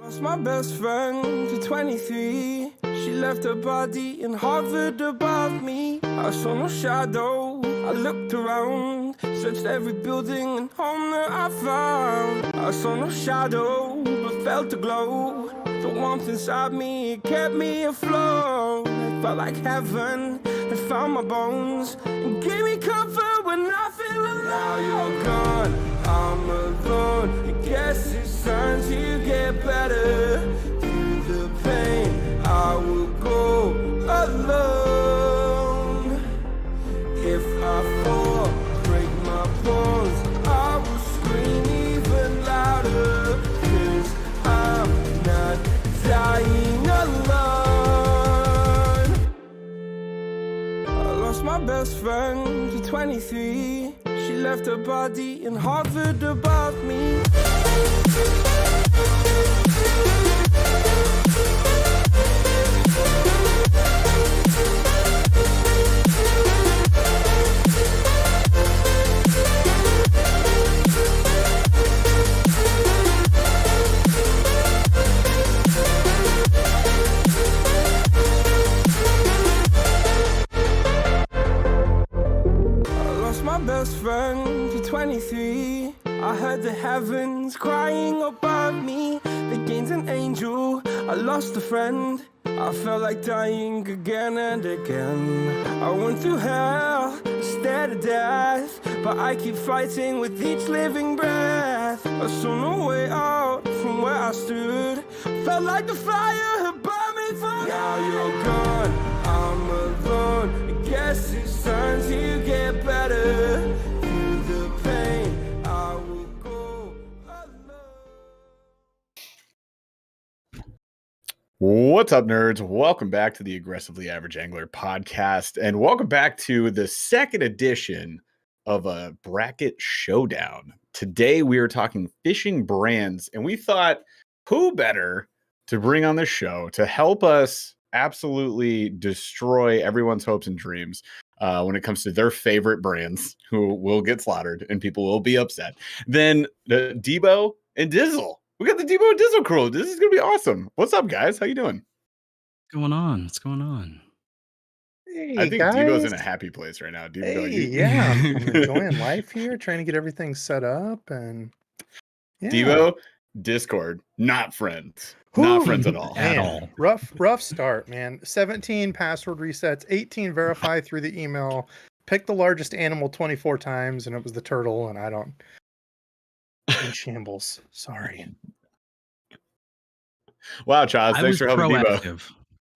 Lost my best friend to 23. She left her body and hovered above me. I saw no shadow. I looked around, searched every building and home that I found. I saw no shadow, but felt a glow. The warmth inside me, it kept me afloat. It felt like heaven had found my bones and gave me comfort when I feel alone. Now you're gone, I'm alone. I guess it's time to get better. Through the pain, I will go alone. If I fall, break my bones, I will scream even louder. 'Cause I'm not dying alone. I lost my best friend to 23. She left her body and hovered above me. My best friend to 23. I heard the heavens crying above me. They gained an angel, I lost a friend. I felt like dying again and again. I went through hell, stared at death, but I keep fighting with each living breath. I saw no way out from where I stood. Felt like the fire had burned me through. Now you're gone, I'm alone. I guess it's time to get better. Through the pain, I will go alone. What's up, nerds? Welcome back to the Aggressively Average Angler podcast, and welcome back to the second edition of a bracket showdown. Today, we are talking fishing brands, and we thought, who better to bring on the show to help us absolutely destroy everyone's hopes and dreams when it comes to their favorite brands, who will get slaughtered and people will be upset, than Debo and Dizzle. We got the Debo and Dizzle crew. This is gonna be awesome. What's up, guys? How you doing? What's going on? Hey, I think guys. Debo's in a happy place right now. Debo, Hey, yeah, I'm enjoying life here, trying to get everything set up, and yeah. Debo, Discord, not friends. Not friends at all. At Man, all. rough start, man. 17 password resets, 18 verify through the email. Pick the largest animal 24 times, and it was the turtle, and I don't. In shambles. Sorry. Wow, Chaz, I thanks was for helping Debo. proactive.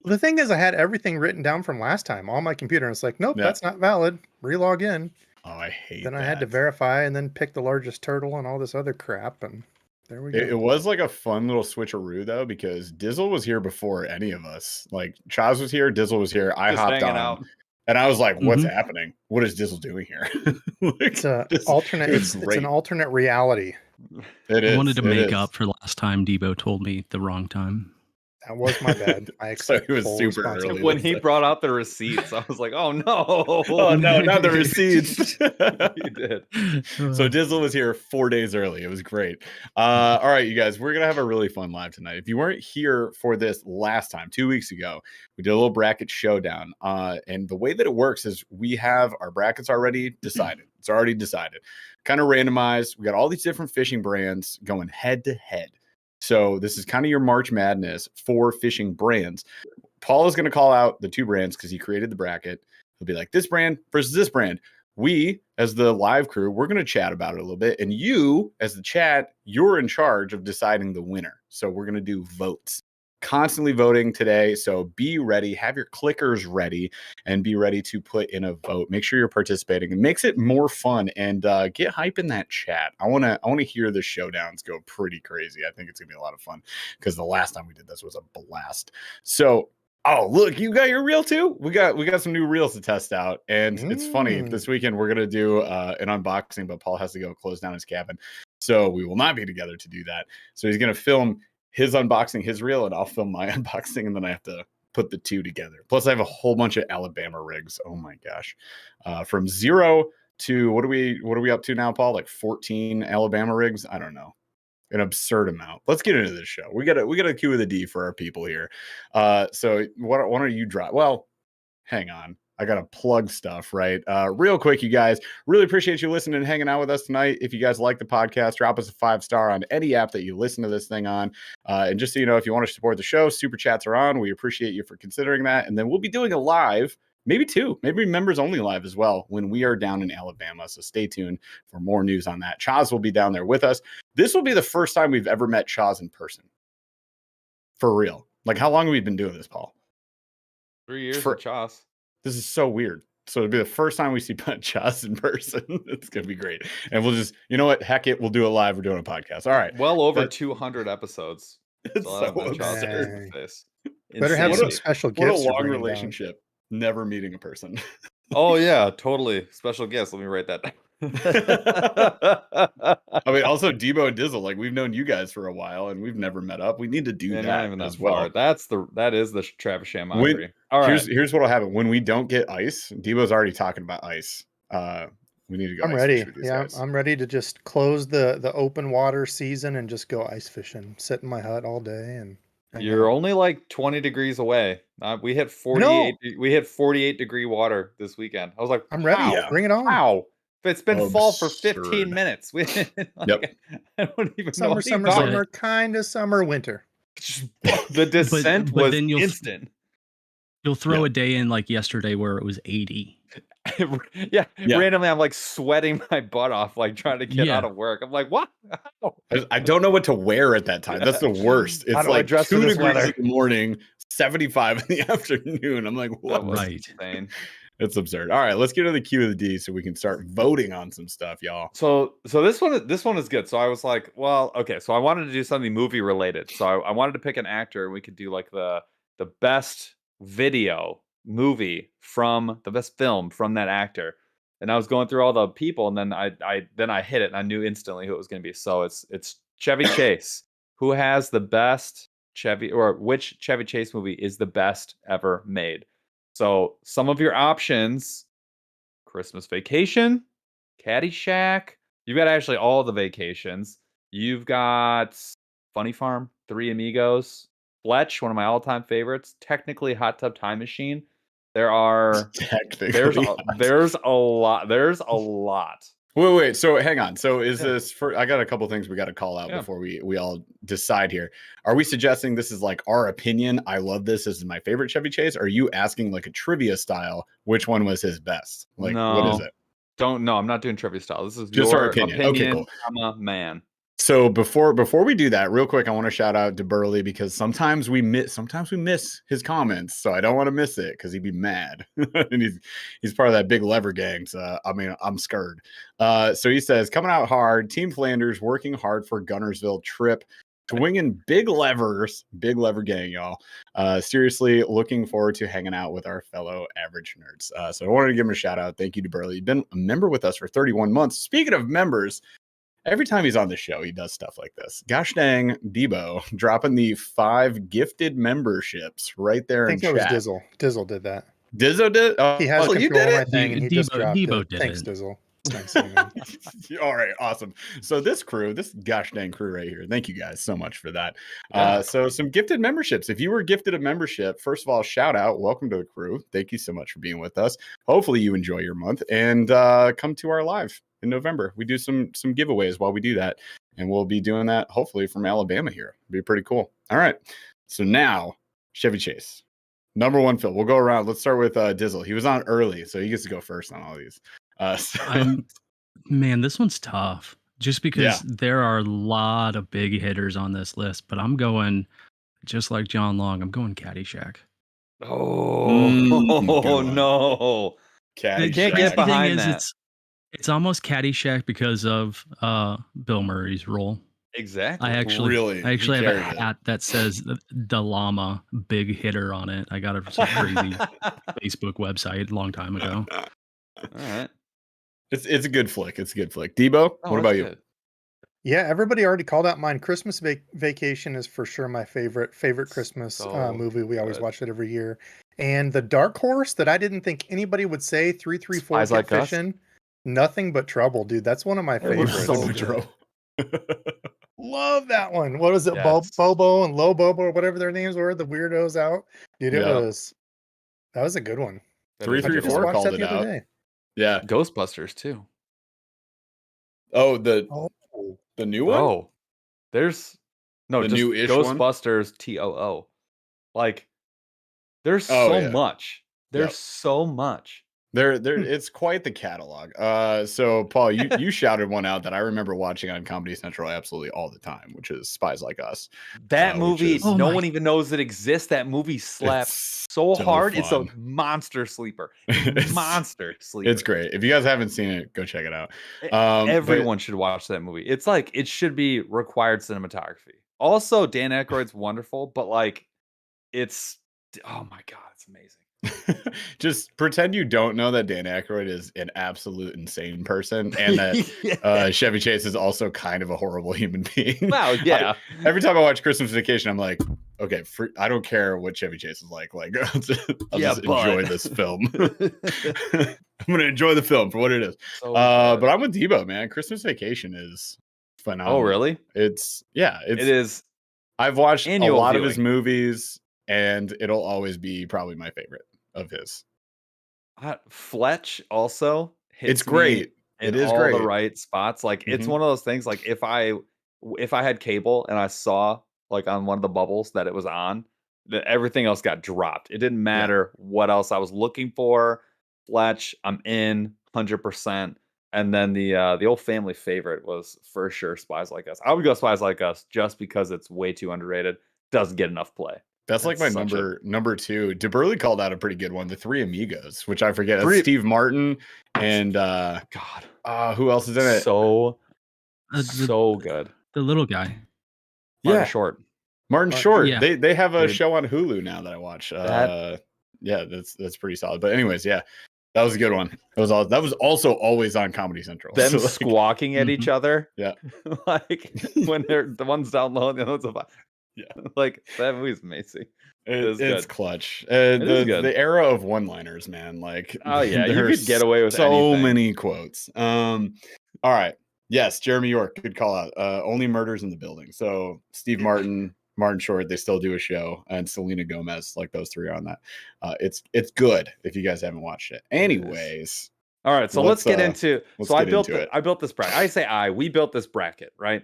The thing is, I had everything written down from last time on my computer, and it's like, nope, Yeah. that's not valid. Relog in. Oh, I hate Then that. I had to verify and then pick the largest turtle and all this other crap, and there we go. It was like a fun little switcheroo though, because Dizzle was here before any of us. Like Chaz was here, Dizzle was here. I Just hopped hanging on, out. and I was like, "What's happening? What is Dizzle doing here?" Like, It's a this- alternate. It's great. an alternate reality. It is. I wanted to it make is. up for last time Debo told me the wrong time. That was my bad. I So accept it was full super responsibility. early. When he brought out the receipts, I was like, "Oh no! Oh no, not the receipts." He did. So Dizzle was here 4 days early. It was great. All right, you guys, we're gonna have a really fun live tonight. If you weren't here for this last time, 2 weeks ago, we did a little bracket showdown. And the way that it works is we have our brackets already decided. It's already decided, kind of randomized. We got all these different fishing brands going head to head. So this is kind of your March Madness for fishing brands. Paul is going to call out the two brands because he created the bracket. He'll be like, this brand versus this brand. We, as the live crew, we're going to chat about it a little bit. And you, as the chat, you're in charge of deciding the winner. So we're going to do votes. Constantly voting today. So be ready. Have your clickers ready and be ready to put in a vote. Make sure you're participating. It makes it more fun, and get hype in that chat. I want to hear the showdowns go pretty crazy. I think it's going to be a lot of fun because the last time we did this was a blast. So, oh, look, you got your reel too? We got some new reels to test out. And it's funny, this weekend we're going to do an unboxing, but Paul has to go close down his cabin. So we will not be together to do that. So he's going to film his unboxing, his reel, and I'll film my unboxing, and then I have to put the two together. Plus, I have a whole bunch of Alabama rigs. Oh my gosh. From 0 to what are we up to now, Paul? Like 14 Alabama rigs? I don't know. an absurd amount. Let's get into this show. We got a Q with a D for our people here. So why don't you drop? Well, hang on. I got to plug stuff, right? Real quick, you guys, really appreciate you listening and hanging out with us tonight. If you guys like the podcast, drop us a 5-star on any app that you listen to this thing on. And just so you know, if you want to support the show, super chats are on. We appreciate you for considering that. And then we'll be doing a live, maybe 2, maybe members only live as well when we are down in Alabama. So stay tuned for more news on that. Chaz will be down there with us. This will be the first time we've ever met Chaz in person. For real. Like, how long have we been doing this, Paul? 3 years for Chaz. This is so weird. So it'll be the first time we see Chaz in person. It's going to be great. And we'll just, you know what? Heck it. We'll do it live. We're doing a podcast. All right. Well over 200 episodes. It's so absurd. Better have some special gifts. What a long relationship. Never meeting a person. Oh, yeah, totally. Special guest. Let me write that down. I mean, also Debo and Dizzle, like we've known you guys for a while and we've never met up. We need to do that as well. That is the Travis Shamogry. All right. Here's what'll happen when we don't get ice. Debo's already talking about ice. We need to go. I'm ready. Yeah, guys. I'm ready to just close the open water season and just go ice fishing. Sit in my hut all day and. You're only like 20 degrees away. We hit 48. No. We hit 48 degree water this weekend. I was like, I'm ready. Yeah. Bring it on. Wow. It's been fall for 15 minutes. Like, yep. I don't even know. Summer, kind of summer, winter. The descent but was then instant. You'll throw a day in like yesterday where it was 80. Yeah. Randomly, I'm like sweating my butt off, like trying to get out of work. I'm like, what? I don't know what to wear at that time. That's the worst. It's like 2 degrees in the morning, 75 in the afternoon. I'm like, what? Right. Insane. It's absurd. All right, let's get to the Q of the D so we can start voting on some stuff, y'all. So this one is good. So I was like, well, okay. So I wanted to do something movie related. So I wanted to pick an actor, and we could do like the best video movie from the best film from that actor. And I was going through all the people, and then I hit it, and I knew instantly who it was going to be. So it's Chevy Chase, who has the best which Chevy Chase movie is the best ever made. So some of your options: Christmas Vacation, Caddyshack. You've got actually all the vacations. You've got Funny Farm, Three Amigos, Fletch, one of my all-time favorites. Technically, Hot Tub Time Machine. There's a lot. Wait. So hang on. So is this I got a couple things we got to call out before we all decide here. Are we suggesting this is like our opinion? I love this. This is my favorite Chevy Chase. Or are you asking like a trivia style? Which one was his best? Like, what is it? I'm not doing trivia style. This is just your our opinion. Okay, cool. I'm a man. So before we do that, real quick, I want to shout out to Burly because sometimes we miss his comments. So I don't want to miss it because he'd be mad. And he's part of that big lever gang. So I mean, I'm scared. So he says, coming out hard, Team Flanders working hard for Gunnersville trip, swinging big lever gang, y'all. Seriously, looking forward to hanging out with our fellow average nerds. So I wanted to give him a shout out. Thank you to Burly. You've been a member with us for 31 months. Speaking of members, every time he's on the show, he does stuff like this. Gosh dang, Debo dropping the 5 gifted memberships right there in chat. I think it was Dizzle. Dizzle did that. Dizzle did? He has control you did of my it? thing, and he just dropped Debo it. did Thanks, it. Dizzle. Thanks, All right, awesome. So this gosh dang crew right here, thank you guys so much for that. So some gifted memberships. If you were gifted a membership, first of all, shout out, welcome to the crew. Thank you so much for being with us. Hopefully you enjoy your month and come to our live in November. We do some giveaways while we do that, and we'll be doing that hopefully from Alabama here. It'll be pretty cool. All right, so now Chevy Chase, number one film. We'll go around. Let's start with Dizzle. He was on early, so he gets to go first on all these. Man, this one's tough just because there are a lot of big hitters on this list, but I'm going just like John Long. I'm going Caddyshack. Oh no. Caddyshack. Can't get behind that. It's almost Caddyshack because of Bill Murray's role. Exactly. I actually have a hat that says the llama big hitter on it. I got it from some crazy Facebook website a long time ago. All right. It's a good flick. It's a good flick. Debo, what about you? Yeah, everybody already called out mine. Christmas Vacation is for sure my favorite Christmas movie. We always watch it every year. And the dark horse that I didn't think anybody would say, 334 Get Fishing, Nothing But Trouble, dude. That's one of my favorites. Love that one. What was it? Yes. Bobo and Lobo or whatever their names were. The weirdos out. Dude, Yeah. that was a good one. That is a good 334 one. called that it the other out. day. Yeah. Ghostbusters too. Oh, Oh, the new one. Bro, there's no The just new-ish one? Ghostbusters TOO. Like, there's Oh, so yeah. much. There's Yep. so much. There, it's quite the catalog. So Paul, you shouted one out that I remember watching on Comedy Central absolutely all the time, which is Spies Like Us. That which movie, is- no one even knows it exists. That movie slaps It's so so hard. It's a fun. monster sleeper. It's- Monster sleeper. It's great. If you guys haven't seen it, go check it out. Everyone should watch that movie. It's like it should be required cinematography. Also, Dan Aykroyd's wonderful, but like it's oh my god, it's amazing. Just pretend you don't know that Dan Aykroyd is an absolute insane person, and that Chevy Chase is also kind of a horrible human being. Wow, yeah. Every time I watch Christmas Vacation, I'm like, okay, I don't care what Chevy Chase is like. Like, I'll just enjoy this film. I'm gonna enjoy the film for what it is. So But I'm with Debo, man. Christmas Vacation is phenomenal. oh really? It is. I've watched a lot of his viewing. movies, and it'll always be probably my favorite of his. Fletch also hits It's great. in It is all the great. right spots. Like it's Mhm. one of those things. Like if I had cable and I saw like on one of the bubbles that it was on, that everything else got dropped. It didn't matter what else I was looking for. Fletch, I'm in 100%. And then the old family favorite was for sure Spies Like Us. I would go Spies Like Us just because it's way too underrated. Doesn't get enough play. That's like my such number two. Burly called out a pretty good one, The Three Amigos, which I forget. That's Three- Steve Martin and God, who else is in it? so The good. little guy. Martin Yeah. Short. Martin Short. Yeah. They have a Dude. show on Hulu now that I watch. That- Yeah, that's pretty solid. But anyways, yeah, that was a good one. That was also always on Comedy Central. Them So, like, squawking at each other. Yeah. Like when they're the one's down low and the other one's up. Yeah. Like that movie's amazing. it's good. clutch. It is good. The era of one-liners, man. Like, Oh, yeah, you there's could get away with so anything. many quotes. All right. Yes, Jeremy York, good call out. Only Murders in the Building. So Steve Martin, Martin Short, they still do a show, and Selena Gomez, like those three are on that. It's good if you guys haven't watched it. Anyways, All right, so let's get into. let's So I get built into it. I built this bracket. We built this bracket, right?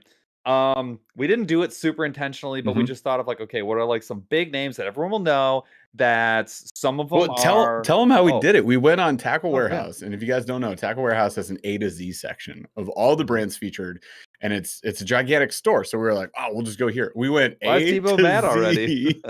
We didn't do it super intentionally, but we Mhm. just thought of like, okay, what are like some big names that everyone will know? That some of them Well, are. tell them how we Oh. did it. We went on Tackle Oh, yeah. Warehouse, and if you guys don't know, Tackle Warehouse has an A to Z section of all the brands featured, and it's a gigantic store. So we were like, oh, we'll just go here. We went Why is A Tebow to mad Z. already?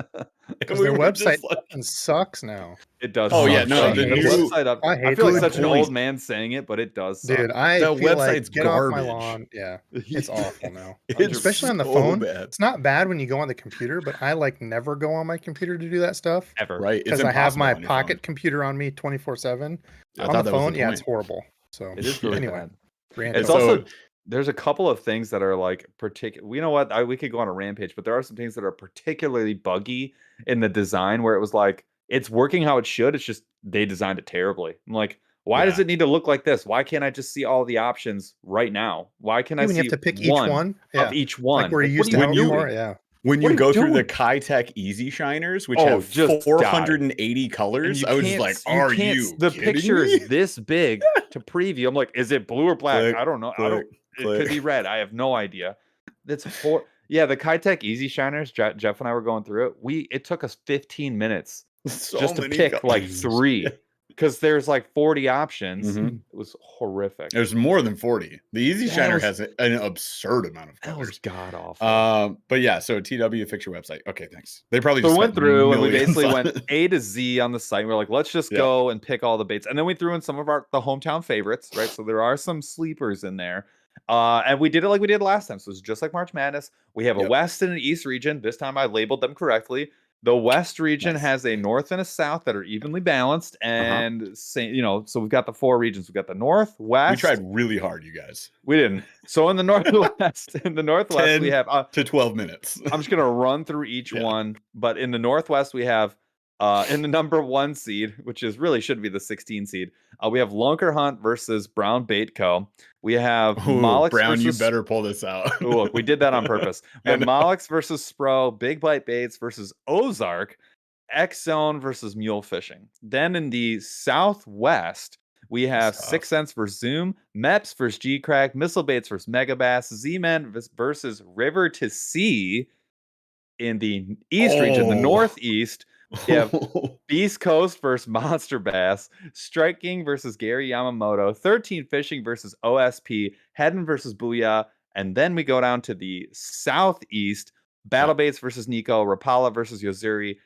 Because We their were just website like- fucking sucks now. It does. Oh, suck. yeah, no, Like, the the new- website up. I I hate feel like the such an point. old man saying it, but it does suck. Dude, I The feel website's like get off my garbage. lawn. Yeah, it's awful now. It's Especially on the so phone. bad. It's not bad when you go on the computer, but I like never go on my computer to do that stuff Ever. Right? It's because I have impossible my on your pocket phone. computer on me 24/7. I On thought the that was phone, the yeah, it's point. horrible. So It is really anyway, bad. rant It's So- over. also there's a couple of things that are like particular. You know what? We could go on a rampage, but there are some things that are particularly buggy in the design where it was like it's working how it should. It's just they designed it terribly. I'm like, why does Yeah. it need to look like this? Why can't I just see all the options right now? Why can I when see you have to pick each one, of each one? like where you Like, used to what have are you before, doing? yeah. When What you are go you through the doing? Kitech Easy Shiners, which Oh, have just die. 480 And colors, you I was just can't like, s- "Are can't you?" s- The kidding picture me? is this big to preview. I'm like, is it blue or black? Click, I don't know. click, It could be red. I have no idea. That's yeah. The Kitech Easy Shiners. Jeff and I were going through it. It took us 15 minutes So just to many pick like colors. 3 because there's like 40 options. Mhm. It was horrific. There's more than 40. The Easy That Shiner was- has an absurd amount of That was colors. god awful. But yeah, so TW, fix your website. Okay, thanks. They probably So just we went spent through and we millions basically on went it. A to Z on the site. We're like, let's just Yeah. go and pick all the baits. And then we threw in some of the hometown favorites, right? So there are some sleepers in there. And we did it like we did last time. So it's just like March Madness. We have a Yep. West and an East region. This time I labeled them correctly. The West region Nice. has a North and a South that are evenly balanced. And so we've got the 4 regions. We've got the North, West. We tried really hard, you guys. We didn't. So in the Northwest, we 10 have to 12 minutes. I'm just gonna run through each Yeah. one. But in the Northwest, we have In the number 1 seed, which is really should be the 16 seed, we have Lunker Hunt versus Brown Bait Co. We have Mollix Brown, versus... you better pull this out. Ooh, look, we did that on purpose. We have Mollix versus Spro, Big Bite Baits versus Ozark, X Zone versus Mule Fishing. Then in the Southwest, we have Six Sense versus Zoom, Meps versus G-Crack, Missile Baits versus Megabass, Z-Men versus River to Sea. In the East region, the Northeast, we have Beast Coast versus Monster Bass, Striking versus Gary Yamamoto, 13 Fishing versus OSP, Hedden versus Booyah, and then we go down to the Southeast, Battle Baits versus Nico, Rapala versus Yozuri,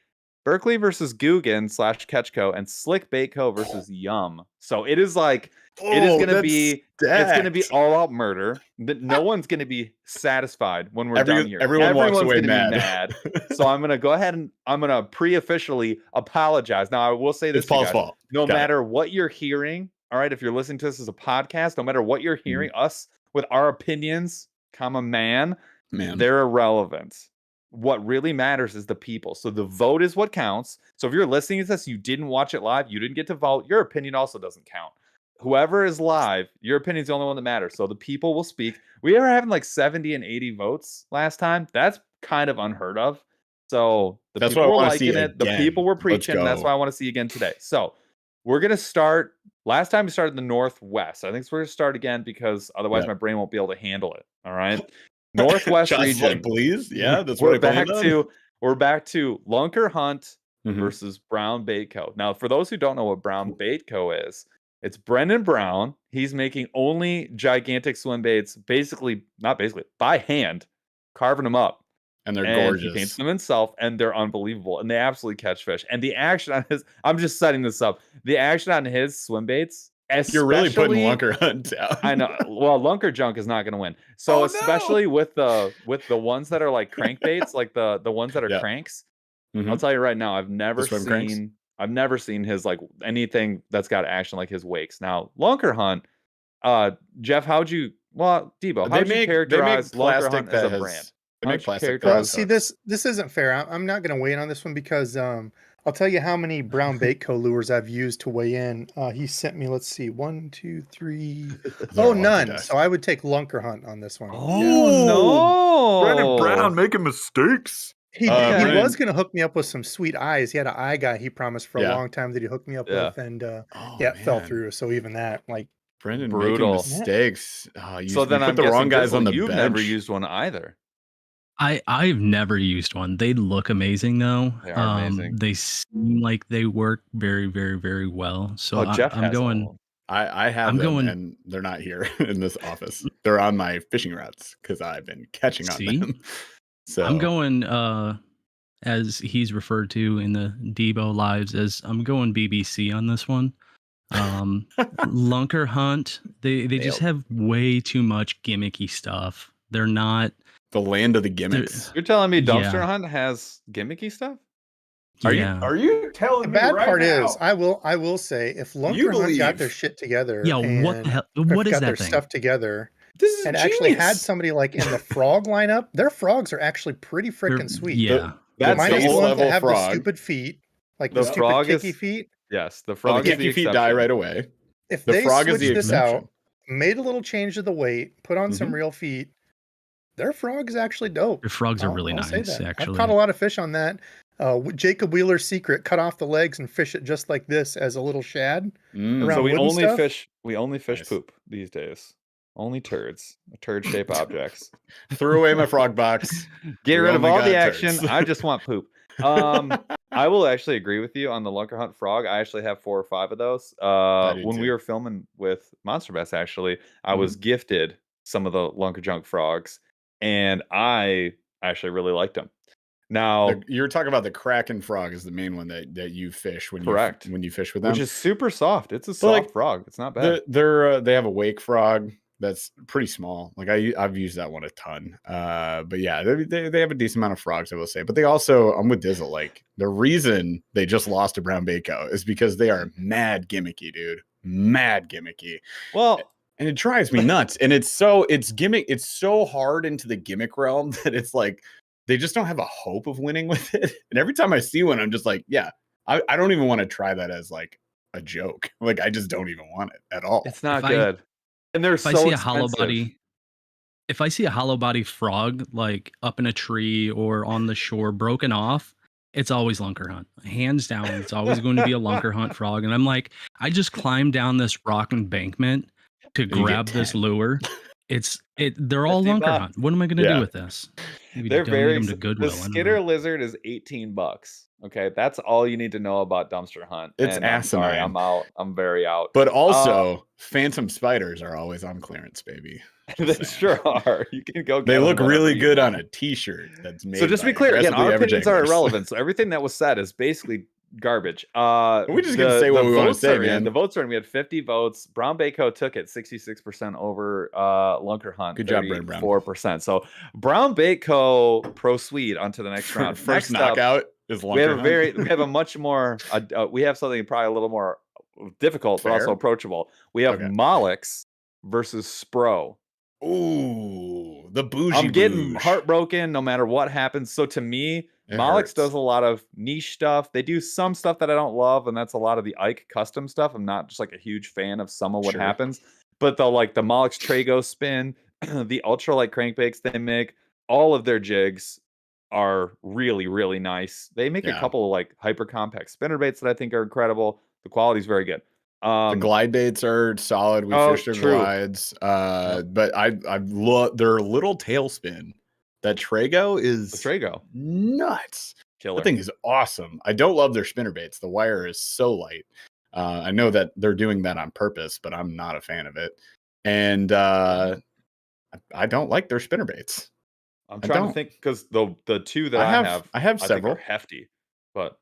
Berkeley versus Guggen / Ketchco, and Slick Baitco versus Yum. So it is like it is going to be it's going to be all out murder. No one's going to be satisfied when we're done here. Everyone's walks away gonna mad. Be mad. So I'm going to go ahead and I'm going to pre-officially apologize. Now I will say this: it's Paul's fault. No matter what you're hearing, all right, if you're listening to this as a podcast, no matter what you're hearing, us with our opinions, man, they're irrelevant. What really matters is the people. So the vote is what counts. So if you're listening to this, you didn't watch it live, you didn't get to vote, your opinion also doesn't count. Whoever is live, your opinion is the only one that matters. So the people will speak. We were having like 70 and 80 votes last time. That's kind of unheard of. So that's people what I were liking it. Again. The people were preaching. That's what I want to see again today. So we're going to start. Last time we started in the Northwest. I think we're going to start again because otherwise my brain won't be able to handle it. All right. Northwest region, like, please. Yeah, that's we're back to Lunker Hunt Mm-hmm. versus Brown Bait Co. Now, for those who don't know what Brown Bait Co. is, it's Brendan Brown. He's making only gigantic swim baits, by hand, carving them up. And they're gorgeous. He paints them himself, and they're unbelievable. And they absolutely catch fish. And the action on his, I'm just setting this up. The action on his swim baits, you're really putting Lunker Hunt down. I know. Well, Lunker Junk is not going to win. So especially with the ones that are like crankbaits, like the ones that are cranks. Mm-hmm. I'll tell you right now, I've never seen his like anything that's got action like his wakes. Now, Lunker Hunt, Jeff, Debo, how'd you characterize Lunker Hunt as a brand? They make plastic. Well, see, this isn't fair. I'm not going to weigh in on this one because I'll tell you how many Brown Bait Co. lures I've used to weigh in. He sent me, let's see, 1, 2, 3. None. So I would take Lunker Hunt on this one. Oh, no. Brendan Brown making mistakes. He was going to hook me up with some sweet eyes. He had an eye guy he promised for a long time that he hooked me up with, and it fell through. So even that, like, Brendan making mistakes. So then I'm put the wrong guys on the You've bench. never used one either. I've never used one. They look amazing though. They are amazing. They seem like they work very, very, very well. So I'm going. I have them, and they're not here in this office. They're on my fishing routes because I've been catching on them. So I'm going, as he's referred to in the Debo lives, as I'm going BBC on this one. Lunker Hunt. They just have way too much gimmicky stuff. They're not the land of the gimmicks. You're telling me Dumpster Hunt has gimmicky stuff? Are you telling me? The bad part is, I will say, if Lunker Hunt got their shit together, what the hell? What is that their thing? stuff together, and actually had somebody like in the frog lineup, their frogs are actually pretty freaking sweet. Yeah, that's minus the the ones that have frog. the stupid feet, like the the stupid kicky feet. Yes, the frog. The kicky feet die right away. If they switched this out, made a little change to the weight, put on some real feet, their frog is actually dope. Their frogs are really nice. Actually, I've caught a lot of fish on that. Jacob Wheeler's secret: cut off the legs and fish it just like this as a little shad. So we only fish poop these days. Only turds, turd-shaped objects. Threw away my frog box. Get rid of all the action. I just want poop. I will actually agree with you on the Lunker Hunt frog. I actually have 4 or 5 of those. When we were filming with Monster Bass, actually, I was gifted some of the Lunker Junk frogs, and I actually really liked them. Now you're talking about the Kraken frog is the main one that you fish when you fish with them, which is super soft. It's a soft frog. It's not bad. They have a wake frog that's pretty small. Like I've used that one a ton. But yeah, they have a decent amount of frogs, I will say. But they also, I'm with Dizzle. Like the reason they just lost to Brown Bait Co. is because they are mad gimmicky, dude. Mad gimmicky. Well, and it drives me nuts. And it's gimmick. It's so hard into the gimmick realm that it's like they just don't have a hope of winning with it. And every time I see one, I'm just like, yeah, I don't even want to try that as like a joke. Like I just don't even want it at all. It's not If I- good. And they're If I so see a hollow expensive. body, if I see a hollow body frog like up in a tree or on the shore broken off, it's always lunker hunt. Hands down, it's always going to be a lunker hunt frog. And I'm like, I just climbed down this rock embankment to you get grab this 10. lure. They're all 50 lunker bucks. hunt. What am I going to Yeah. do with this? Maybe They're donate very them to the Goodwill. I don't Skitter know. lizard is $18. Okay, that's all you need to know about dumpster hunt. It's And I'm sorry, asinine. I'm out. I'm very out. But also, phantom spiders are always on clearance, baby. They Just saying. sure are. You can go. They get look them whenever really you good want. on a T-shirt that's made. So just to by be clear, again, aggressively our average opinions are anglers. irrelevant. So everything that was said is basically garbage. We just get to say what we want to say, man. The votes are in. We had 50 votes. Brown Bako took it 66% over Lunker Hunt. Good job, Brad Brown. 4%. So Brown Bako proceed onto the next round. First Next up, knockout is we have Lunker Hunt. we have a much more we have something probably a little more difficult but Fair. also approachable. We have Okay. Molix versus Spro. Ooh, the bougie. I'm getting bouge. heartbroken no matter what happens. So to me, It Molix hurts. does a lot of niche stuff. They do some stuff that I don't love, and that's a lot of the Ike custom stuff. I'm not just like a huge fan of some of what Sure. happens, but the Molix Trago spin, the ultralight crankbaits they make, all of their jigs are really, really nice. They make a Yeah. couple of like hyper compact spinner baits that I think are incredible. The quality is very good. The glide baits are solid. We fished their true. glides. But I love their little tailspin. That Trago is The Trago nuts. killer. That thing is awesome. I don't love their spinner baits. The wire is so light. I know that they're doing that on purpose, but I'm not a fan of it. And I don't like their spinner baits. I'm trying to don't. think because the two that I have think several. are hefty, but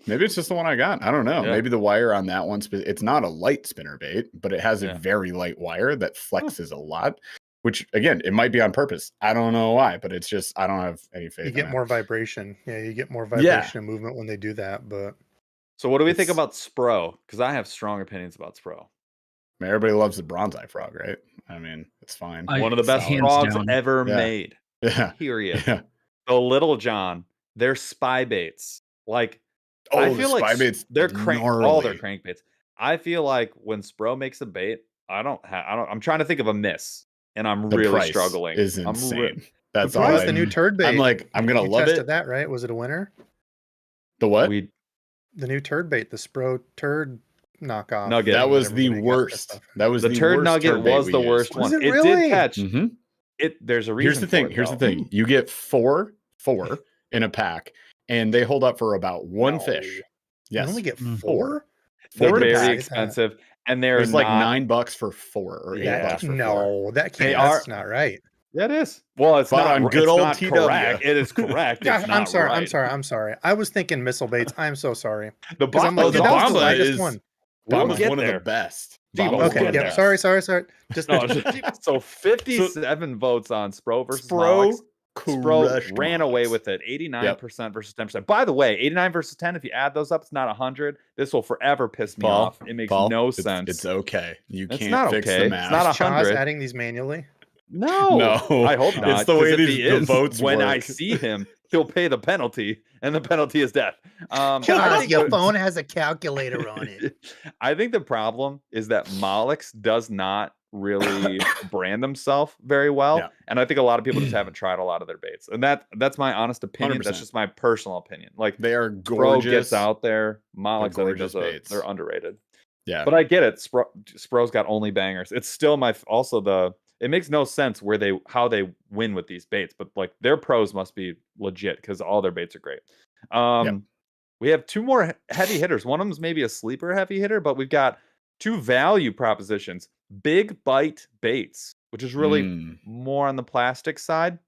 Maybe it's just the one I got. I don't know. Yeah. Maybe the wire on that one, it's not a light spinner bait, but it has Yeah. a very light wire that flexes a lot, which again, it might be on purpose. I don't know why, but it's just, I don't have any faith You in get it. more vibration. Yeah, you get more vibration and movement when they do that. But so what do we think It's- about Spro? Because I have strong opinions about Spro. I mean, everybody loves the bronze-eye frog, right? I mean, it's fine. One of the best hands frogs down. ever Yeah. made. Yeah. Period. Yeah. The Little John, they're spy baits. Like Oh, I the feel like spy baits, they're all their gnarly. crankbaits. I feel like when Spro makes a bait, I'm trying to think of a miss, and I'm The really price struggling. is I'm insane. That's the all. price, the new turd bait. I'm like, I'm gonna you love tested it. that, right? Was it a winner? The what? We The new turd bait, the Spro turd knockoff. Nugget. That was Everybody the got worst. stuff. That was the turd worst nugget turd bait was we the used. worst Was one. it It really? did catch. Mhm. There's a reason. Here's the thing. Here's the thing. You get four in a pack, and they hold up for about one No. fish. Yes, You only get Mm. four? They're Four in a very pack. expensive, and they're There's like not, $9 for 4 or Yeah. $8 for 4. No, that They can't. are- That's not right. Yeah, it is. Well, it's But not on good it's old not TW. correct. It is correct. Gosh, It's I'm not sorry. right. I'm sorry. I was thinking missile baits. I'm so sorry. The Because I'm bomb like, the that was the Bomba lightest is- one. We'll Bomba's get one of there. the best. Steve, Bomba's we'll one Okay, of get the yep. best. Sorry. Just No, so 57 votes on Spro versus Spro Molix. Spro crushed ran away Molix. with it. 89% versus 10%. By the way, 89 versus 10. If you add those up, it's not 100. This will forever piss me Paul, off. It makes Paul, no it's- sense. It's okay. You It's can't not fix okay. the It's math. not Chaz 100. adding these manually. No, I hope It's not. the way 'cause if these he the is, votes when I work. see him, he'll pay the penalty, and the penalty is death. I Chaz, think your the- phone has a calculator on it. I think the problem is that Molix does not really brand themselves very well, Yeah. and I think a lot of people just haven't tried a lot of their baits, and that's my honest opinion. 100%. That's just my personal opinion. Like They are Spro gorgeous. gets out there, Molix I think gorgeous baits. they're underrated. Yeah. But I get it. Spro's got only bangers. It's still it makes no sense how they win with these baits, but like their pros must be legit because all their baits are great. We have two more heavy hitters. One of them is maybe a sleeper heavy hitter, but we've got two value propositions. Big Bite Baits, which is really more on the plastic side,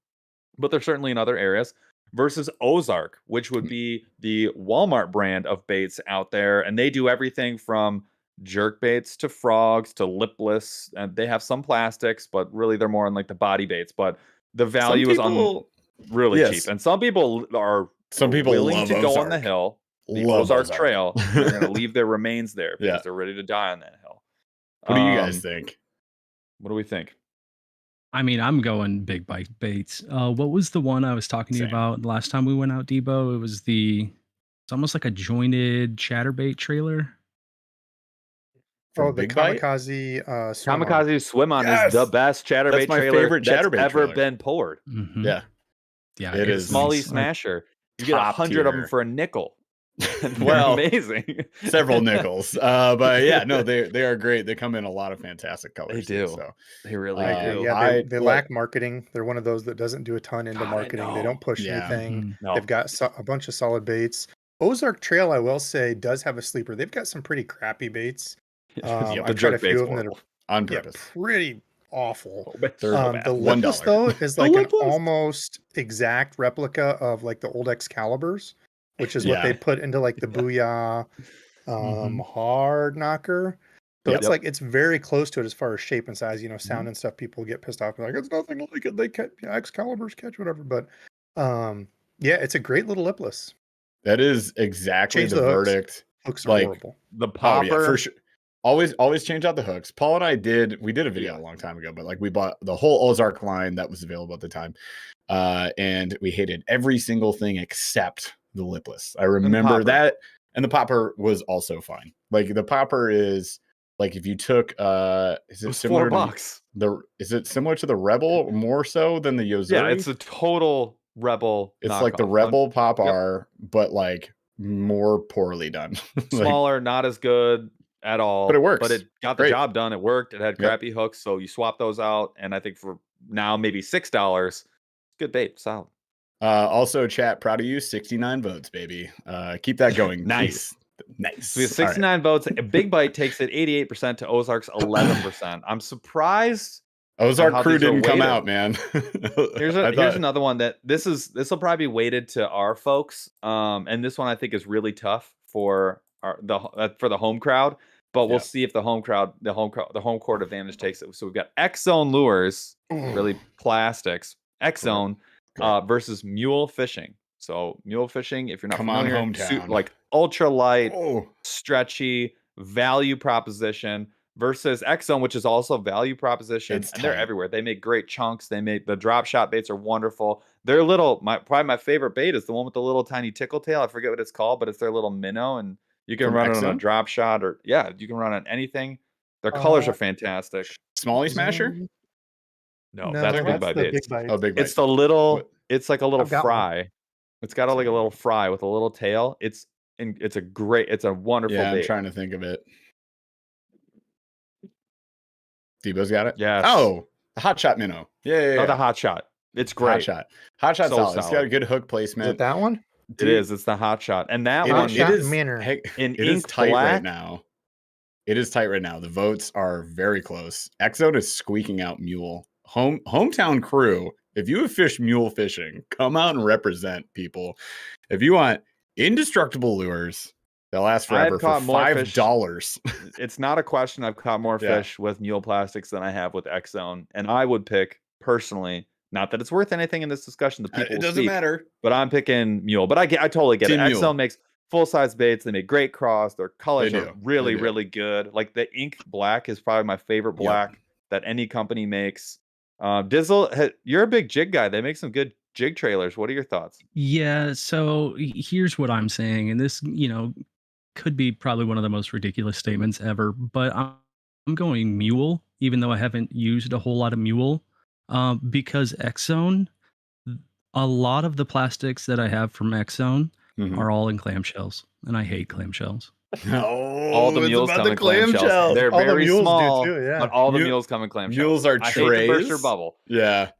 but they're certainly in other areas, versus Ozark, which would be the Walmart brand of baits out there. And they do everything from jerk baits to frogs to lipless. And they have some plastics, but really they're more on like the body baits. But the value is really yes. cheap. And some people are willing love to go on the Ozark. hill, the Love Ozark Ozark. Trail. They're going to leave their remains there because Yeah. they're ready to die on that hill. What do you guys think? What do we think? I mean, I'm going big bite baits. What was the one I was talking to you Same. about last time we went out, Debo? It was It's almost like a jointed chatterbait trailer. From Oh, the Big Bite? Kamikaze swim on. Kamikaze Swim On is the Yes! best That's chatterbait my trailer favorite that's chatterbait ever trailer. been poured. Mhm. Yeah. Yeah, It it's is Smalley nice. Smasher. You get Top 100 of them tier. for a nickel. They're Well, amazing. several nickels. But yeah, no, they are great. They come in a lot of fantastic colors. They too, do. so They really I do. agree. Yeah, I they like lack marketing. They're one of those that doesn't do a ton into God, I marketing. They know. don't push Yeah. anything. Mhm. No. They've got a bunch of solid baits. Ozark Trail, I will say, does have a sleeper. They've got some pretty crappy baits. Yep, the I've tried a jerk bait's few of them that are horrible. on yeah, purpose. pretty awful. They're so The bad. lipless $1. though is The like an lipless? almost exact replica of like the old Excaliburs, which is what they Yeah. put into like the Booyah Mhm. hard knocker. So Yep. it's like it's very close to it as far as shape and size, Mm-hmm. sound and stuff. People get pissed off and like it's nothing like it. They catch Excaliburs catch whatever, but yeah, it's a great little lipless. That is exactly Change the the hooks. verdict. Hooks are Like, horrible. The Oh popper. yeah, for sure. Always change out the hooks. Paul and I did a video Yeah. a long time ago, but like we bought the whole Ozark line that was available at the time. And we hated every single thing except the lipless. I remember popper. that, and the popper was also fine. Like the popper is like if you took is It it was similar to $4. is it similar to the Rebel more so than the Yozuri? Yeah, it's a total Rebel. It's like the knockoff. Rebel Pop Yep. R, but like more poorly done. Like, Smaller, not as good at all. But it works. But it got the Great. job done. It worked. It had Yep. crappy hooks, so you swap those out. And I think for now, maybe $6. Good bait. Solid. Also, chat, proud of you. 69 votes, baby. Keep that going. Nice. Please. Nice. So we have 69 votes. Big Bite takes it 88% to Ozark's 11%. I'm surprised. Ozark how crew these are didn't come weighted. out, man. Here's another one that this will probably be weighted to our folks. And this one I think is really tough for the home crowd. But we'll see if the home court advantage takes it. So we've got X-Zone lures, really plastics. X-Zone versus mule fishing. So mule fishing, if you're not familiar, hometown. like ultra light, Oh. stretchy, value proposition versus X-Zone, which is also value proposition. It's and they're tight. everywhere. They make great chunks. They make the drop shot baits are wonderful. They're probably my favorite bait is the one with the little tiny tickle tail. I forget what it's called, but it's their little minnow, and you can From run it on X-Zone? a drop shot you can run on anything. Their colors are fantastic. Smalley Smasher? No, No, that's that's Big Bite the baits. Big Bite. Oh, Big Bite. It's the little. What? It's like a little I've got one. fry. It's got like a little fry with a little tail. It's a wonderful Yeah, I'm bait. trying to think of it. Debo's got it? Yes. Oh, the Hot Shot Minnow. Yeah. Oh, the hot shot. It's great. Hot Shot's So solid. It's got solid. a good hook Is placement. it that one? It is. It's the hot shot, and that It one is- Hot it Shot is Manor. in it is ink tight black. right now. It is tight right now. The votes are very close. X-Zone is squeaking out mule. Hometown crew, if you have fished mule fishing, come out and represent, people. If you want indestructible lures that last forever for caught more fish. $5. It's not a question. I've caught more Yeah. fish with mule plastics than I have with X-Zone, and I would pick personally. Not that it's worth anything in this discussion. The people It will doesn't speak, matter. but I'm picking mule. But I totally get Team it. mule. X-Zone makes full size baits. They make great cross. Their colors They are do. really, They do. really good. Like the ink black is probably my favorite black that any company makes. Dizzle, you're a big jig guy. They make some good jig trailers. What are your thoughts? Yeah, so here's what I'm saying, and this, could be probably one of the most ridiculous statements ever, but I'm going mule, even though I haven't used a whole lot of mule, because X-Zone, a lot of the plastics that I have from X-Zone Mhm. are all in clamshells, and I hate clamshells. All the it's mules about come the in clamshells. They're All the very mules do small, too, yeah. but all the Mule- mules come in clamshells. Mules are I hate to burst your trays. bubble. Yeah.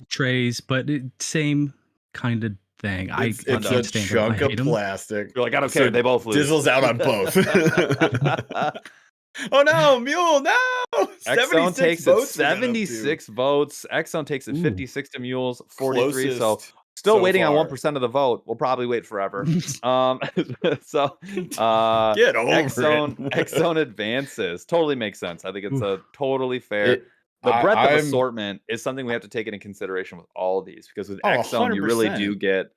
Trays, but same kind of thing. It's I a can't stand them. chunk I of hate them. plastic. You're like, I don't So care. They both lose. Dizzle's out on both. Oh no, mule, no! X-Zone 76 takes it votes we got up to. 76 votes. X-Zone takes it Ooh. 56 to mules, 43. So Closest still so waiting on far. 1% of the vote. We'll probably wait forever. So Get over X-Zone, it. X-Zone advances. Totally makes sense. I think it's a totally fair. The I- breadth of I'm- assortment is something we have to take into consideration with all of these, because with Oh, X-Zone, you really 100%. do get.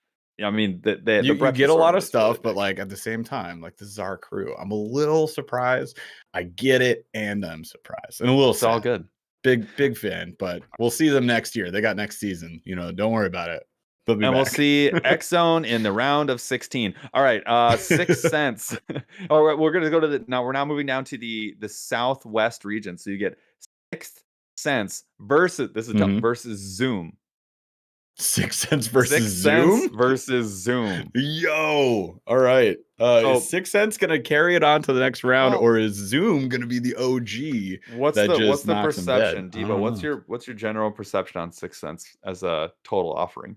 I mean, the You breadth get a lot of assortment is stuff, really but big. like at the same time, like this is our crew. I'm a little surprised. I get it, and I'm surprised, and a little It's all sad. good. Big fan, but we'll see them next year. They got next season. Don't worry about it. They'll be And we'll back. see X Zone in the round of 16. All right, 6 cents. All right, we're gonna go to we're now moving down to the southwest region. So you get 6 cents versus Mhm. versus Zoom. 6 cents versus 6 cents Zoom. versus Zoom. Yo, all right. So- Is 6 cents gonna carry it on to the next round, Well- or is Zoom gonna be the OG What's that the just knocks perception, him dead? I Debo? don't What's know. your general perception on 6 cents as a total offering?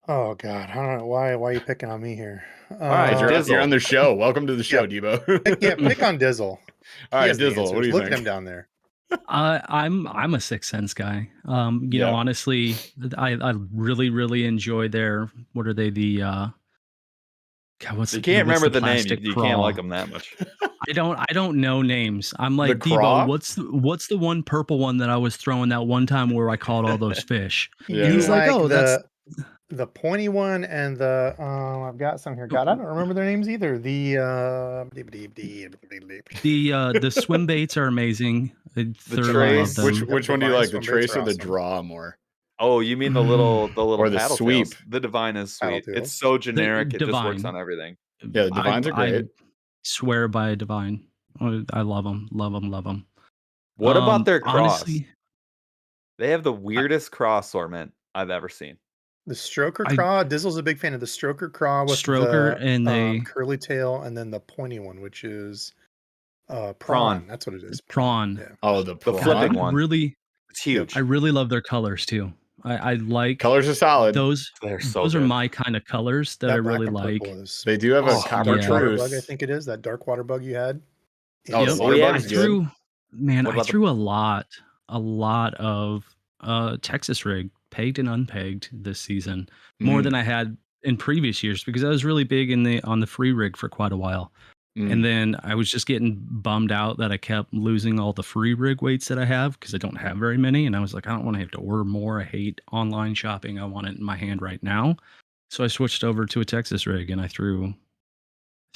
Oh God, I don't know why are you picking on me here? right, Because Dizzle. you're on the show. Welcome to the show, Debo. pick on Dizzle. All He right, has the Dizzle, what do answers. you Look think? at him down there. I'm a 6 cents guy. You Yeah. know, honestly, I really enjoy their, what are they, the God, what's You can't what's remember the name. plastic You can't like craw? them that much. I don't know names. I'm like, craw? Debo, what's the one purple one that I was throwing that one time where I caught all those fish? Yeah, And he's yeah. like, oh, that's the pointy one and the I've got some here. God, I don't remember their names either. The the swim baits are amazing. I thoroughly love trace. them. Which one do you Divine like, the swim baits trace are or the awesome. draw more? Oh, you mean the little Or the paddle sweep. tails. The Divine is sweet. Paddle It's tails. so generic. It just works Divine. on everything. Yeah, the Divines are great. I swear by Divine. I love them. Love them. Love them. What about their cross? Honestly, They have the weirdest cross assortment I've ever seen. The stroker I- craw. Dizzle's a big fan of the stroker craw with Stroker the and they curly tail, and then the pointy one, which is Prawn. prawn. That's what it is. prawn. Yeah. Oh, the The prawn? flipping one. Really, It's huge. I really love their colors too. I like Colors are solid. those. They're so Those are good. my kind of colors that I That black really and like. purple is They do have a Oh, copper yeah. water truce. bug. I think it is that dark water bug you had. Oh, the Yep. water yeah, I bug's good. threw, man, What I about the- threw a lot of Texas rig, pegged and unpegged this season, more Mm, than I had in previous years because I was really big on the free rig for quite a while. mm. And then I was just getting bummed out that I kept losing all the free rig weights that I have because I don't have very many. And I was like, I don't want to have to order more. I hate online shopping. I want it in my hand right now. So I switched over to a Texas rig and I threw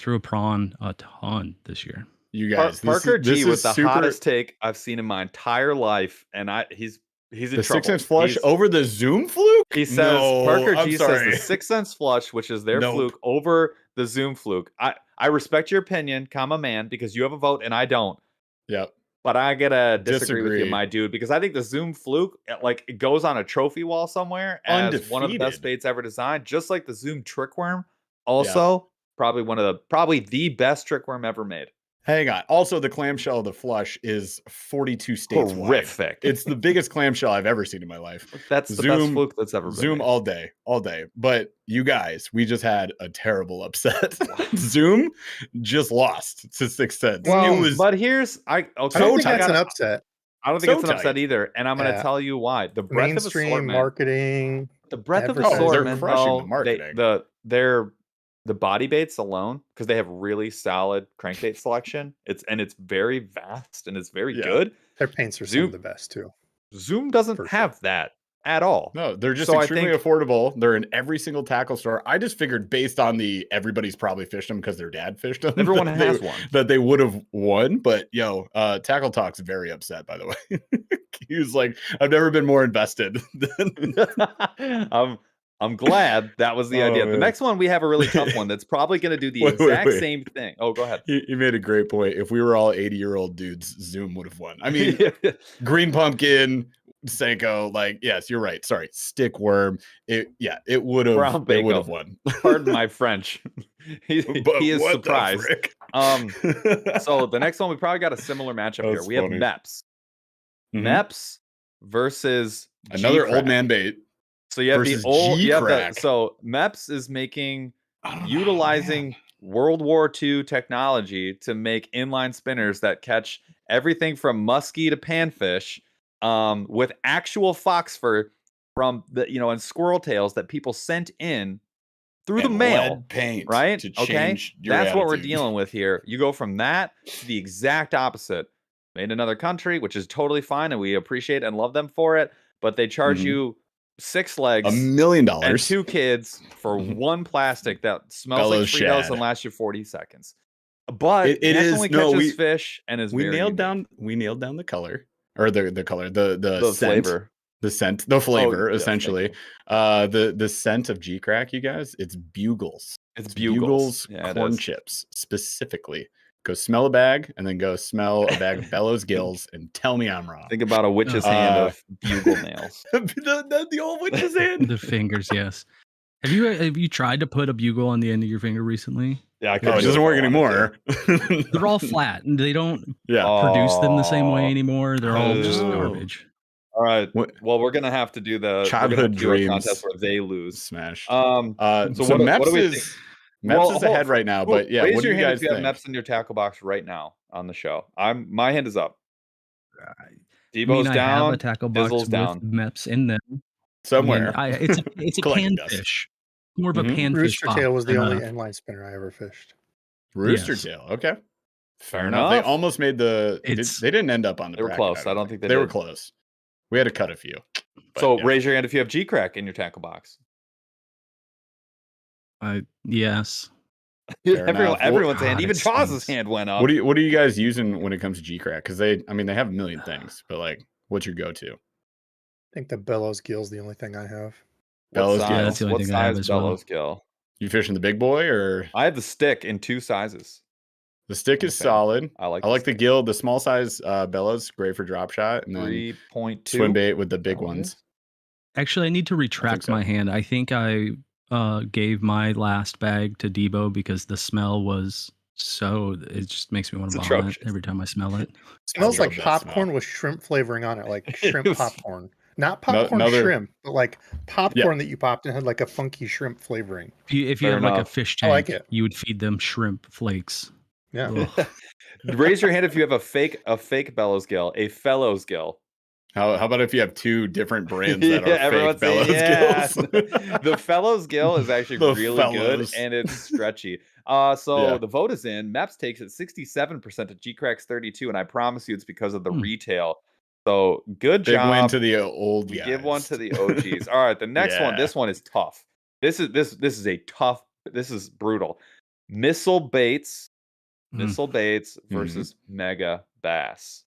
a prawn a ton this year. You guys, Parker this G is with the super, hottest take I've seen in my entire life, and he's in the trouble. 6 cents flush He's- over the Zoom fluke. He says No, Parker I'm G sorry. says the 6 cents flush, which is their Nope. fluke, over the Zoom fluke. I respect your opinion, comma man, because you have a vote and I don't. Yep. But I gotta disagree with you, Disagree. my dude, because I think the Zoom fluke, like, it goes on a trophy wall somewhere as one of the best Undefeated. baits ever designed, just like the Zoom trickworm. Also, probably the best trickworm ever made. Hang on. Also, the clamshell of the flush is 42 states wide. Horrific. It's the biggest clamshell I've ever seen in my life. That's the best Zoom- fluke that's ever been Zoom made. all day. But you guys, we just had a terrible upset. Zoom just lost to 6 cents. Well, it was but here's I don't So think tight. that's an upset. I don't think so it's an upset tight. either, and I'm going to Yeah. tell you why. The breadth of Mainstream assortment, marketing. the breadth of advertising. assortment, They're crushing the though, marketing. the body baits alone, because they have really solid crankbait selection. It's very vast and it's very Yeah. good. Their paints are some Zoom- of the best too. Zoom doesn't For have that at all. No, they're just So I extremely think- affordable. They're in every single tackle store. I just figured based on everybody's probably fished them because their dad fished them. Everyone that has they, one. that they would have won. But Tackle Talk's very upset, by the way. He was like, I've never been more invested. I'm glad that was the Oh, idea. The man. next one, we have a really tough one that's probably going to do the Wait, exact wait. same thing. Oh, go ahead. He made a great point. If we were all 80-year-old dudes, Zoom would have won. I mean, Green Pumpkin, Senko, like, yes, you're right. Sorry, Stickworm. It would Brown have. It Bacon. would have won. Pardon my French. he But is what the surprised. frick? So the next one, we probably got a similar matchup here. That's We have funny. MEPS. Mhm. MEPS versus Another G-Crack. old man bait. So you have the versus old. You have the, G-Crack. so MEPS is making Oh, utilizing World War II technology to make inline spinners that catch everything from muskie to panfish, with actual fox fur from the and squirrel tails that people sent in through the And mail. lead paint, Right? to Okay. change your That's what we're attitude. dealing with here. You go from that to the exact opposite. Made in another country, which is totally fine, and we appreciate and love them for it. But they charge Mhm. you 6 legs $1 million. and 2 kids for one plastic that smells Bellows like Fritos shad. and lasts you 40 seconds. But It it is- definitely no, catches we- fish and is We very nailed unique. down the color or the color, the the scent. flavor. The scent, the flavor, yes, thank essentially. you. The scent of G Crack, you guys, it's Bugles. It's Bugles Bugles. Yeah, it corn is. chips specifically. Go smell a bag and then go smell a bag of Bellows Gills and tell me I'm wrong. Think about a witch's hand of bugle nails. the old witch's hand. The fingers, yes. Have you tried to put a bugle on the end of your finger recently? Yeah, I Oh, couldn't it do doesn't if I work wanted anymore. They're all flat and they don't Yeah. produce them the same way Oh. anymore. They're all just Oh. garbage. All right. What- Well, we're gonna have to do the Childhood a dreams contest where they lose. Smashed. So So what Meps do we think? is Meps is ahead right now, but yeah, raise what do your you hand guys if you have think? Meps in your tackle box right now on the show. My hand is up. I Debo's I down. have a tackle box Dizzle's with down. Meps in them. Somewhere. It's a Collecting dust. panfish. More of a Mhm. panfish. Rooster box tail was the than only a- inline spinner I ever fished. Rooster Yes. tail. Okay. Fair Fair enough. They enough. almost made the. It's- They didn't end up on the. They were bracket, close. I don't think they They were did. close. We had to cut a few. but So yeah. raise your hand if you have G Crack in your tackle box. Yes. Fair enough. Everyone's God, hand, even it Chaw's stinks. hand went up. What are you guys using when it comes to G Crack? Because they have a million things, but like, what's your go-to? I think the Bellows Gill's the only thing I have. Bellows what Gill? size? That's the only What thing I have size as well. Bellows Gill? You fishing the big boy or I have the stick in 2 sizes. the stick I'm a is fan. solid. I like the gill, the small size bellows, great for drop shot, and then 3.2 swim bait with the big what it ones. is? Actually, I need to retract so. my hand. I think I gave my last bag to Debo because the smell was it just makes me want to It's vomit atrocious. every time I smell it. Smells like love that popcorn smell. with shrimp flavoring on it, like shrimp It was- popcorn. Not popcorn another- shrimp, but like popcorn that you popped and had like a funky shrimp flavoring. If you Fair have like a enough. fish I like tank, it. you would feed them shrimp flakes. Yeah. Ugh. Raise your hand if you have a fake Bellows Gill, a Fellows Gill. How about if you have 2 different brands that are everyone's fake saying, Bellows yeah. Gills? The Fellows Gill is actually The really Fellows. good and it's stretchy. So Yeah. the vote is in. Meps takes it 67% to G Crack's 32, and I promise you it's because of the retail. So good Big job. win to the old We guys. give one to the OGs. All right, the next one. Yeah. This one is tough. This is a tough. This is brutal. Missile baits versus mega bass.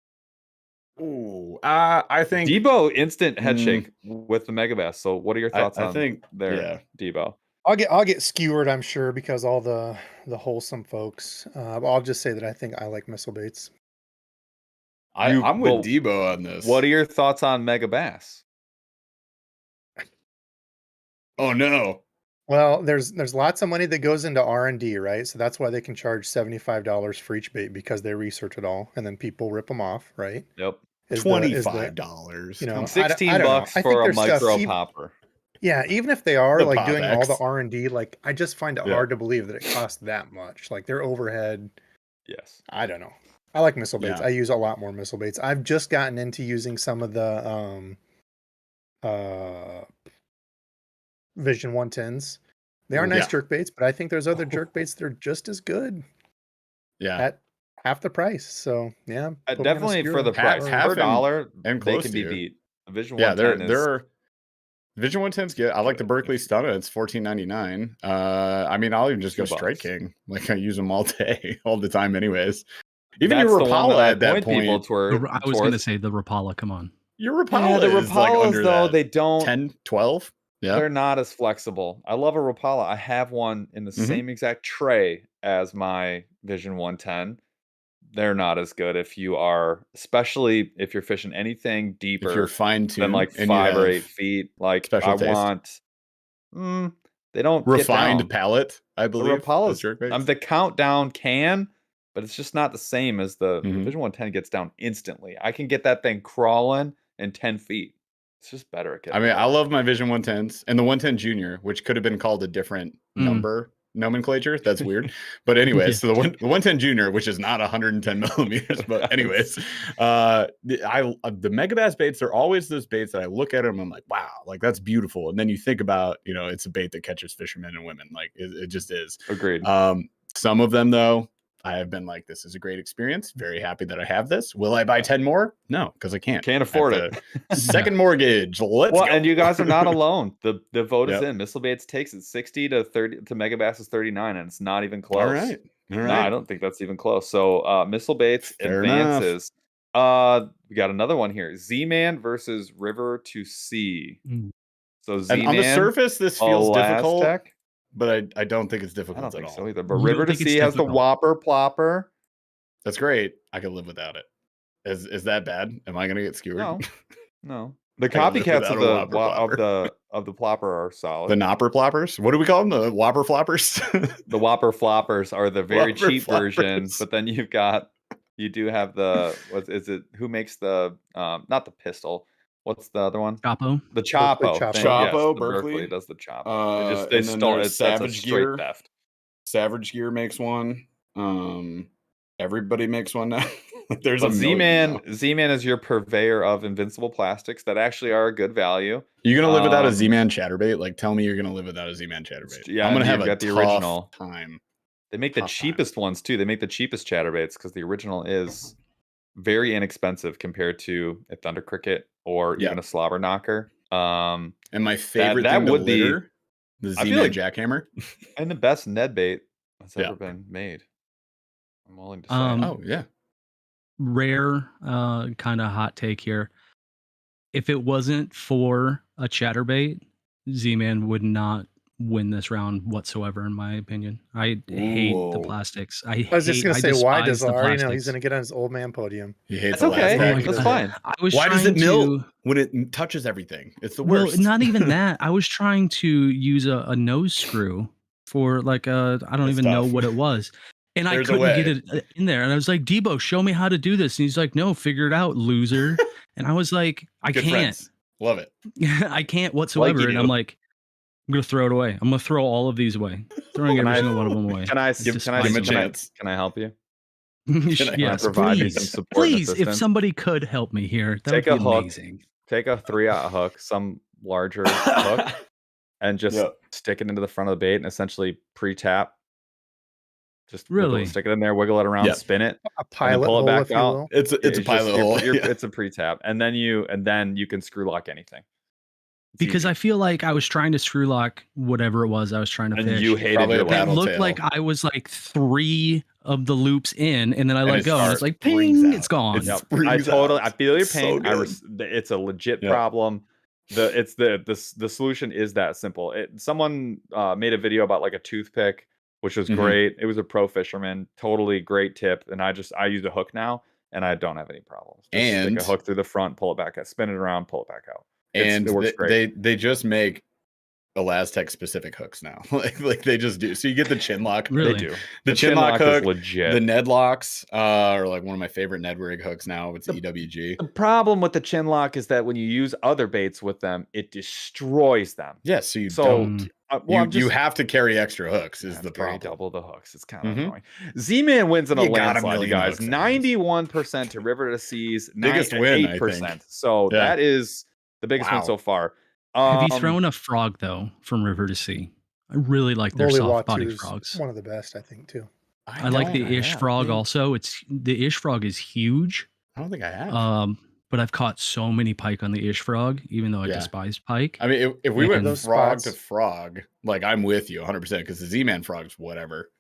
Ooh, I think Debo instant head shake with the mega bass. So what are your thoughts I on think there, yeah. Debo? I'll get skewered, I'm sure, because all the wholesome folks. But I'll just say that I think I like missile baits. I'm with well, Debo on this. What are your thoughts on mega bass? Oh no. Well, there's lots of money that goes into R&D, right? So that's why they can charge $75 for each bait because they research it all, and then people rip them off, right? Yep. $25. You know, $16 I don't know. I think for a there's stuff micro even- popper. Yeah, even if they are The like doing all the Pop-X. R&D, like I just find it Yeah. hard to believe that it costs that much. Like their overhead, Yes. I don't know. I like missile baits. Yeah. I use a lot more missile baits. I've just gotten into using some of the Vision 110s. They are nice Yeah. jerk baits, but I think there's other jerk baits that are just as good Yeah. at half the price. So yeah, put me on a Definitely skewer for the or- price. half Per and dollar, and they close can to be it. beat. The Vision Yeah, 110 there is are Vision 110's good. I like the Berkeley Stunner. It's $14.99. I mean, I'll even just go $2. Strike King. Like I use them all day, all the time, anyways. Even That's your the one Rapala that I at that point people point. toward. I was going to say the Rapala. Come on. Your Rapala Yeah, the is like Rapalas under though that they don't. 10, 12. Yeah. They're not as flexible. I love a Rapala. I have one in the Mhm. same exact tray as my Vision 110. They're not as good if you are, especially if you're fishing anything If you're deeper fine than tuned like and you 5 or have 8 feet. Like special I taste. want, they don't get refined down. palate, I The believe. Rapalas, is jerkbaits. the countdown can, but it's just not the same as the Mhm. Vision 110 gets down instantly. I can get that thing crawling in 10 feet. It's just better at I getting mean, I down. love my Vision 110s and the 110 Junior, which could have been called a different number nomenclature. That's weird. But anyways, Yeah. so the 110 Junior, which is not 110 millimeters, but anyways, the Mega Bass baits, they're always those baits that I look at them, I'm like, wow, like that's beautiful. And then you think about, it's a bait that catches fishermen and women. Like it just is. Agreed. Some of them though, I have been like, this is a great experience. Very happy that I have this. Will I buy 10 more? No, because I can't. Can't afford it. Second mortgage. Let's Well, go. and you guys are not alone. The vote is Yep. in. Missile Baits takes it 60 to 30 to Megabass is 39, and it's not even close. All right. No, I don't think that's even close. So Missile Baits Fair enough. advances. We got another one here. Z-Man versus River to Sea. Mm. So And Z-Man on the surface, this feels difficult, Elastec. but I don't think it's I difficult don't at think all. so either. But You River don't to think it's Sea has the difficult? Whopper Plopper. That's great. I can live without it. Is that bad? Am I gonna get skewered? No. The can live copycats without of a the Whopper Plopper. of the Plopper are The solid. Nopper Ploppers? What do we call them? The Whopper Floppers? The Whopper Floppers are the very Whopper cheap version, Floppers. but then you do have the what is it? Who makes the not the pistol? What's the other one? Chapo. The Chapo. Chapo. Yes, Chapo, the Berkeley. does the Chapo. They And then stole there's it. That's a Savage straight Gear. theft. Savage Gear makes one. Everybody makes one now. There's But a million now. Z-Man is your purveyor of invincible plastics that actually are a good value. You gonna live without a Z-Man chatterbait? Like, tell me you're gonna live without a Z-Man chatterbait. Yeah, I'm gonna have you've a got the tough original. time. They make the Tough time. cheapest ones too. They make the cheapest chatterbaits because the original is very inexpensive compared to a Thunder Cricket or Yeah. even a Slobber Knocker. And my favorite that thing to would be- litter, the I feel Z-Man like- jackhammer. and the best Ned bait that's Yeah. ever been made. I'm willing to say. Oh yeah. Rare kind of hot take here. If it wasn't for a chatterbait, Z-Man would not win this round whatsoever, in my opinion. I hate the Whoa. plastics. I was just gonna say, why does the already know plastics. he's gonna get on his old man podium? He hates That's okay. Elastic. That's God. fine. I was Why does trying it melt to- when it touches everything? It's the Well, worst. not even that. I was trying to use a nose screw for like I don't That's even know tough. what it was. And I There's a couldn't get way. it in there. And I was like, Debo, show me how to do this. And he's like, no, figure it out, loser. And I was like, I Good can't. friends. Love it. I can't whatsoever. you And do. I'm like, I'm going to throw it away. I'm going to throw all of these away. Throwing Can every I- single one of them away. Can I Give him a Despise them. chance. Can I help you? Yes, provide you please. some support and Please, if assistance? somebody could help me here, that Take would a be hook. amazing. Take a 3-aught hook, some larger hook, and just Yep. stick it into the front of the bait and essentially pre-tap. Just Really? stick it in there, wiggle it around, Yep. spin it. A pilot pull it hole, back if you out. will. It's a pilot hole. Yeah. It's a pre-tap, and then you can screw lock anything. It's Because easy. I feel like I was trying to screw lock whatever it was I was trying to and fish. you hated Probably your a And it paddle looked tail. like I was like 3 of the loops in, and then I And let it go, and starts- it's like springs ping, out. it's gone. It's- Yep. springs I out. feel your So pain. good. It's a legit Yep. problem. The solution is that simple. Someone made a video about like a toothpick, which was Mhm. great. It was a pro fisherman, totally great tip. And I use a hook now, and I don't have any problems. Just And- stick a hook through the front, pull it back out, spin it around, pull it back out. And it works great. they just make Elastec specific hooks now. like they just do. So you get the chin lock. Really? They do. The chin lock is hook, legit. The Ned locks are like one of my favorite Ned rig hooks now. It's EWG. The problem with the chin lock is that when you use other baits with them, it destroys them. Yes, so you So, don't. well, You have to carry extra hooks is have the to carry problem. double the hooks. It's kind of Mhm. annoying. Z-Man wins in a You got a landslide, you million guys. hooks in this. 91% to River to Seas. Biggest win, I 8%. think. So Yeah. that is the biggest win Wow. so far. Have you thrown a frog though from River to Sea? I really like their soft body Lolly frogs. one of the best, I think, too. I like the ish frog think- also. The ish frog is huge. I don't think I have. But I've caught so many pike on the ish frog, even though I Yeah. despise pike. I mean, if we and went those frog spots- to frog, like I'm with you 100% because the Z-Man frog's whatever.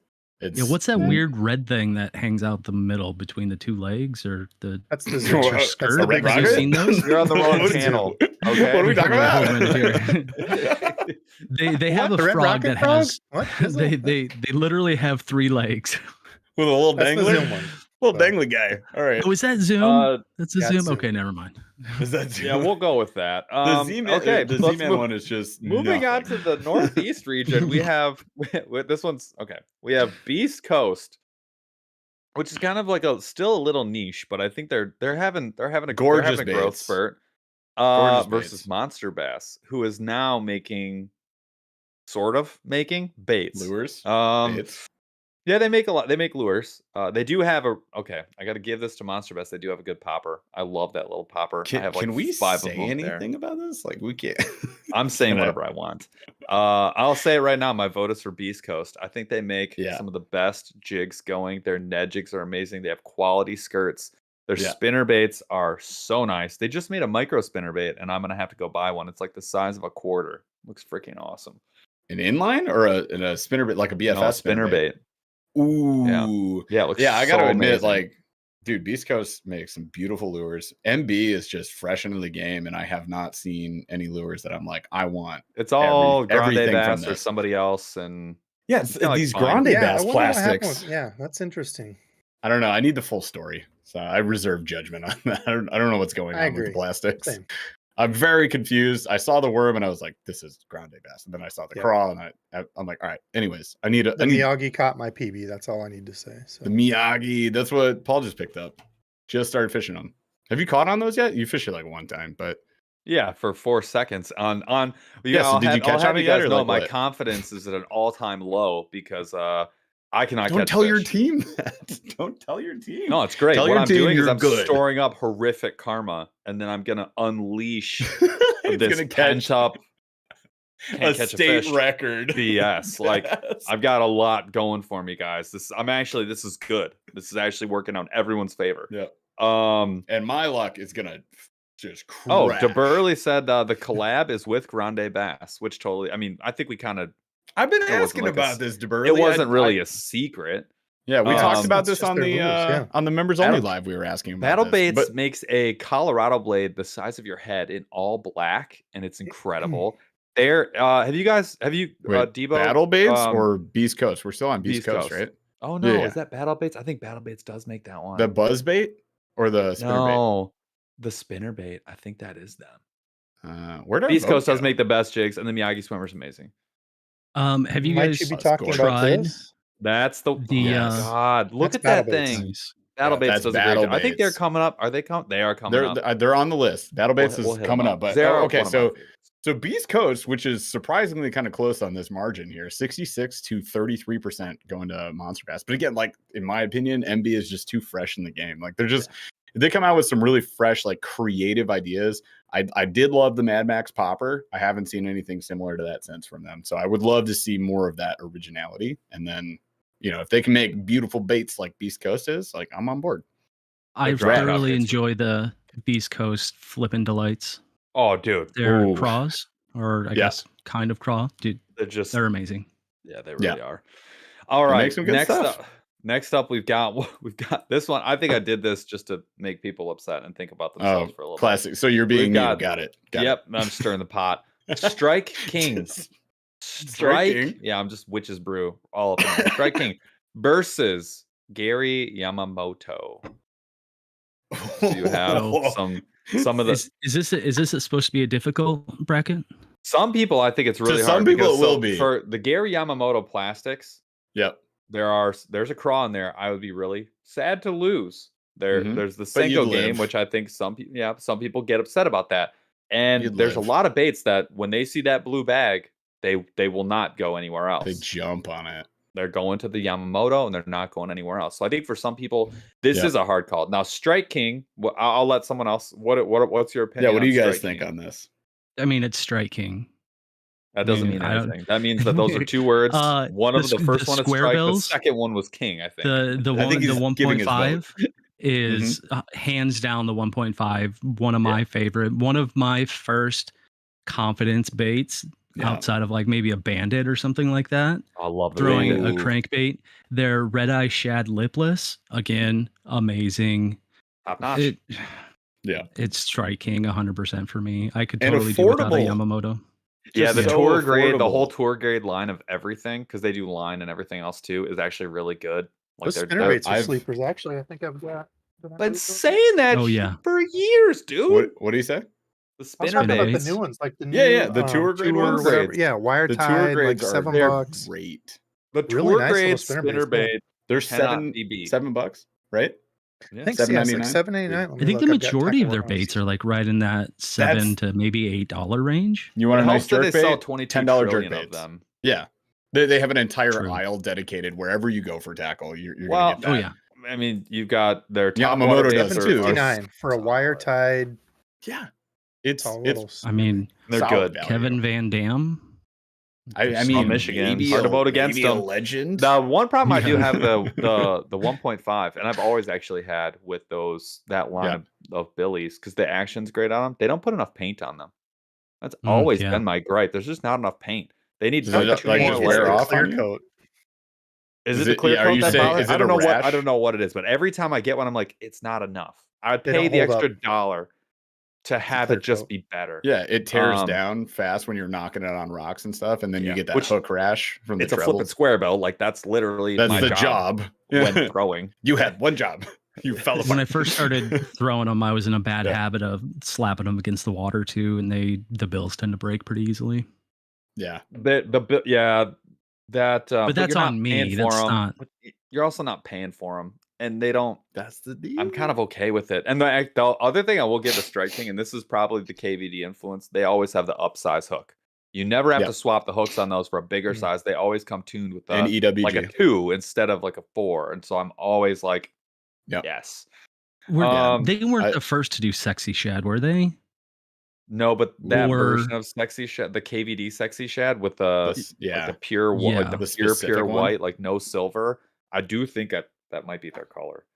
It's Yeah, what's that weird red thing that hangs out the middle between the two legs or the That's the That's Zip. your the skirt? red Have you rocket? seen those? You're on the wrong What is it? channel. Okay. What are we talking about? They have What? a The red frog rocket that frog? has What? they literally have 3 legs. With a little That's the dangler? Zoom one. Little dangly guy. All right. Oh, is that Zoom? That's a yeah, Zoom. it's Zoom. Okay, never mind. Is that Yeah, we'll go with that. the Z-Man, okay, the let's Z-Man move- one is just Moving on nothing. to the Northeast region, we have this one's okay. We have Beast Coast, which is kind of like still a little niche, but I think they're having a Gorgeous they're having a growth baits. spurt. Gorgeous Versus baits. Monster Bass, who is now making baits. Lures. Baits. Yeah, they make a lot. They make lures. They do have okay. I got to give this to Monster Bass. They do have a good popper. I love that little popper. I have like Can we 5 say of them there. anything about this? Like we can't. I'm saying Can I- whatever I want. I'll say it right now. My vote is for Beast Coast. I think they make Yeah. some of the best jigs going. Their Ned jigs are amazing. They have quality skirts. Their Yeah. spinner baits are so nice. They just made a micro spinner bait, and I'm gonna have to go buy one. It's like the size of a quarter. Looks freaking awesome. An inline or a spinner bait, like a BFS No, spinner bait. Ooh. Yeah, it looks Yeah, I got to so admit, amazing. like dude, Beast Coast makes some beautiful lures. MB is just fresh into the game, and I have not seen any lures that I'm like, I want. It's all Grande everything from Bass or this. somebody else, and Yeah, it's kinda like these fine. Grande Yeah, I Bass wonder what happened plastics. with, yeah, that's interesting. I don't know. I need the full story, so I reserve judgment on that. I don't know what's going I on with the agree. plastics. Same. I'm very confused. I saw the worm and I was like, "This is Grande Bass," and then I saw the Yeah. craw, and I'm like, "All right." Anyways, I need The Miyagi caught my PB. That's all I need to say. So the Miyagi. That's what Paul just picked up. Just started fishing them. Have you caught on those yet? You fished it like one time, but Yeah, for 4 seconds on. Yeah, so did you catch on it you yet, guys or know like my what? confidence is at an all-time low because I cannot don't catch tell your fish. team that. Don't tell your team. No, it's great. Tell What your I'm team doing is you're I'm good. storing up horrific karma, and then I'm gonna unleash It's this gonna catch pent up a can't catch a state fish record. BS. Like Yes. I've got a lot going for me, guys. This is good. This is actually working out in everyone's favor. Yeah. Um. And my luck is gonna just crash. Oh, DeBurley said the collab is with Grande Bass, which totally. I mean, I think we kind of. I've been It wasn't asking like about this, DeBurley. It wasn't I- really a secret. Yeah, we talked about It's this just on their the lures, yeah. on the members only Battle- live. We were asking about Battle this, Baits but makes a Colorado blade the size of your head in all black, and it's incredible. There, have you wait, Debo Battle Baits or Beast Coast? We're still on Beast, Beast Coast, Coast. right? Oh no, Yeah. is that Battle Baits? I think Battle Baits does make that one. The buzz bait or the spinner No, the spinner bait. I think that is them. bait? Where did Beast Coast does make the best jigs, and the Miyagi Swimmer's amazing. Have you Might guys you be That's talking gorgeous. about tried this? That's the Yes. God. Look That's at that Battle Baits. thing. nice? Battle Yeah, Baits that's does a great Battle job. I think they're Baits. coming up. Are they coming? They are coming up. They're on the list. Battle Baits We'll is hit 'em coming up. up, but They're okay. one of my So favorites. Beast Coast, which is surprisingly kind of close on this margin here, 66 to 33% going to Monster Bass. But again, like in my opinion, MB is just too fresh in the game. Like they come out with some really fresh, like creative ideas. I did love the Mad Max Popper. I haven't seen anything similar to that since from them. So I would love to see more of that originality. And then, if they can make beautiful baits like Beast Coast is, like I'm on board. I dry thoroughly outfits. enjoy the Beast Coast flippin' delights. Oh, dude, They're Ooh. craws, or I Yeah. guess kind of craw. Dude, they're just they're amazing. yeah, they Yeah. really are. All They right, make some good stuff. Next up, we've got this one. I think I did this just to make people upset and think about themselves for a little Classic. So you're being got- you. Got it. bit. Yep, I'm stirring the pot. Strike King. Strike King? Yeah, I'm just witch's brew all up in there. Strike King versus Gary Yamamoto. So you have some of the Is this supposed to be a difficult bracket? some people. I think it's really some hard. people because it will be. For the Gary Yamamoto plastics. Yep. There's a craw in there. I would be really sad to lose. Mhm. There's the But you'd Senko game, live. which I think some people get upset about that. And You'd there's live. a lot of baits that when they see that blue bag, they will not go anywhere else. They jump on it. They're going to the Yamamoto and they're not going anywhere else. So I think for some people, this Yeah. is a hard call. Now, Strike King, I'll let someone else. What's your opinion? Yeah. What do on you guys Strike think King? on this? I mean, it's Strike King. That doesn't mean, mean I don't- anything. That means that those are two words. One of the the first the one is square Strike. bills, The second one was King, I think. The I think the he's giving his vote. 1.5 is hands down the 1.5. One of my favorite. One of my first confidence baits Yeah. outside of like maybe a bandit or something like that. I love the Throwing bandit. a crankbait. Their red eye shad lipless, again, amazing. Top notch. It, Yeah. it's Strike King 100% for me. I could And totally do without a affordable. Yamamoto. Yeah, the Just so tour grade, the affordable. whole tour grade line of everything, because they do line and everything else too, is actually really good. Like Those they're spinnerbaits are I've- sleepers. Actually, I think I've got. did I been say so? saying that Oh, yeah. for years, dude. What do you say? The I was spinner talking about the baits. new ones, like the new, Yeah, the tour grade ones. whatever. Grades. Yeah, wire The tour tied, like grades are $7. great. The Really tour nice little grade spinner spinner baits, yeah. bait. They're Cannot be beat. $7, right? Yeah. I think so, yeah, it's like $7.99? $7.89. I think the majority of their baits are like right in that $7 to maybe $8 range. You want It a nice helps that jerk they bait? sell 22 $10 jerk trillion of baits. them. Yeah. They have an entire True. aisle dedicated wherever you go for tackle. You're Well, gonna get that. Oh yeah. I mean, you've got their top Yamamoto water does baits too. are- $7.59 for a wire tied. Yeah. It's Tall little. I mean, They're solid good. value. Kevin Van Dam. I mean, Michigan. maybe Hard to a- vote against maybe a them. legend. The one problem I do Yeah. have the 1.5, and I've always actually had with that line of Billies, because the action's great on them. They don't put enough paint on them. That's always yeah. been my gripe. There's just not enough paint. They need Does it, two like, more just wear layers. off clear on you? coat. Is Is it the it- clear are coat you that saying- bothers? is I it don't a know what I rash? don't know what it is, but every time I get one, I'm like, it's not enough. I'd They pay don't the hold extra up. $1 to have clear it just coat. be better. Yeah, it tears Um, down fast when you're knocking it on rocks and stuff, and then you Yeah, get that which- hook rash from the It's a flipping trebles. square bill. Like that's literally That's my the job. when throwing. You had one job. You fell apart. When I first started throwing them, I was in a bad Yeah. habit of slapping them against the water too, and the bills tend to break pretty easily. Yeah. Yeah, that. But that's you're not on paying me. for That's 'em, not. but you're also not paying for them, and they don't. That's the deal. I'm kind of okay with it. And the other thing I will give a Strike King, and this is probably the KVD influence, they always have the upsize hook. You never have Yep. to swap the hooks on those for a bigger Mm. size. They always come tuned with and like a EWG. 2 instead of like a 4. And so I'm always like, Yep. yes. Were, Um, they weren't I- the first to do sexy shad, were they? No, but that Or- version of Sexy Shad, the KVD Sexy Shad with the like Yeah. the pure Yeah. like the The pure specific one? white, like no silver. I do think that might be their color.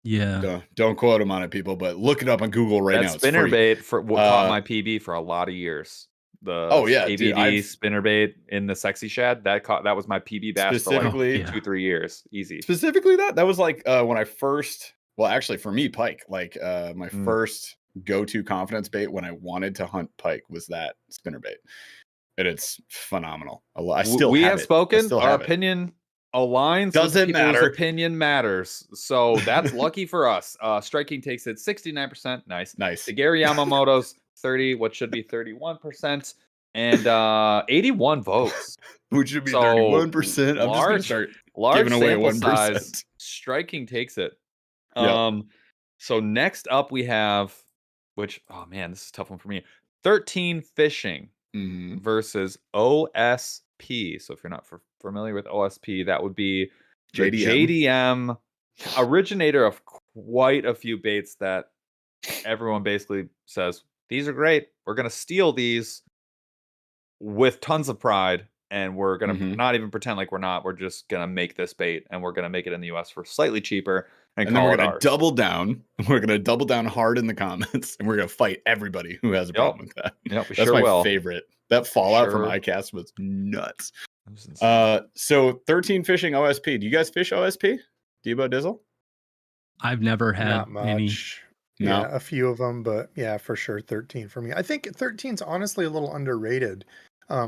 Yeah. Don't quote him on it, people, but look it up on Google right That now. It's free. spinnerbait for what caught Uh, my PB for a lot of years. The Oh, yeah, dude, KVD I've- spinnerbait in the Sexy Shad that was my PB bass for like Specifically- Oh, yeah. 2-3 years, easy. Specifically that was like when I first, well, actually for me, pike, like my Mm. first go-to confidence bait when I wanted to hunt pike was that spinnerbait. And it's phenomenal. I still we have have it. I spoken. still Our have it. opinion aligns. Doesn't with people's matter. Opinion matters. So that's lucky for us. Striking takes it 69%. Nice. Nice. The Gary Yamamoto's 30, what should be 31%, and 81 votes. Which should be So, 31%. I'm just gonna large- start Large giving away sample 1%. size. Striking takes it. Yep. So next up we have, which oh man, this is a tough one for me. 13 fishing Mhm. versus OSP. So if you're not familiar with OSP, that would be the JDM. JDM originator of quite a few baits that everyone basically says these are great. We're gonna steal these with tons of pride, and we're gonna Mhm. not even pretend like we're not. We're just gonna make this bait, and we're gonna make it in the US for slightly cheaper, and And then call we're it gonna ours. double down. We're gonna double down hard in the comments, and we're gonna fight everybody who has a Yep. problem with that. Yep, we That's sure my will. favorite. That fallout from Sure. iCast was nuts. It was insane. So 13 fishing OSP. Do you guys fish OSP? Debo Dizzle? I've never had Not any. much. No. Yeah, a few of them, but yeah, for sure 13 for me. I think 13's honestly a little underrated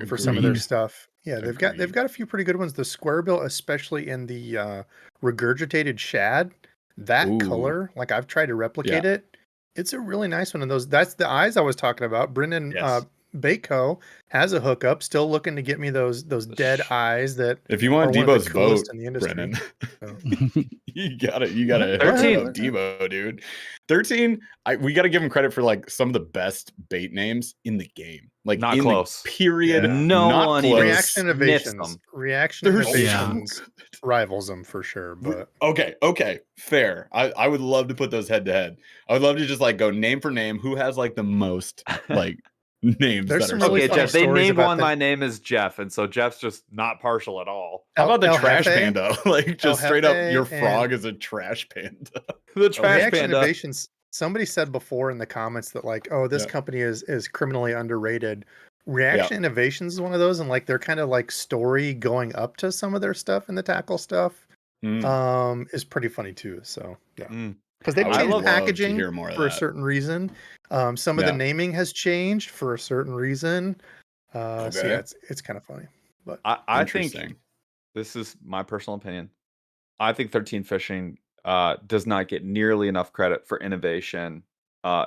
for some of their Agreed. stuff. Yeah, they've Agreed. got a few pretty good ones. The square bill, especially in the regurgitated shad, that Ooh. color, like I've tried to replicate it. It's a really nice one of those. That's the eyes I was talking about. Brendan Yes. Baitco has a hookup, still looking to get me those dead eyes that If you want are one of Debo's the coolest vote, in the industry. Brennan, So. you gotta hit 13. up Debo, dude. 13. We gotta give him credit for like some of the best bait names in the game. Like Not in close. the period. Yeah. No not one close. even Reaction sniffs Innovations. them. Reaction They're so Innovations good. rivals them for sure. But Okay, fair. I would love to put those head to head. I would love to just like go name for name who has like the most like names There's that some are really Okay, funny Jeff. They stories named about one. the- My name is Jeff, and so Jeff's just not partial at all. How about the El trash Jefe? panda? Like El just straight up, Jefe your and- frog is a trash panda. The trash Reaction panda. Innovations. Somebody said before in the comments that like, oh, this Yeah. company is criminally underrated. Reaction Innovations is one of those, and like they're kind of like story going up to some of their stuff in the tackle stuff. Mm. Is pretty funny too. So yeah, Mm. because they've I would changed love to packaging hear more of for a that. certain reason. Some of the Yeah. naming has changed for a certain reason. So Okay. yeah, it's kind of funny. But I think Interesting. this is my personal opinion. I think 13 Fishing does not get nearly enough credit for innovation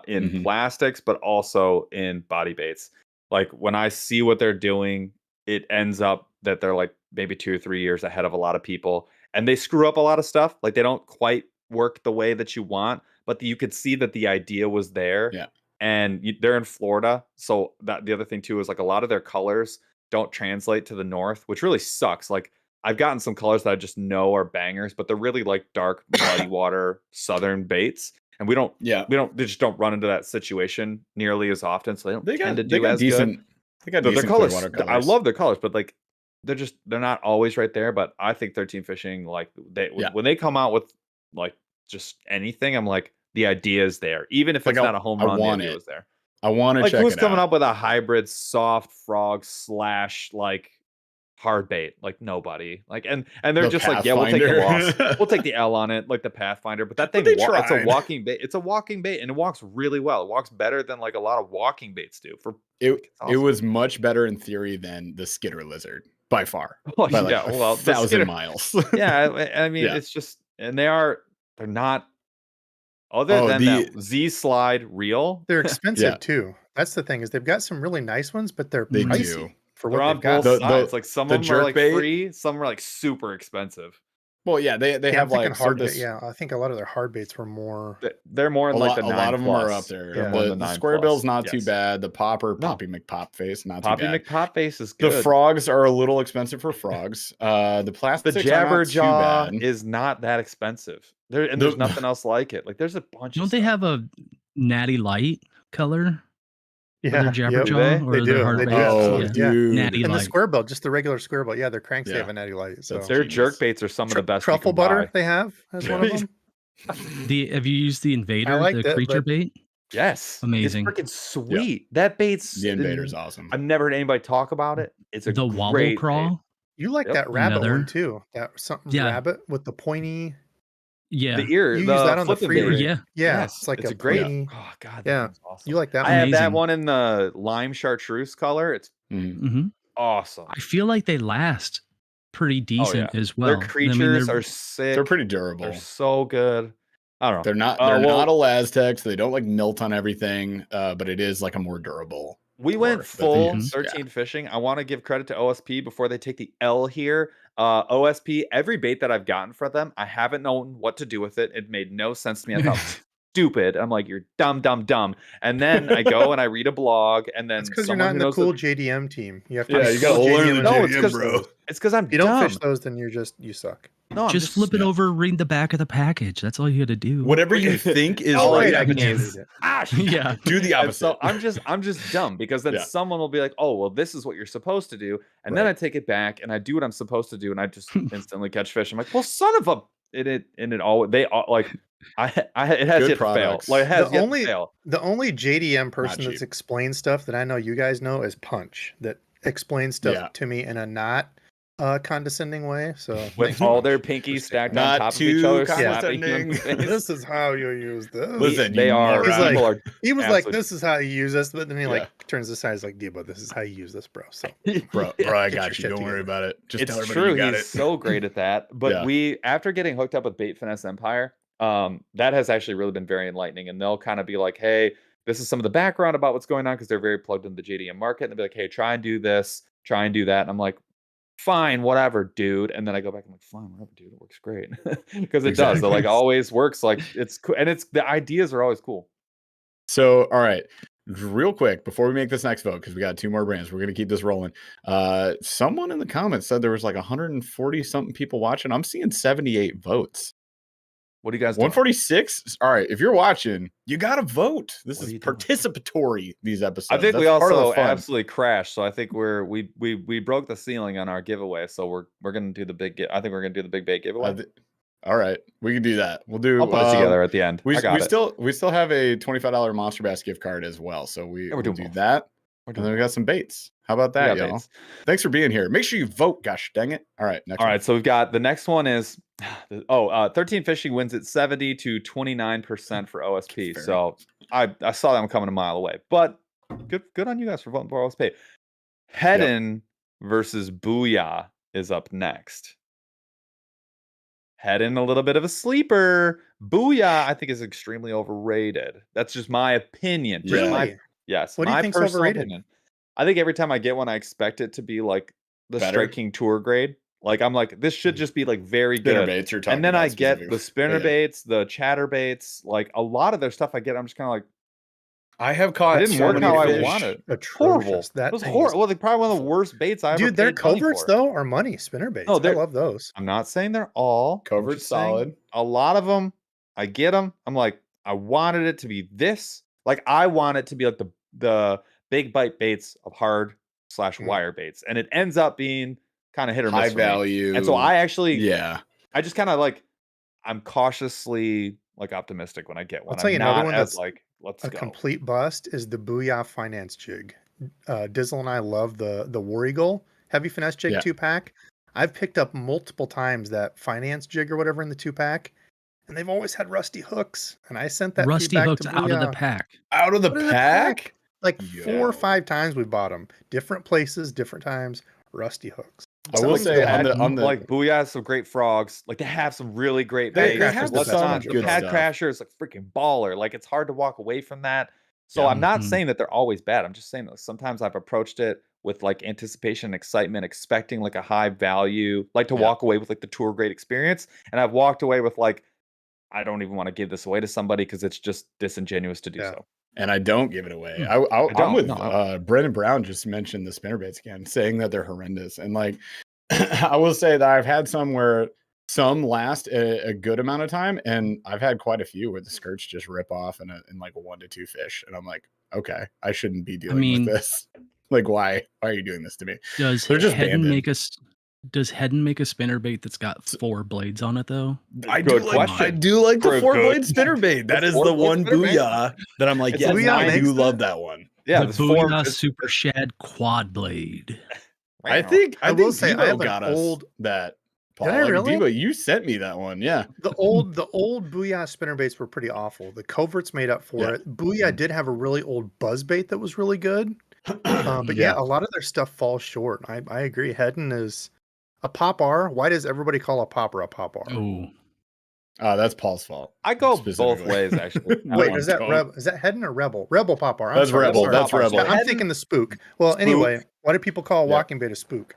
in Mhm. plastics, but also in body baits. Like when I see what they're doing, it ends up that they're like maybe 2 or 3 years ahead of a lot of people, and they screw up a lot of stuff. Like they don't quite work the way that you want, but you could see that the idea was there. Yeah. And they're in Florida, so that the other thing too is like a lot of their colors don't translate to the north, which really sucks. Like I've gotten some colors that I just know are bangers, but they're really like dark, muddy water southern baits, and we they just don't run into that situation nearly as often, so they don't They got tend to they do got as decent. good. They got Their decent colors, Clearwater I colors. love their colors, but like they're not always right there. But I think 13 Fishing, like Yeah. when they come out with like just anything, I'm like the idea is there, even if Like, it's not a home I run. The want idea it. is there. I want to Like check who's it coming out. up with a hybrid soft frog / like hard bait, like nobody, like, and they're The just like, yeah, we'll take the Pathfinder. loss, we'll take the L on it, like the Pathfinder, but that But thing, they it's a tried. walking bait. It's a walking bait, and it walks really well. It walks better than like a lot of walking baits do. It awesome. was much better in theory than the Skitter lizard by far. Oh, By like yeah, well, the 1,000 Skitter- miles. yeah, I mean, Yeah. it's just, and they're not. Other Oh, than the- that Z slide reel, They're expensive Yeah. too. That's the thing, is they've got some really nice ones, but they're They pricey do. for they're what on they've got. both The- sides. Like some the of them are like jerkbait- free, some are like super expensive. Well, yeah, they Yeah, I'm have thinking like so hard this. bait. Yeah, I think a lot of their hard baits were more. They're more in A like lot, the 9 a lot of them are plus. up there. Yeah. More in The, the 9 square plus. bill's not too Yes. bad. The popper, No. Poppy McPopface, not Poppy too bad. McPopface is The good. frogs are a little expensive for frogs. The plastic The Jabberjaw is not that expensive. There's nothing else like it. Like there's a bunch. Don't of they stuff. have a natty light color for Yeah, their yep. Jabberjaw Do they? or They their do, hard they do, baits? Oh, absolutely. Yeah. dude. Natty And the light. square belt, just the regular square belt. Yeah, their cranks they Yeah. have a natty light. So That's Their genius. jerk baits are some of the best. you truffle can butter buy. they have as one of them. Have you used the invader, liked the it, creature but- bait? Yes, Amazing. It's freaking sweet. That bait's The invader's awesome. I've never heard anybody talk about it. It's a The wobble great bait. crawl. You like Yep. that rabbit Another. one too? That something Yeah. rabbit with the pointy. Yeah. The ear. You the use that on the flipping free bait. rig. Yeah. Yeah, Yes, it's like it's a great. pointy. Oh god, that Yeah. thing's awesome. You like that I one? have that Amazing. one in the lime chartreuse color. It's Mhm. hmm awesome. I feel like they last pretty decent as well. Their creatures they're are sick. They're pretty durable. They're so good. I don't know. They're not. Oh, They're well- not Elaztecs. They don't like melt on everything. But it is like a more durable. We went Dwarf, but full these- 13 fishing. I want to give credit to OSP before they take the L here. OSP, every bait that I've gotten from them, I haven't known what to do with it. It made no sense to me. I thought stupid. I'm like, you're dumb, dumb, dumb. And then I go and I read a blog, and then That's because you're someone not in who the knows cool JDM team. You have to. Yeah, be you gotta cool learn JDM the and No, JDM it's JDM, because bro. it's because I'm If you don't dumb. fish those, then you suck. No, I'm just flip it yeah. over, read the back of the package. That's all you got to do. Whatever you think is Oh, right, wait, I can Yeah. read it. Ah, Yeah. do the And opposite. so I'm just dumb because then Yeah. someone will be like, "Oh, well, this is what you're supposed to do," and then Right. I take it back and I do what I'm supposed to do, and I just instantly catch fish. I'm like, "Well, son of a!" It all they all like it has Good yet to fail. products. Like it has The yet only- to fail. The only JDM person cheap. that's explained stuff that I know you guys know is Punch, that explains stuff Yeah. to me in a not condescending way. So With thank you, all their Punch, for pinkies sticking stacked with on Not top of each too other, slapping you in the condescending. me. face. This is how you use this. Listen, They you are. He's moron. like- People are. He was like, absolute- "This is how you use this," but then he Yeah. like turns aside. He's like, "Debo, this is how you use this, bro." So bro, Yeah. I Get your got you. shit Don't worry together. about it. Just tell It's everybody true. you got He's it. so great at that. But Yeah. we, after getting hooked up with Bait Finesse Empire, that has actually really been very enlightening. And they'll kind of be like, "Hey, this is some of the background about what's going on," because they're very plugged into the JDM market. And they'll be like, "Hey, try and do this, try and do that." And I'm like, "Fine, whatever, dude." And then I go back and I'm like, "Fine, whatever, dude. It works great," because it does. It Exactly. like always works. Like it's cool, and it's the ideas are always cool. So, all right, real quick before we make this next vote, because we got two more brands, we're gonna keep this rolling. Someone in the comments said there was like 140 something people watching. I'm seeing 78 votes. What do you guys? Doing? 146. All right, if you're watching, you gotta vote. This What are is you doing? participatory. These episodes. I think That's we part of the also fun. absolutely crashed. So I think we broke the ceiling on our giveaway. So we're gonna do the big. I think we're gonna do the big bait giveaway. All right, we can do that. We'll do. I'll put it together at the end. We I got it. still have a $25 Monster Bass gift card as well. So we're we'll doing do both. that. We're And doing then we got some baits. How about We that, got y'all? baits. Thanks for being here. Make sure you vote. Gosh dang it. All right, next All one. right, so we've got the next one is 13 Fishing wins at 70 to 29% for OSP. Fair. So I saw them coming a mile away, but good on you guys for voting for OSP. Hedon versus Booyah is up next. Hedon, a little bit of a sleeper. Booyah, I think, is extremely overrated. That's just my opinion. Just Yeah. my- Really? yes, What do you my think's personal overrated? opinion. I think every time I get one, I expect it to be like the Better? Strike King Tour grade. Like I'm like, this should just be like very Spinner good. baits you're talking And then about I get specifically. the spinner Yeah. baits, the chatter baits, like a lot of their stuff I get. I'm just kind of like, I have caught. it didn't so work many how I fish. wanted. Atrocious. Horrible. That It was thing is- horrible. Well, they're probably one of the worst baits I ever Dude, their paid money coverts for. though are money. Spinner baits. No, I they're- love those. I'm not saying they're all. I'm Covert's just saying solid. A lot of them, I get them. I'm like, I wanted it to be this. Like I want it to be like the big bite baits of hard / wire baits, and it ends up being kind of hit or miss High for me. value. And so I actually, yeah. I just kind of like, I'm cautiously like optimistic when I get one. tell you I'm another not one as that's like, let's A go. complete bust is the Booyah finance jig. Dizzle and I love the War Eagle, heavy finesse jig Yeah. 2-pack. I've picked up multiple times that finance jig or whatever in the 2-pack, and they've always had rusty hooks. And I sent that Rusty feedback hooks to out of the Booyah. pack. Out of the Out of the pack? Like 4 or Yo. 5 times we bought them. Different places, different times, rusty hooks. I will Like say the on the like Booyah has some great frogs. Like they have some really great They baits. have Let's some not good Pad stuff. Crasher is like freaking baller. Like it's hard to walk away from that. So Yeah. I'm not Mhm. saying that they're always bad. I'm just saying that sometimes I've approached it with like anticipation and excitement, expecting like a high value, like to Yeah. walk away with like the tour grade experience. And I've walked away with like, I don't even want to give this away to somebody because it's just disingenuous to do Yeah. so. And I don't give it away. Hmm. I'm don't, with no. Brendan Brown just mentioned the spinnerbaits again, saying that they're horrendous. And like, I will say that I've had some where some last a good amount of time, and I've had quite a few where the skirts just rip off in like a 1 to 2 fish, and I'm like, okay, I shouldn't be dealing mean- with this. Like, why are you doing this to me? Does They're just Hedden banded. make us? Does Hedden make a spinnerbait that's got 4 blades on it though? I Good do like I question. do like For the a 4-blade good- spinnerbait. That the is the 4-blade one spinnerbait? booyah that I'm like, It's yes, Booyah I makes do that? love that one. Yeah, the this form Booyah is Super Shad Quad Blade. I think I will think say, I Devo have an got us old- that. Paul, Did I like, really? Devo, you sent me that one. Yeah. The old Booyah spinnerbaits were pretty awful. The coverts made up for Yeah. it. Booyah did have a really old buzzbait that was really good. But yeah, a lot of their stuff falls short. I agree. Hedden is a pop R. Why does everybody call a popper a pop R? Oh, That's Paul's fault. I go both specifically. ways actually. No, Wait, you is that don't. Is that Hedden or Rebel? Rebel pop R. I'm That's sorry, I'm Rebel. sorry. That's Rebel. Yeah, I'm Hedden- thinking the spook. Well, Spook. anyway, why do people call a Yep. walking bait a spook?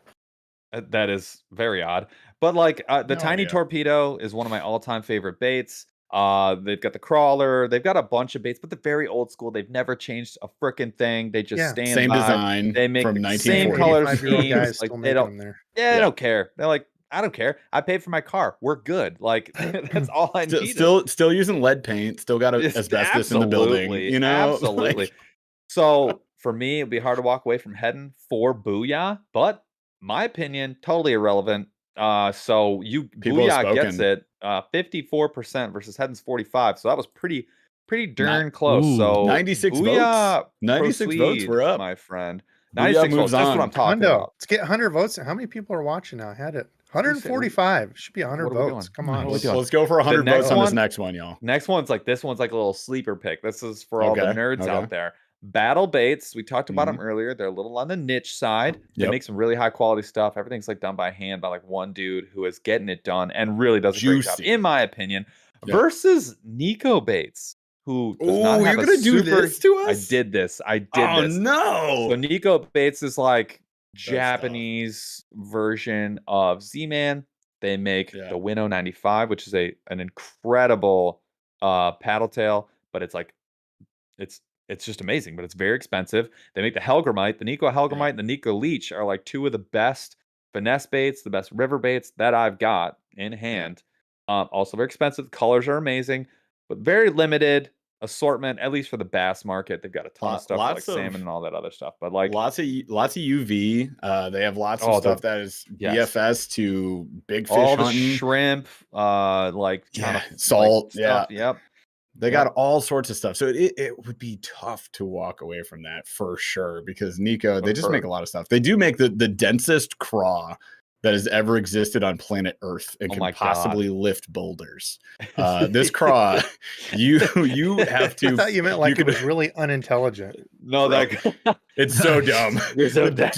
That is very odd. But like the No, tiny yeah. torpedo is one of my all-time favorite baits. They've got the crawler, they've got a bunch of baits, but they're very old school. They've never changed a freaking thing. They just Yeah. stand Same by. design They make from the same 1940. color 85-year-old schemes. guys Like still they making don't, them there. yeah, they Yeah. don't care. They're like, I don't care. I paid for my car. We're good. Like that's all I need. Still using lead paint. Still got asbestos in the building. You know, Absolutely. Like, So for me, it'd be hard to walk away from Hedden for Booyah, but my opinion, totally irrelevant. So People have Booyah gets spoken. it 54% versus Hedden's 45. So that was pretty darn close. Ooh, So 96 Booyah votes. 96 votes. proceed, We're up. my friend. Booyah 96 moves votes. That's what on. I'm talking Hundo, about. let's get 100 votes. How many people are watching now? I had it 145. Should be 100 What are we votes. doing? Come Nice. on. What are we Let's, doing? let's go for 100 next votes on this one- next one, y'all. Next one's like this one's like a little sleeper pick. This is for all the Okay, nerds okay. out there. Battle baits. We talked about Mhm. them earlier. They're a little on the niche side. They Yep. make some really high quality stuff. Everything's like done by hand by like one dude who is getting it done and really does a great job, Juicy. in my opinion. Yep. Versus Nico Baits, who does not Oh, have you're a gonna do super. this to I us? did this. I did Oh this. no! So Nico Baits is like tough. Japanese version of Z-Man. They make Yeah. the Winnow 95, which is an incredible paddle tail, but it's like it's just amazing, but it's very expensive. They make the Helgramite, the Nico Helgramite, and the Nico Leech are like two of the best finesse baits, the best river baits that I've got in hand. Also very expensive. Colors are amazing, but very limited assortment, at least for the bass market. They've got a ton of stuff for like Lots of- salmon and all that other stuff. But like lots of UV. They have lots Oh, of stuff that is yes. BFS to big fish all the hunting. shrimp, like Yeah, kinda, salt, like, stuff. Yep. They Yep. got all sorts of stuff. So it would be tough to walk away from that for sure, because Nico, they For just make sure. a lot of stuff. They do make the densest craw that has ever existed on planet Earth and Oh can my God. possibly lift boulders. This craw, you have I to. thought you meant like could- it was really unintelligent. No, that It's so dumb. You're so dumb.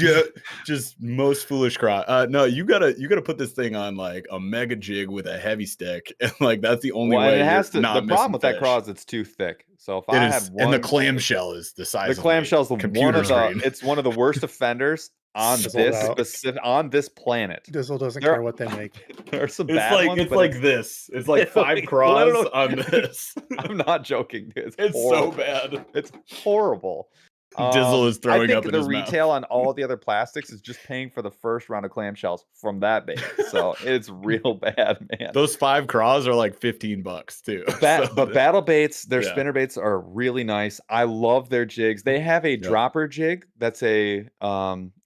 Just most foolish craw. No, you gotta put this thing on like a mega jig with a heavy stick, and like that's the only well, way. and it has to. you're The not problem with missing that craw fish. is it's too thick. So if It I is, had one, and the clamshell is the size. the of my clamshell is the one computer of the. screen. It's one of the worst offenders on Sizzled this out. specific on this planet. Dizzle doesn't There- care what they make. There are some It's bad like ones, it's but like this. It's like It's 5 like craws literally- on this. I'm not joking. Dude. It's horrible. so bad. It's horrible. Dizzle is throwing I think up in the his mouth. retail on all the other plastics is just paying for the first round of clamshells from that bait. So it's real bad, man. Those 5 craws are like $15 too. But battle baits, their yeah. spinner baits are really nice. I love their jigs. They have a dropper jig that's a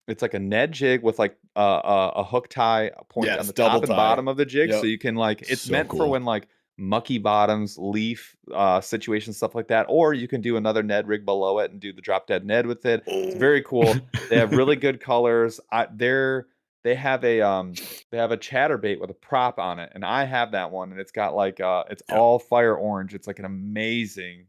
it's like a Ned jig with like a hook tie point Yes, on the double top and tie. bottom of the jig, Yep. so you can like it's So meant for cool. when like mucky bottoms, leaf situations, stuff like that. Or you can do another Ned rig below it and do the drop dead Ned with it. It's very cool. They have really good colors. They have a chatterbait with a prop on it, and I have that one, and it's got like it's all fire orange. It's like an amazing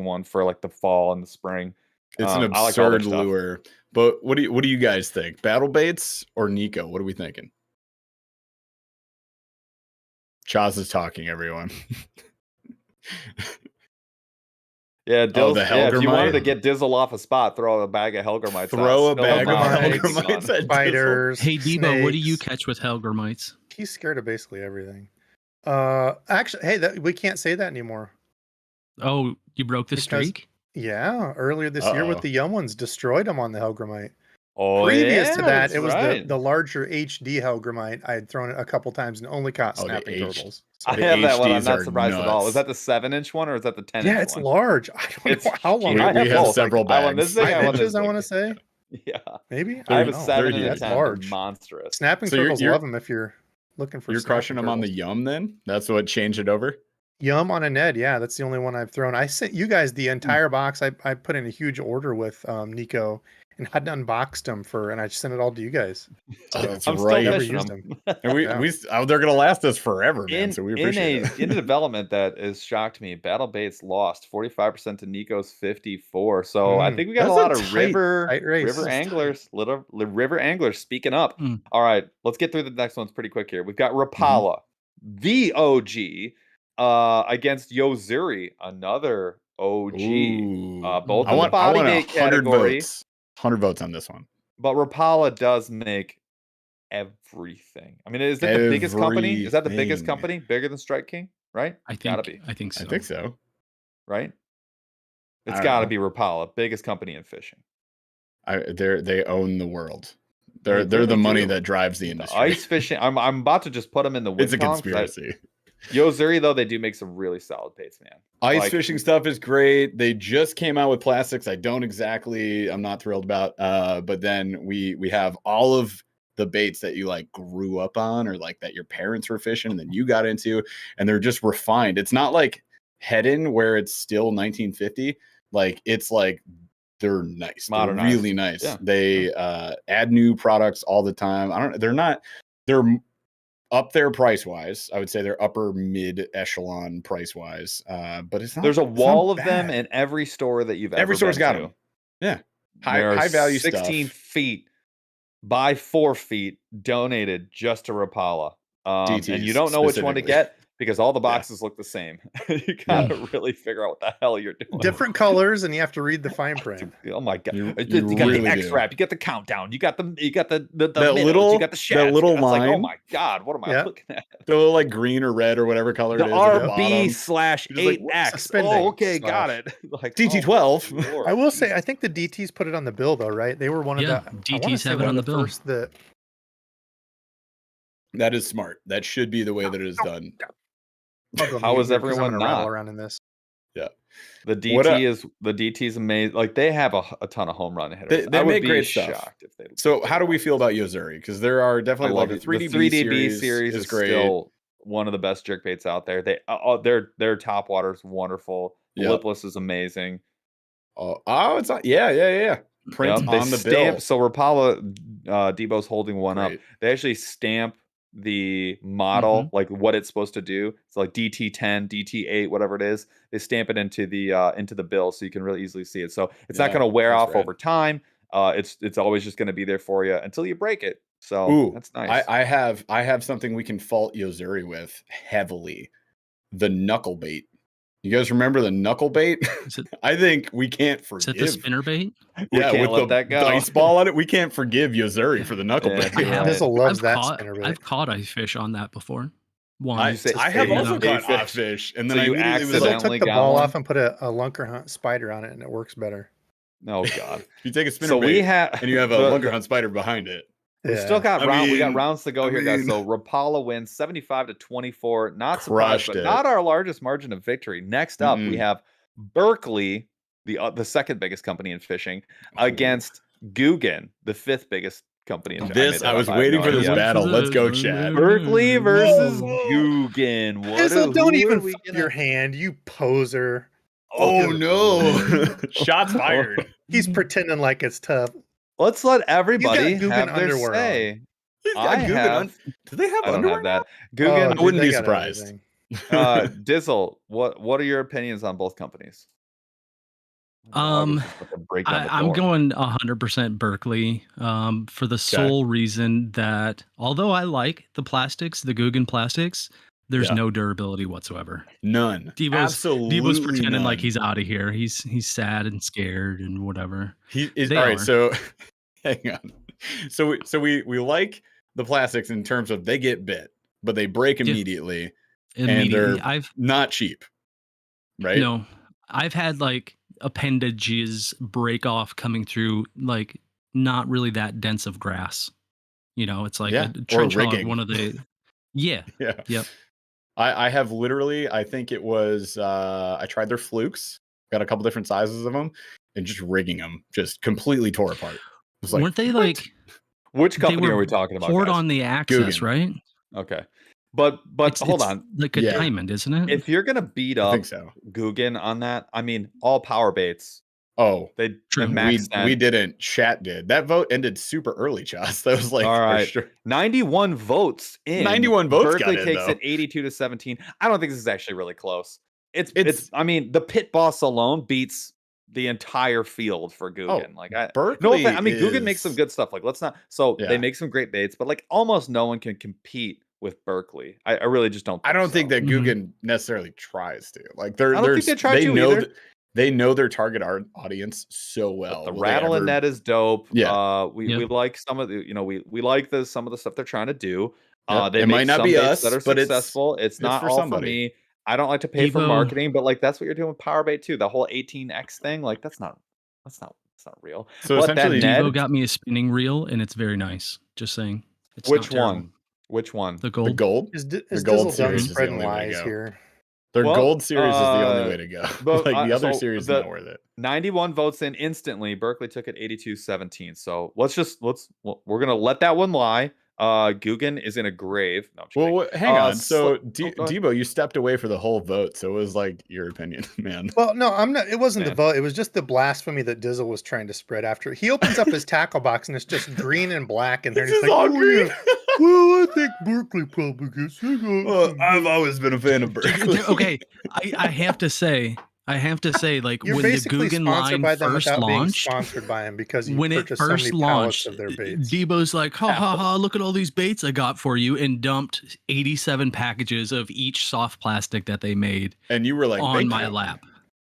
one for like the fall and the spring. It's an I like all their absurd stuff. lure. But what do you guys think? Battle baits or Nico? What are we thinking? Chaz is talking, everyone. Yeah, Dill's, the if you wanted to Helgramite? get Dizzle off a spot, throw a bag of Helgramites. Throw a out, spill bag them of out. Helgramites at Dizzle. Spiders. Hey Debo, what do you snakes. catch with Helgramites? He's scared of basically everything. Actually, hey, we can't say that anymore. Oh, you broke the Because- streak? Yeah, earlier this year with the young ones, destroyed them on the Helgramite. Oh, Previous yeah, to that, that's it was right. the larger HD Helgramite. I had thrown it a couple times and only caught Oh, the snapping H- turtles. I The have that one. I'm HDs not are surprised at all. nuts. Is that the 7-inch one or is that the 10-inch Yeah, it's one? large. I don't It's know how long. We I have both. several I want this bags. thing. I 5 want this inches, I thing. want to say. Yeah, Maybe? I have a don't know. 7 and a That's 10. large. They're monstrous. Snapping So you're- turtles you're- love them if you're looking for You're crushing them on the Yum then? That's what changed it over? Yum on a Ned. Yeah, that's the only one I've thrown. I sent you guys the entire box. I put in a huge order with Nico and hadn't unboxed them and I sent it all to you guys. So That's I'm right. still Never fishing used them. And Yeah. they're gonna last us forever, man. In, so we in appreciate a it. in a development that has shocked me, Battle Baits lost 45% to Nico's 54. So I Mm. think we got That's a lot a of tight race. river That's anglers, river anglers speaking up. Mm. All right, let's get through the next ones pretty quick here. We've got Mm-hmm. Rapala, the OG, against Yozuri, another OG. Ooh. Both I in the want body 100 bait category, votes. 100 votes on this one. but Rapala does make everything. I mean, is it the biggest company? Is that the biggest Everything. company? Bigger than Strike King, right? I think Gotta be, I think so. I think so. right? I It's don't got to know. be Rapala, biggest company in fishing. They own the world. They They're the really money do. that drives the The industry. ice fishing. I'm about to just put them in the It's a wind column 'cause conspiracy. Yozuri though, they do make some really solid baits, man. Ice Like, fishing stuff is great. They just came out with plastics. I'm not thrilled about. But then we have all of the baits that you like grew up on or like that your parents were fishing and then you got into, and they're just refined. It's not like Head-In where it's still 1950. Like it's like they're nice. They're Modernized. really nice. Yeah. They add new products all the time. They're up there price wise. I would say they're upper mid echelon price wise. But it's not. there's a it's not wall of them bad. in every store that you've Every ever store's been got to. them. Yeah. There are High value 16 stuff. feet by 4 feet donated just to Rapala. And you DTs don't know which one to specifically. get because all the boxes look the same. You gotta really figure out what the hell you're doing. Different colors, and you have to read the fine print. Oh my god! You You got really the X do. wrap, you got the countdown, you got the That minnows, little- you got the shads. that little It's like, oh line. my god, what am I Yeah. looking at? The little like green or red or whatever color The it is at the RB bottom. slash You're just like, 8X. suspending Oh, okay, got slash. it. Like DT12. oh my Lord. I will say, I think the DTs put it on the bill, though, right? They were one of Yeah, the DTs I wanna say have it one on of the bill. first that That is smart. That should be the way that it is done. I'll go How mute is here 'cause I'm everyone gonna rattle not? around in this. The DT is amazing. Like they have a ton of home run hitters. They I would make be great stuff. shocked if they. So how do we feel about Yozuri? Because there are I definitely love like it. the 3DB, The 3DB series is is great. still one of the best jerk baits out there. Their top water is wonderful. Yep. Lipless is amazing. Oh, it's not. Yeah. Print They on the stamp. bill. So Rapala, Debo's holding one up. Great. They actually stamp the model, Mm-hmm. like what it's supposed to do. It's like DT10, DT8, whatever it is. They stamp it into the bill, so you can really easily see it. So it's not Yeah, going to wear that's off rad. over time. It's always just going to be there for you until you break it. So Ooh, that's nice. I have something we can fault Yozuri with heavily. The knuckle bait. You guys remember the knuckle bait? Is it, I think we can't is it forgive. the spinner bait? We Yeah, can't with let the that go. dice ball on it, we can't forgive Yozuri for the knuckle Yeah, bait. you're right. Bizzle loves that caught, spinner bait. I've caught ice fish on that before. One. I, say I have a- also a caught fish. off fish, and then So I you immediately was Bizzle like, accidentally took the got ball one? off and put a lunker hunt spider on it, and it works better. Oh God. if you take a spinner So bait we have and you have a lunker hunt spider behind it, We Yeah. still got I we got mean- rounds to go I here, guys. mean- So Rapala wins 75-24. Not surprised, Crushed but it. not our largest margin of victory. Next up, we Mm-mm. have Burly, the second biggest company in fishing, against Guggen, the fifth biggest company. I was waiting for this battle. Let's go, chat. Burly versus Whoa. Guggen. Dizzle, don't who are even we flip gonna- your hand, you poser. Oh no! Shots fired. He's pretending like it's tough. Let's let everybody Guggen have their underwear on. say. He's got I Guggen have. Do they have I don't underwear have that. Oh, Guggen, I wouldn't they be got surprised. everything. Dizzle, what are your opinions on both companies? I'm I'm going 100% Berkeley for the sole reason that although I like the plastics, the Guggen plastics, there's Yeah. no durability whatsoever. None. Devo's Absolutely pretending none. like he's out of here. He's sad and scared and whatever. He is They all right. are. So hang on. So we like the plastics in terms of they get bit, but they break immediately. Immediately, they're not cheap, right? No, I've had like appendages break off coming through like not really that dense of grass. You know, it's like a trench hog, rigging. one of the yeah. Yep. I have literally, I think it was I tried their flukes, got a couple different sizes of them, and just rigging them just completely tore apart. It was like, Weren't they what? like Which company were are we talking about? poured guys? on the axis, Guggen. right? Okay. But hold on. Like a diamond, isn't it? If you're gonna beat I up think so. Guggen on that, I mean, all power baits. Oh, They True. we didn't. Chat did. That vote ended super early, Joss. That was like all for right. sure. 91 votes in. 91 votes Berkeley got in, takes though. it 82-17. I don't think this is actually really close. It's I mean, the pit boss alone beats the entire field for Guggen. Berkeley Guggen makes some good stuff. Like Yeah. they make some great baits, but like almost no one can compete with Berkeley. I really just don't think I don't think that Mhm. Guggen necessarily tries to. Like I don't think they try to know either. they know their target audience so well. The Will they rattle and ever- net is dope. Yeah. We Yep. like some of the we like some of the stuff they're trying to do. Yep. They It make might not some be baits us, that are but it's successful. It's not for all somebody. for me. I don't like to pay for Devo- marketing, but like that's what you're doing with Power Bait too. The whole 18x thing, like that's not real. So But that essentially, Ned, Devo got me a spinning reel, and it's very nice. Just saying. It's which not terrible. one? Which one? The the gold. gold, Is the Dizzle gold done series is the spreading only way to lies go. here? Their Well, gold series is the only way to go. but, Like the other so series is the- not worth it. 91 votes in instantly. Berkeley took it 82-17. So we're gonna let that one lie. Guggen is in a grave. No, I'm just kidding. Well, hang on. So, go ahead. Debo, you stepped away for the whole vote, so it was like your opinion, man. Well, no, I'm not. It wasn't the Man. vote. It was just the blasphemy that Dizzle was trying to spread after. He opens up his tackle box and it's just green and black in there. This And is he's like, all "Oh, green. yeah. Well, I think Berkeley probably gets it." Well, I've always been a fan of Berkeley. Okay, I have to say, like You're when the basically Guggen sponsored line by them first without being launched, sponsored by him because you when it purchased so first many pallets launched, of their baits. Debo's like, ha ha ha, look at all these baits I got for you, and dumped 87 packages of each soft plastic that they made And you were like, on thank my you. lap.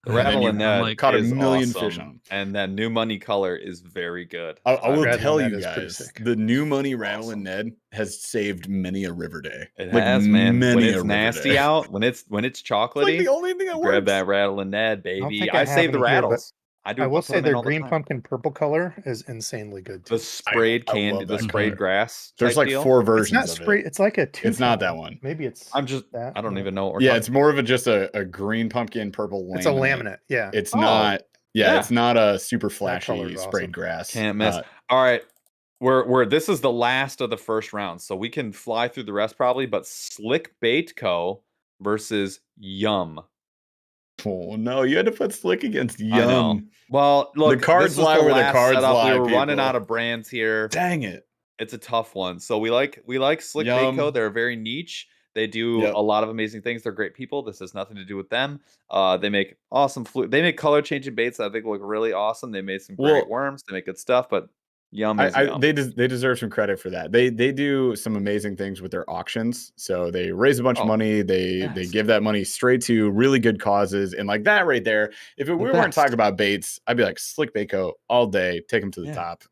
The And then rattle you and net like, caught a is million awesome, fish on 'em. and that new money color is very good. I will Rattle tell and you Ned is pretty guys, sick. the new money rattle and Ned has saved many a river day. It has, man. When many a it's river nasty day. out, when it's It's like chocolatey, the only thing that grab works. that rattle and Ned, don't baby. think I I save have the any here, but rattles. I do. I will put say them in their all the green time. pumpkin purple color is insanely good too. The sprayed I love candy, the that sprayed color. grass. There's type like deal. 4 It's versions not of spray. it. It's like a two. It's not that one. Maybe it's. I'm just. that, I don't but even know what we're Yeah, talking. it's more of just a green pumpkin purple laminate. It's a laminate. Yeah. It's Oh, not. Yeah, yeah. it's not a super color's flashy sprayed awesome. grass. Can't miss. All right. We're this is the last of the first round, so we can fly through the rest probably. But Slick Bait Co. versus Yum. Oh no, you had to put Slick against Yum. I know. Well, look, cards this was lie the where the last cards setup. lie, We were running people. out of brands here. Dang it. It's a tough one. So we like Slick Bait Yum. Co. They're very niche. They do Yep. a lot of amazing things. They're great people. This has nothing to do with them. They make awesome They make color changing baits that I think look really awesome. They made some great Well, worms. They make good stuff, but Yum is Yum. they deserve some credit for that. They do some amazing things with their auctions. So they raise a bunch of Oh, money. They yes. give that money straight to really good causes, and like that right there. If we weren't best. talking about baits, I'd be like Slick Baco all day. Take them to the Yeah. top.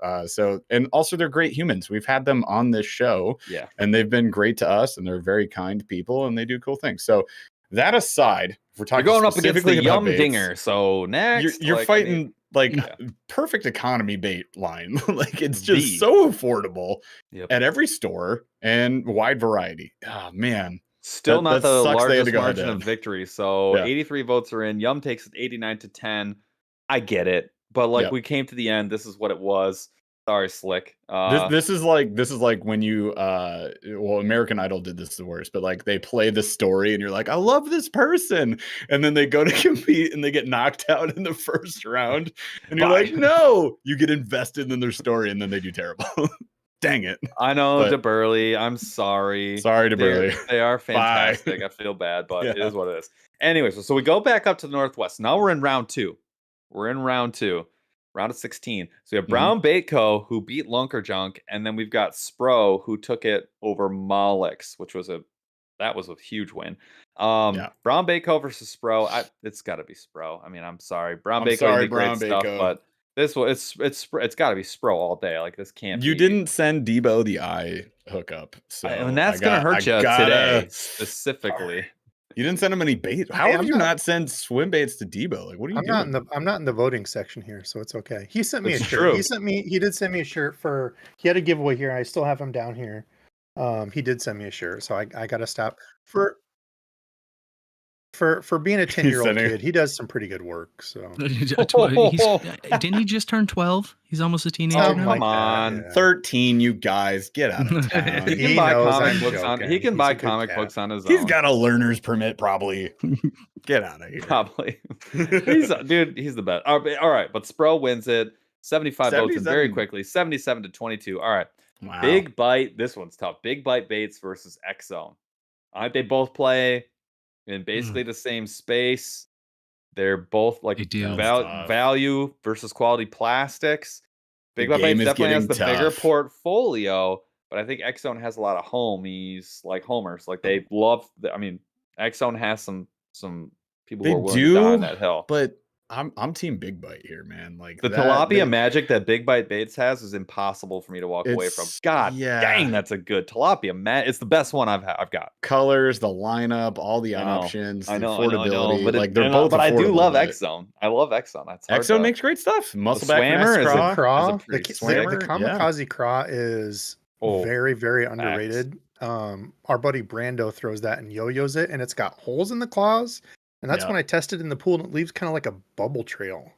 And also they're great humans. We've had them on this show, Yeah. and they've been great to us, and they're very kind people, and they do cool things. So that aside, if we're You're talking going up against specifically the about Yum baits, Dinger. So next, you're like, I fighting mean, like Yeah. perfect economy bait line. Like it's just The- so affordable Yep. at every store and wide variety. Oh man. Still that not the sucks they had to largest go margin head-to-head. of victory. So Yeah. 83 votes are in. Yum takes it 89-10. I get it, but like Yep. we came to the end. This is what it was. Sorry, Slick. This is like when you well, American Idol did this the worst, but like they play the story and you're like, I love this person, and then they go to compete and they get knocked out in the first round, and you're like, no, you get invested in their story and then they do terrible. Dang it. I know, But- DeBurly. I'm sorry. Sorry, DeBurly. They are Bye. fantastic. I feel bad, but it Yeah. is what it is. Anyways, so we go back up to the Northwest. Now we're in round 2. Round of 16. So we have Brown Baitco, who beat Lunkerjunk, and then we've got Spro, who took it over Molix, which was a huge win. Brown Baitco versus Spro. It's got to be Spro. I mean, I'm sorry, Brown Baitco, sorry, did great Brown stuff, Baitco. but this one, it's got to be Spro all day. Like this can't. You be... didn't send Debo the eye hookup, so and that's gonna hurt you today specifically. You didn't send him any bait. How would you not send swim baits to Debo? Like, what are you doing? I'm not in the voting section here, so it's okay. He sent me a shirt. True. He did send me a shirt he had a giveaway here. I still have him down here. He did send me a shirt, so I gotta stop for being a 10-year-old kid. He does some pretty good work. So didn't he just turn 12? He's almost a teenager now. Come on, yeah. 13, you guys, get out of town. He can buy comic books on. He can buy comic books on his own. He's got a learner's permit, probably. Get out of here. Probably. He's the best. All right, but Spro wins it. 75 votes in very quickly. 77-22. All right. Wow. Big Bite. This one's tough. Big Bite Baits versus X Zone. All right, they both play in basically the same space. They're both like value versus quality plastics. Big Bite Baits definitely has the bigger portfolio, but I think X Zone has a lot of homies, like homers. Like they love. X Zone has some people who are willing to die on that hill. But I'm team Big Bite here, man. Like the tilapia magic that Big Bite Baits has is impossible for me to walk away from. God dang, that's a good tilapia. It's the best one I've got. Colors, the lineup, all the options, the affordability. But like they're both. But I do love X Zone. I love X Zone. X Zone makes great stuff. Muscleback Swammer the Kamikaze Craw is very, very underrated. Our buddy Brando throws that and yo-yos it, and it's got holes in the claws. And that's when I tested in the pool, and it leaves kind of like a bubble trail.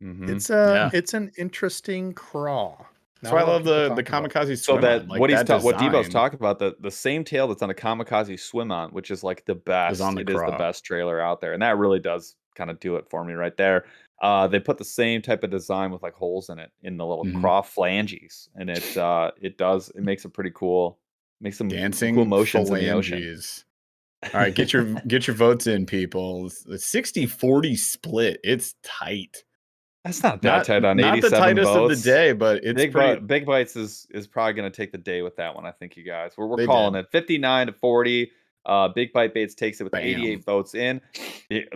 It's an interesting craw. That's why I love the Kamikaze swim. So that what Debo's talking about, the same tail that's on a Kamikaze swim on, which is like the best. It is the best trailer out there, and that really does kind of do it for me right there. They put the same type of design with like holes in it in the little craw flanges, and it makes it pretty cool. Makes some dancing cool motions phalanges. In the ocean. All right, get your votes in, people. The 60-40 split. It's tight. That's not that tight on 87 not the tightest votes. of the day, but it's Big Bites is probably going to take the day with that one. I think you guys. We're calling it 59-40. Big Bite Baits takes it with 88 votes in.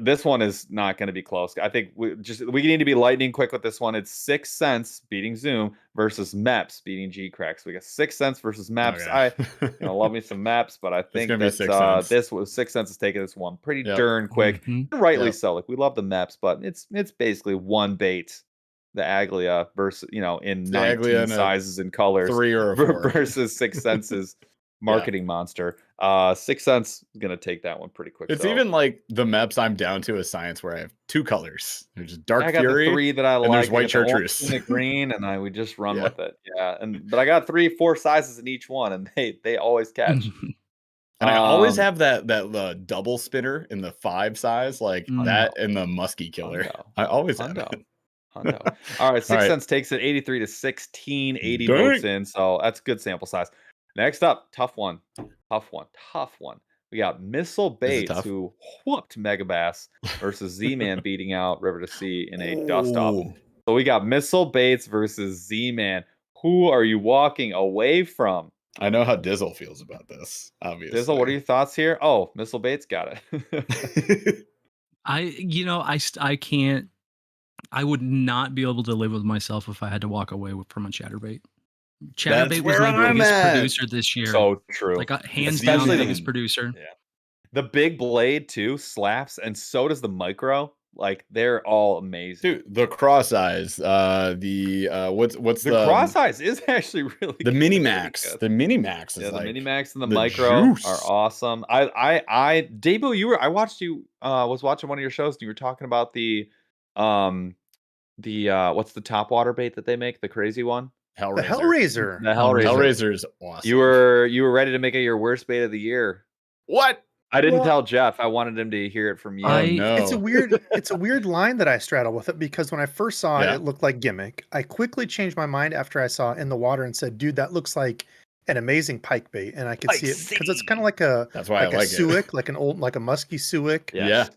This one is not going to be close. I think we need to be lightning quick with this one. It's 6 cents beating Zoom versus Meps beating G Cracks. We got 6 cents versus Meps. Okay. I love me some Meps, but I think that this was 6 cents is taking this one pretty darn quick. Rightly so. Like we love the Meps, but it's basically one bait. The Aglia versus in 19 sizes and colors, 3 or a 4 versus 6 cents marketing monster. 6 cents is gonna take that one pretty quick. It's even like the Meps I'm down to a science where I have 2 colors. There's Dark Fury, the 3 that I like, and there's White Chartreuse, and the green, and we just run with it. But I got 3-4 sizes in each one, and they always catch. And I always have that double spinner in the 5 size, like that, and the Muskie Killer. I always have that. All right, 6 cents takes it 83-16, 80 votes in, so that's good sample size. Next up, tough one. We got Missile Baits, who whooped Megabass versus Z-Man beating out River to Sea in a dust-up. So we got Missile Baits versus Z-Man. Who are you walking away from? I know how Dizzle feels about this, obviously. Dizzle, what are your thoughts here? Oh, Missile Baits got it. I can't. I would not be able to live with myself if I had to walk away from a Chatterbait. Chatterbait was my biggest producer this year. So true. Like hands down the biggest producer. Yeah. The big blade too slaps, and so does the micro. Like they're all amazing. Dude, the cross eyes, what's the cross eyes is actually really the Mini Max. The Mini Max is the Mini Max and the micro are awesome. Debo, I watched you was watching one of your shows and you were talking about the what's the top water bait that they make, the crazy one? The Hellraiser. Hellraiser. The Hellraiser. Hellraiser is awesome. You were ready to make it your worst bait of the year. what? I didn't Well- tell Jeff. I wanted him to hear it from you. Oh no! It's a weird line that I straddle with it because when I first saw it, Yeah. it looked like gimmick. I quickly changed my mind after I saw it in the water and said, "Dude, that looks like an amazing pike bait," and I could see it because it's kind of like a That's why I like it. suic, like a musky suic, Yes.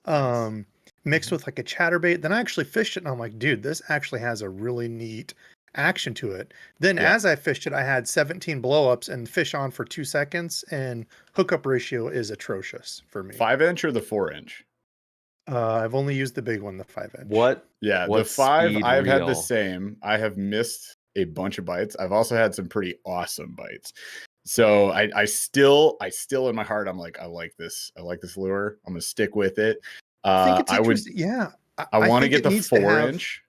mixed with like a chatterbait. Then I actually fished it, and I'm like, "Dude, this actually has a really neat action to it." Then Yeah. as I fished it, I had 17 blowups and fish on for 2 seconds, and hookup ratio is atrocious for me. 5-inch or the 4-inch? I've only used the big one, the 5-inch. What? Yeah, What the 5 speed I've had the reel? same. I have missed a bunch of bites. I've also had some pretty awesome bites. So I still in my heart I'm like I like this lure. I'm gonna stick with it. I think it's I would interesting. Yeah, I want to think get it the needs to have- 4-inch,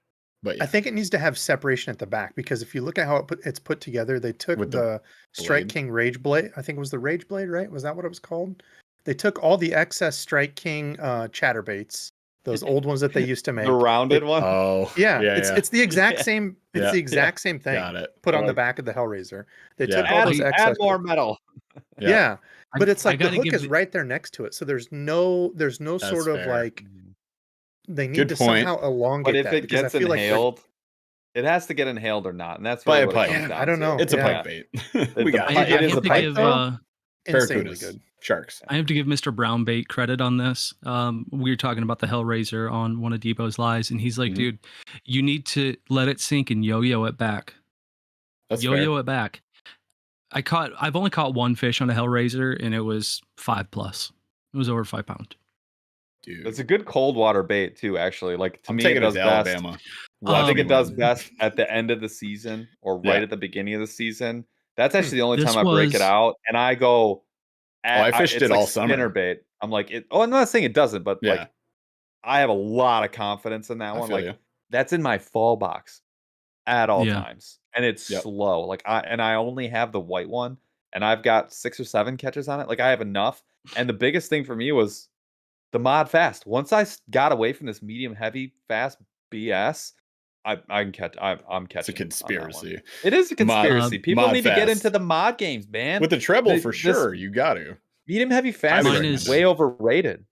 but yeah, I think it needs to have separation at the back because if you look at how it's put together, they took With the the Strike blade. King Rage Blade. I think it was the Rage Blade, right? Was that what it was called? They took all the excess Strike King chatterbaits, those old ones that they used to make. The rounded one? oh Yeah, yeah, it's the exact same. It's Yeah. the exact same thing. got it. Put on the Like- back of the Hellraiser. They Yeah. took all Add, those add excess. more metal. Yeah, but it's I like the gotta hook give is the- right there next to it, so there's no That's sort of fair. like they need Good to point. somehow elongate But if that it because I gets feel like they're- inhaled, it has to get inhaled or not. And that's By really a what pike. it comes Yeah, down I don't to. know. It's a Yeah. pike bait. The we got pike- I, it. it I is have a to pike, give though. Insanely Barracudas, good. sharks. I have to give Mr. Brown Bait credit on this. We were talking about the Hellraiser on one of Debo's lives, and he's like, Mhm. dude, you need to let it sink and yo-yo it back. That's Yo-yo fair. it back. I've only caught one fish on a Hellraiser, and it was 5+. It was over 5 pounds. Dude. It's a good cold water bait too, actually. Like to I'm me, taking it does to best. Alabama. Oh, I think me it does win. best at the end of the season or Yeah. right at the beginning of the season. That's actually the only This time I break was- it out, and I go. I fished it's it like all summer. spinnerbait. I'm like, I'm not saying it doesn't, but Yeah. like, I have a lot of confidence in that I one. feel Like, you. that's in my fall box at all Yeah. times, and it's Yep. slow. Like, I only have the white one, and I've got 6 or 7 catches on it. Like, I have enough. And the biggest thing for me was the mod fast. Once I got away from this medium heavy fast BS, I can catch. I'm catching. It's a on that one. conspiracy. It is a Mod- conspiracy. People mod need to get fast. into the mod games, man. With the treble The- for this- sure, you got to. Medium heavy fast Mine is is- way overrated.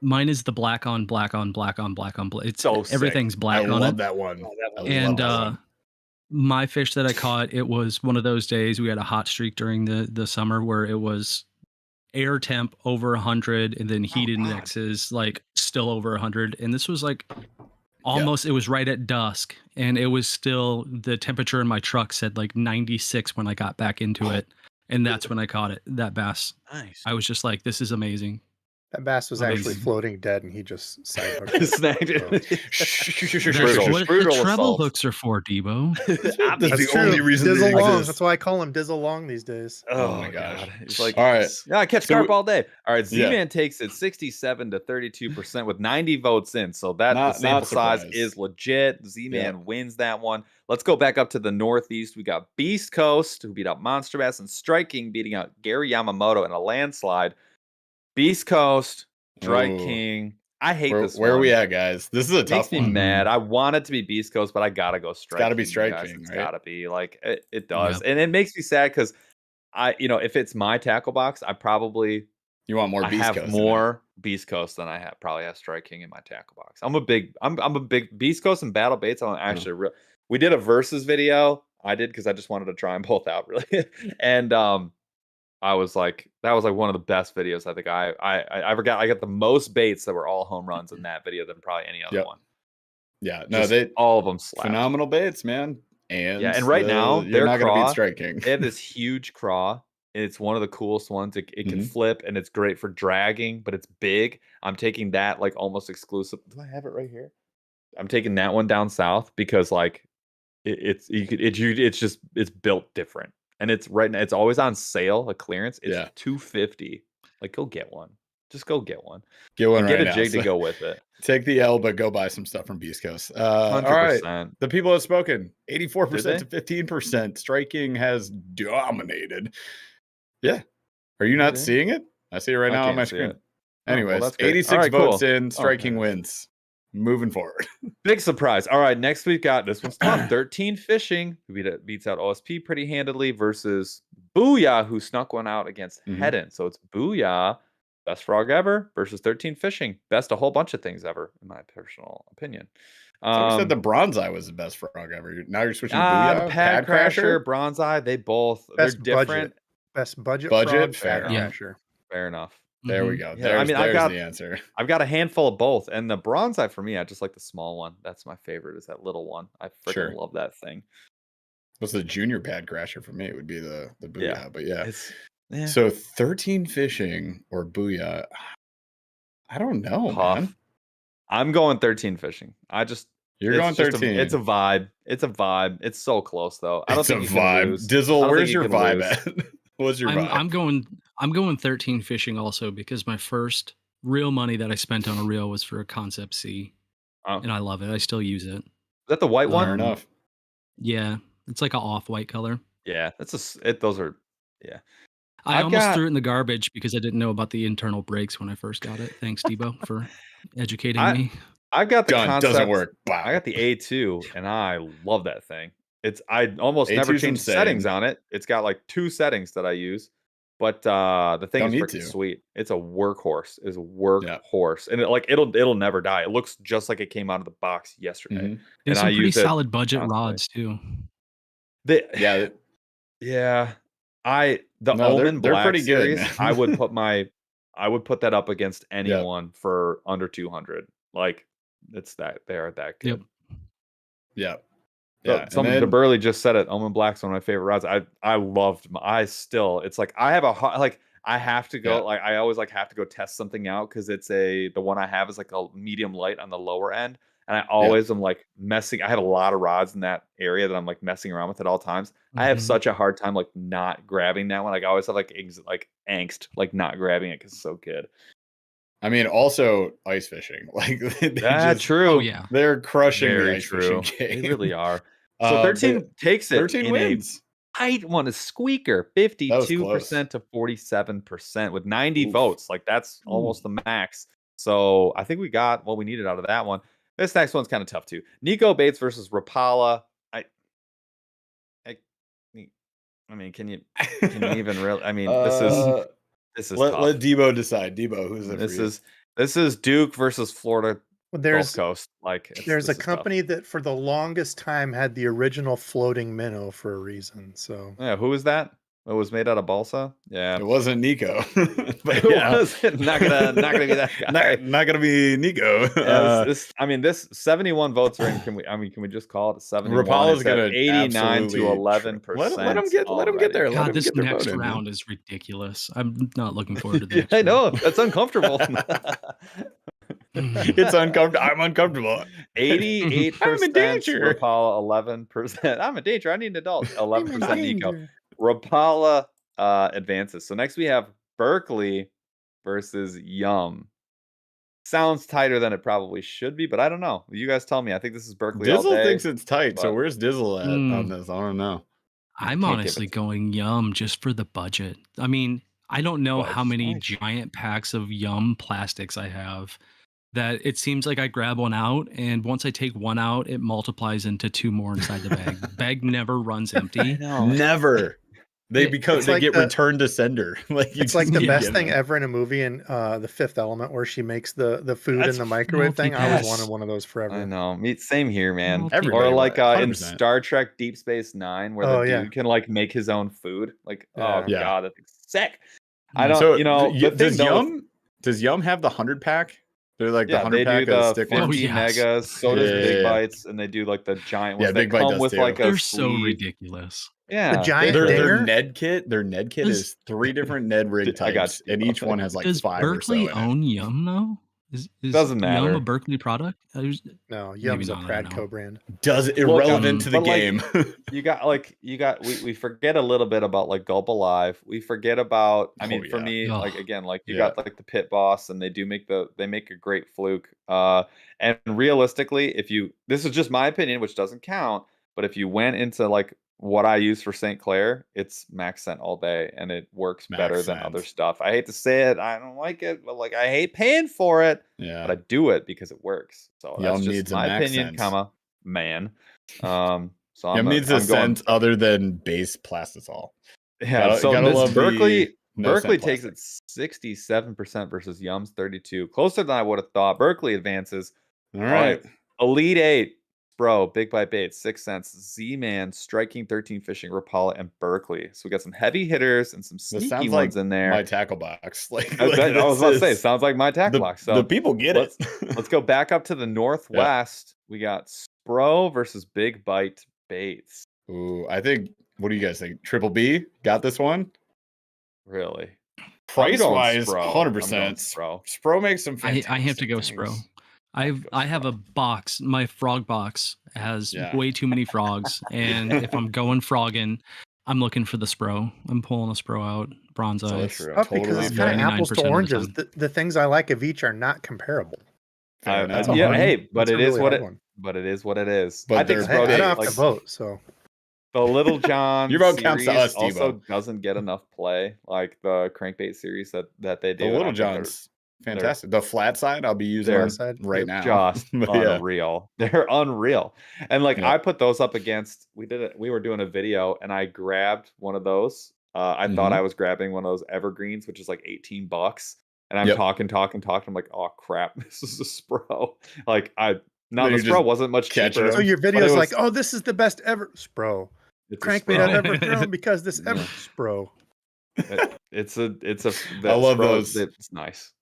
Mine is the black on black on black on black on black. It's So sick. everything's I black on love it. that one. I love And that one. my fish that I caught, it was one of those days we had a hot streak during the summer where it was air temp over 100 and then heat God. indexes like still over 100, and this was like almost it was right at dusk, and it was still the temperature in my truck said like 96 when I got back into it, and that's when I caught it, that bass. Nice. I was just like, this is amazing. That bass was actually Amazing. floating dead, and he just side hooked it. Snagged So- it. That's Brutal. what Brutal the treble assault. hooks are for, Debo. That's That's the true. only reason they Dizzle long. exist. That's why I call him Dizzle long these days. Oh my gosh. God. It's like, All right. yeah, I catch So carp we- all day. All right, Yeah. Z-Man takes it 67 to 32% with 90 votes in. So that the Not sample size surprised. is legit. Z-Man wins that one. Let's go back up to the Northeast. We got Beast Coast, who beat out Monster Bass, and Striking beating out Gary Yamamoto in a landslide. Beast Coast, Strike Ooh. King. I hate this Where are one. we at, guys? This is a It tough makes me one. mad. I want it to be Beast Coast, but I gotta go Strike. gotta be King, you Strike guys. King, It's right? gotta be like it does, and it makes me sad because if it's my tackle box, I probably You want more I Beast have Coast? in more Beast Coast than I probably have Strike King in my tackle box. I'm a big Beast Coast and Battle Baits. I'm actually we did a versus video. I did because I just wanted to try them both out really, and I was like, that was like one of the best videos. I think I forgot. I got the most baits that were all home runs in that video than probably any other Yep. one. Yeah, no, Just they all of them slapped. phenomenal baits, man. And right now, you're their not gonna craw- beat Strike King. They have this huge craw. It's one of the coolest ones. It can Mhm. flip and it's great for dragging, but it's big. I'm taking that like almost exclusive. Do I have it right here? I'm taking that one down south because like it's built different. And it's right now, it's always on sale, a clearance. It's Yeah. $250. Like, go get one. Just go get one. Get one And get right a now. jig to So go with it. take the L, but go buy some stuff from Beast Coast. 100%. All right, the people have spoken. 84% to Did 15%. Striking has dominated. Yeah. Are you not Did they? seeing it? I see it right I now on can't my see screen. it. Oh, well, Anyways, that's great. 86 All right, votes cool. in. Striking Okay. wins. moving forward. Big surprise. All right, next we've got this one's tough. 13 Fishing, who beats out OSP pretty handily, versus Booyah, who snuck one out against Mhm. Hedon. So it's Booyah, best frog ever, versus 13 Fishing, best a whole bunch of things ever, in my personal opinion. So we said the Bronzeye was the best frog ever. Now you're switching to the Booyah, Pad Crasher, Bronzeye, they both they're Best different. Best budget Budget, frog, fair Pad enough. Crasher. Fair enough. There we Mhm. go. Yeah, I mean, there's the answer. I've got a handful of both, and the Bronzeye for me, I just like the small one. That's my favorite. Is that little one? I freaking Sure. love that thing. What's the junior Pad Crasher for me? It would be the Booyah, but yeah. Yeah. So 13 Fishing or Booyah, I don't know, Tough. man. I'm going 13 Fishing. You're it's going just 13. It's a vibe. It's a vibe. It's so close though. I don't It's a think you can vibe. lose. I Dizzle, don't where's think you your can vibe lose. at? What's your vibe? I'm going 13 Fishing also because my first real money that I spent on a reel was for a Concept C, Oh. and I love it. I still use it. Is that the white one? Fair enough. Yeah, it's like an off-white color. Yeah, those are. Yeah, I I've almost got- threw it in the garbage because I didn't know about the internal brakes when I first got it. Thanks, Debo, for educating me. I've got the Done. Concept. Doesn't work. Wow. I got the A2, and I love that thing. I almost never A2's change insane. settings on it. It's got like 2 settings that I use, but the thing Don't is need freaking to. sweet. It's a workhorse. It's a workhorse, and it'll never die. It looks just like it came out of the box yesterday. Mhm. There's and some I pretty use it solid budget constantly. rods too. Yeah. Yeah. No, Omen they're Black pretty good, series, man. I would put that up against anyone for under 200. Like they are that good. Yep. Yeah. Yeah, the Burly just said it. Omen Black's one of my favorite rods. I loved. It's like I have I have to go. Yeah. Like I always have to go test something out because the one I have is like a medium light on the lower end, and I always am like messing. I have a lot of rods in that area that I'm like messing around with at all times. I have Mhm. such a hard time like not grabbing that one. Like I always have like angst like not grabbing it because it's so good. I mean, also ice fishing. Like That's true. Oh yeah. They're crushing Very the ice true. fishing They game. really are. So 13 takes it. 13 in wins. A tight one, a squeaker, was 52% to 47% with 90 Oof. votes. Like that's almost the max. So I think we got what we needed out of that one. This next one's kind of tough too. Nico Bates versus Rapala. I mean, can you even really? I mean, this is let tough. Debo decide. Debo, who's it? This is Duke versus Florida Well, Gulf Coast. there's this a is tough. company that for the longest time had the original floating minnow for a reason. So Yeah, who is that? It was made out of balsa. Yeah, It wasn't Nico. But it yeah. was not gonna be that guy. Not gonna be Nico. Yeah, this 71 votes are in. Can we just call it 71? Rapala's It's at gonna 89 to absolutely 11%. let him get there. Let God, him this get their next vote in, man. round is ridiculous. I'm not looking forward to the Yeah, next I round. know that's uncomfortable. It's uncomfortable. I'm uncomfortable. 88% I'm in danger. Rapala, 11%. I'm in danger. I need an adult. 11% Nico. Rapala advances. So next we have Berkeley versus Yum. Sounds tighter than it probably should be, but I don't know. You guys tell me. I think this is Berkeley all Dizzle day. thinks it's tight. So but- where's Dizzle at on this? I don't know. I'm Can't give honestly it to going Yum just for the budget. I mean, I don't know Well, how it's many nice. giant packs of Yum plastics I have that it seems like I grab one out, and once I take one out, it multiplies into 2 more inside the bag. The bag never runs empty. Never. They It's like get the- returned to sender. Like it's like the Yeah. best thing ever in a movie in The Fifth Element where she makes the food That's in the microwave thing. I was multi-pass. wanting one of those forever. I know. Same here, man. Everybody Or like would, in 100%. Star Trek Deep Space Nine, where Oh, the yeah. dude can like make his own food. Like, oh Yeah. Yeah. god, that's sick. I don't. So the thing does though with- Does Yum have the 100 pack? They're like the Yeah, they 100 do pack of the stick 50 ones. Oh, yes. megas. So does Yeah, Big yeah. Bites, and they do like the giant Yeah, ones Big that Bite come does with too. like a They're so sleeve. ridiculous. Yeah, The giant Their dinger? Ned kit. Their Ned kit Does- is 3 different Ned rig I got types, you. and each one has like Does 5 Berkeley or so in it. own Yum though? Is Doesn't Yum matter. a Berkeley product? No, Yum's not, a I don't know. Pradco brand. Does irrelevant to the but, like, game. we forget a little bit about like Gulp Alive. We forget about Oh, for yeah. me, Ugh. like again, like you Yeah. got like the Pit Boss, and they make a great fluke. And realistically, this is just my opinion, which doesn't count, but if you went into like what I use for St. Clair, it's max scent all day, and it works better Max than other scent. stuff. I hate to say it, I don't like it, but like I hate paying for it, but Yeah. I do it because it works. So that's Yum just needs a my max opinion, scent. comma man. So Yum needs a I'm going. scent other than base plastisol. Yeah, so Gotta this love the no Berkeley scent takes plastic. it 67% versus Yum's 32. Closer than I would have thought. Berkeley advances. All All right. right. Elite 8, bro, Big Bite Bait, 6 cents. Z-Man, Striking 13 Fishing, Rapala, and Berkeley. So we got some heavy hitters and some This sneaky sounds ones like in my there. tackle box. Like I was this about to say, it is sounds like my tackle box. So the people get it. let's go back up to the northwest. We got Spro versus Big Bite Baits. Ooh, I think. What do you guys think? Triple B got this one. Really? Price going wise, Spro. 100%. Spro. Spro makes some fantastic I have to go things. Spro. I'd go I have a box. My frog box has Yeah. way too many frogs, and if I'm going frogging, I'm looking for the Spro. I'm pulling a Spro out, bronze So eye. that's true. Probably because Totally it's kind of fair. apples 99% to of the oranges. time. The things I like of each are not comparable. Fair That's enough. a Yeah, hard hey, one. but That's a it is really what hard it. one. But it is what it is. But I think they're Hey, Spro I don't big. have like to vote, so the Little John Your vote counts to series us, also Debo. doesn't get enough play, like the crankbait series that they do. The and I Little think they're- John's fantastic. The flat side, I'll be using they're side, right yep. now. just But yeah. unreal. They're unreal. And like Yep. I put those up against we were doing a video and I grabbed one of those. I thought Mhm. I was grabbing one of those evergreens, which is like $18. And I'm Yep. talking. I'm like, oh crap, this is a Spro. Like the you're Spro just wasn't much catching cheaper. so them. your but it video's like, was- oh, this is the best ever, Spro. It's a Crankbait Spro. I've ever thrown because this ever, Yeah. Spro. It's a that I love Spro, those. It's nice.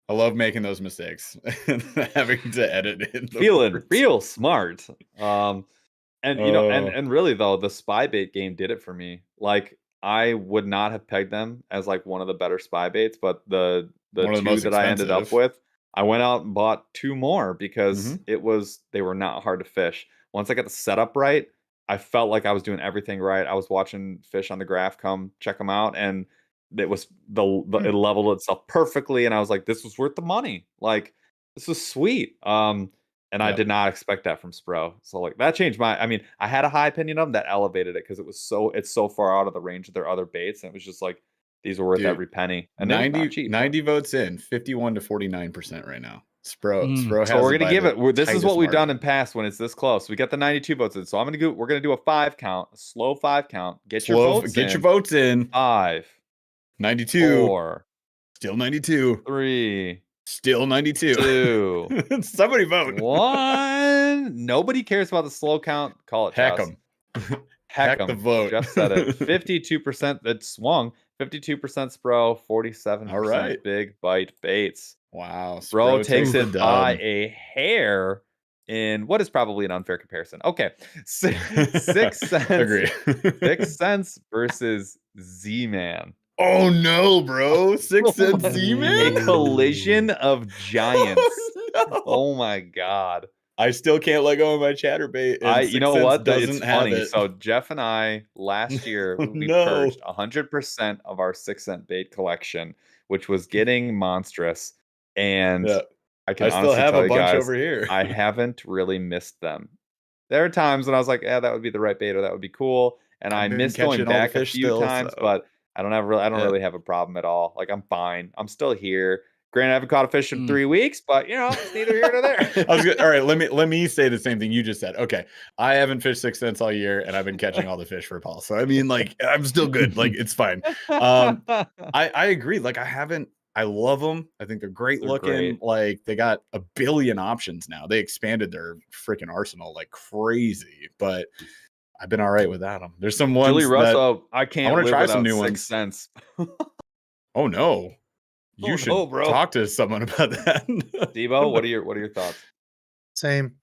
I love making those mistakes and having to edit in the Feeling words. real smart. And you know, Oh. and really though, the spy bait game did it for me. Like I would not have pegged them as like one of the better spy baits, but the One of the two most that I ended up expensive. with, I went out and bought 2 more because Mhm. they were not hard to fish. Once I got the setup right, I felt like I was doing everything right. I was watching fish on the graph come check them out, and it was it leveled itself perfectly, and I was like, this was worth the money. Like this was sweet. And I Yep. did not expect that from Spro. So like that changed my. I mean, I had a high opinion of them that elevated it because it's so far out of the range of their other baits, and it was just like these were worth Dude, every penny. And they were not 90, cheap. 90 votes in, 51 to 49% right now. Spro has So we're it gonna by give the it. This is tightest what we've done margin. in past when it's this close. We got the 92 votes in. So we're gonna do a 5 count, a slow 5 count. Get your votes Get in. your votes in. 5, 92. 4, Still 92. 3, Still 92. 2, Somebody vote. 1. Nobody cares about the slow count. Call it Hack Joss. them. Heck Hack the 'em. vote. Jeff said it. 52% that swung. 52% Spro. 47% All right. Big Bite Baits. Wow. Spro takes the it by dub. a hair in what is probably an unfair comparison. Okay. 6 cents. Agree. 6 cents versus Z-Man. Oh no, bro. 6 cents A Z-Man? collision of giants. Oh, no. Oh my god. I still can't let go of my chatterbait. And You know what? Doesn't It's have funny. it. So Jeff and I last year Oh, we no. purged 100% of our 6 cent bait collection, which was getting monstrous. And Yeah. I can I still honestly have tell a you bunch guys, over here. I haven't really missed them. There are times when I was like, yeah, that would be the right bait or that would be cool. And I I've been missed going catching all the back a fish few still, times, so- but I don't Yeah. really have a problem at all. Like I'm fine. I'm still here. Granted, I haven't caught a fish in 3 weeks, but you know, it's neither here nor there. All right, let me say the same thing you just said. Okay, I haven't fished 6 cents all year, and I've been catching all the fish for Paul. So I mean, like, I'm still good. Like, it's fine. I agree. Like, I love them. I think they're great They're looking. great. Like, they got a billion options now. They expanded their freaking arsenal like crazy. But I've been all right without them. There's some ones Julie that Russo, I can't wanna live try without some new 6 ones. cents. oh no, you Oh, should no, bro. talk to someone about that. Debo, what are your thoughts? Same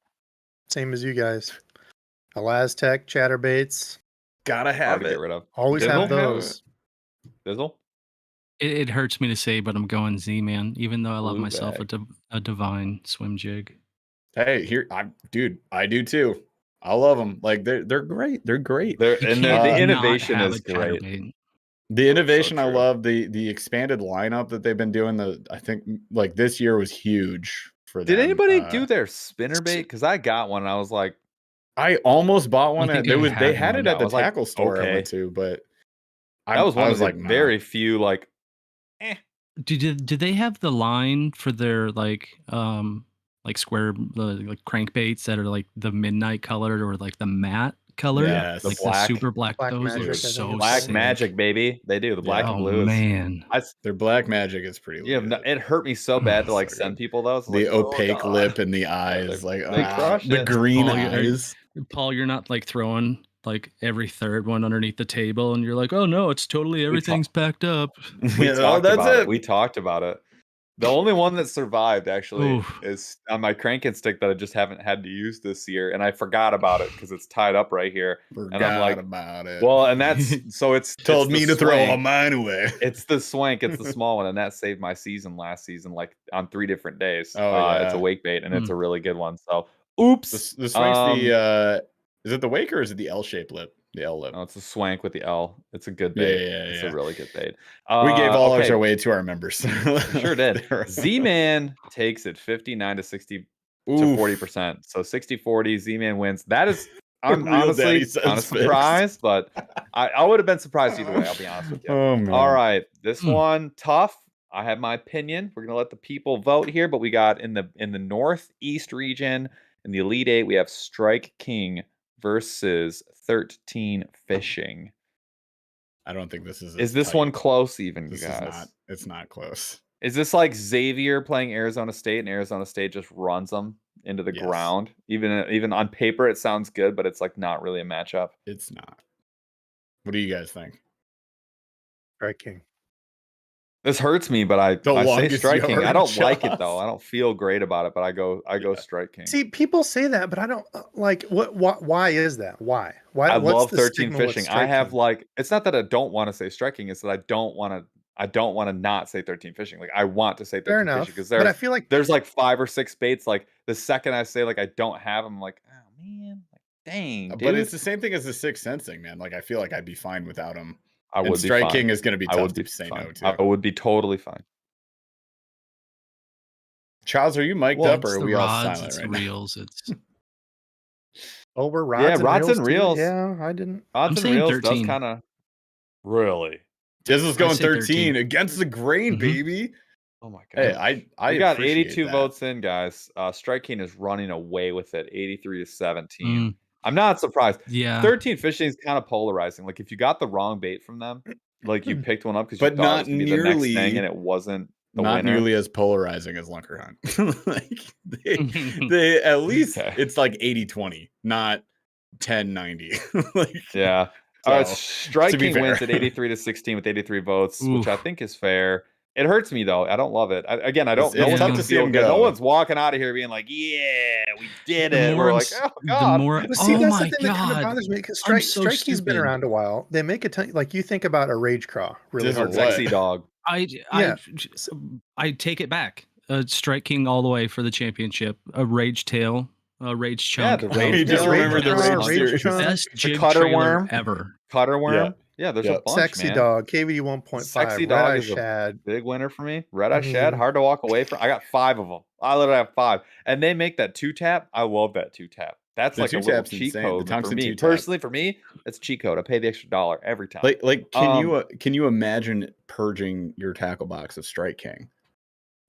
as you guys. Elaztech, chatterbaits, Gotta Hard have to get it. rid of. always Dizzle? have those. Dizzle? It hurts me to say, but I'm going Z-Man, even though I love Blue myself bag. a divine swim jig. Hey, I do too. I love them. Like they're great. They're great. The You can't the not innovation have is a great. chatterbait. The innovation, I true. love the expanded lineup that they've been doing. I think like this year was huge for them. Did anybody do their spinnerbait? Because I got one and I was like, I almost bought one. think There I was they had had it one. at I the was like, tackle store I okay. went to, but That was one I of was the like, nah. very few like. Did they have the line for their like square like crankbaits that are like the midnight colored or like the matte colored? Yes. The Like black- the super black. Black Those Magic, are I think so it's Black sick. Magic, baby. They do the black Yeah. and Oh blues. man. Their black magic is pretty Yeah, lit. it hurt me so bad to like So send good. people those. The Like, oh, opaque God. lip and the eyes, they like crush the it. green Paul, eyes. Paul, you're not like throwing like every third one underneath the table and you're like, oh no, it's totally everything's packed up. We Yeah, talked that's about it. it. We talked about it. The only one that survived actually Oof. is on my cranking stick that I just haven't had to use this year, and I forgot about it because it's tied up right here. Forgot And I'm like, about it. well, and that's so it's Told it's me the to throw swank. mine away. It's the swank. It's the small one, and that saved my season last season, like on 3 different days. Oh, It's a yeah. wake bait, and it's a really good one. So, oops. The swank's the is it the wake or is it the L-shaped lip? The L lip. No, it's a swank with the L. It's a good bait. It's a really good bait. We gave all okay. ours away to our members. Sure did. Z-Man takes it 59 to 60 to 40%. So 60-40, Z-Man wins. That is, I'm Real honestly daddy says kind of fixed. surprised, but I would have been surprised either way. I'll be honest with you. Oh man. All right, this one tough. I have my opinion. We're gonna let the people vote here, but we got in the Northeast region in the Elite Eight, we have Strike King versus 13 Fishing. I don't think this is. Is this tight. one close? Even This you guys? is not. It's not close. Is this like Xavier playing Arizona State, and Arizona State just runs them into the ground? Even on paper, it sounds good, but it's like not really a matchup. It's not. What do you guys think? Strike King. This hurts me, but I say longest Strike King. I don't like it yard though. I don't feel great about it, but I go Strike King. See, people say that, but I don't like what. Why is that? Why? I what's love the 13 stigma with Fishing. I Strike have King? like, it's not that I don't want to say Strike King. It's that I don't want to not say 13 Fishing. Like I want to say 13 Fair Fishing enough, because but I feel like there's like 5 or 6 baits. Like the second I say like I don't have them, I'm like, oh man, like, dang, dude. But it's the same thing as the Sixth Sensing, man. Like I feel like I'd be fine without him. I would be Strike fine. King is going to be I would tough be to say fine. no to. I would be totally fine. Charles, are you mic'd up or are we all silent it's right now? reels. It's oh, we're rods rods and too? reels. Yeah, I didn't. Odds and saying reels 13. does kind of really. Jizzle's going say 13 against the grain, Mhm. baby. Oh my god. Hey, I We got appreciate 82 that. votes in, guys. Strike King is running away with it, 83 to 17. Mm. I'm not surprised. Yeah. 13 Fishing is kind of polarizing. Like if you got the wrong bait from them, like you picked one up because you But thought it not was gonna be the next thing nearly- and it wasn't the Not winner. nearly as polarizing as Lunker Hunt. Like they at least Okay. it's like 80-20, not 10-90. Like Yeah. All right, so, Strike to be King wins fair. at 83 to 16 with 83 votes, which I Oof. think is fair. It hurts me though. I don't love it. I don't. It's No one's tough gonna to see feel him good. No go. one's walking out of here being like, "Yeah, we did The it." more We're I'm like, s- "Oh the god." more But see, oh that's my the thing that kind of god. bothers me because I'm Strike so King's been stupid. around a while. They make a ton. Like you think about a Rage Craw, really Dizzle, hard. what? Sexy dog. I take it back. Strike King all the way for the championship. A Rage Tail, a Rage Chunk. the Rage You just Tail. remember the Rage Rage Craw, series. Chunk, Best The jig cutter trailer worm. ever. Cutter worm. Yeah, there's a bunch, Sexy man. Dog, KVD 1.5, Sexy Red Dog Eye is a Shad. big winner for me. Red Eye I Shad, mean- hard to walk away from. I got 5 of them. I literally have 5, and they make that 2-tap. I love that 2-tap. That's The like a little 2-tap's cheat insane. The code for tungsten me. 2-tap. Personally, for me, it's a cheat code. I pay the extra $1 every time. Like can you imagine purging your tackle box of Strike King?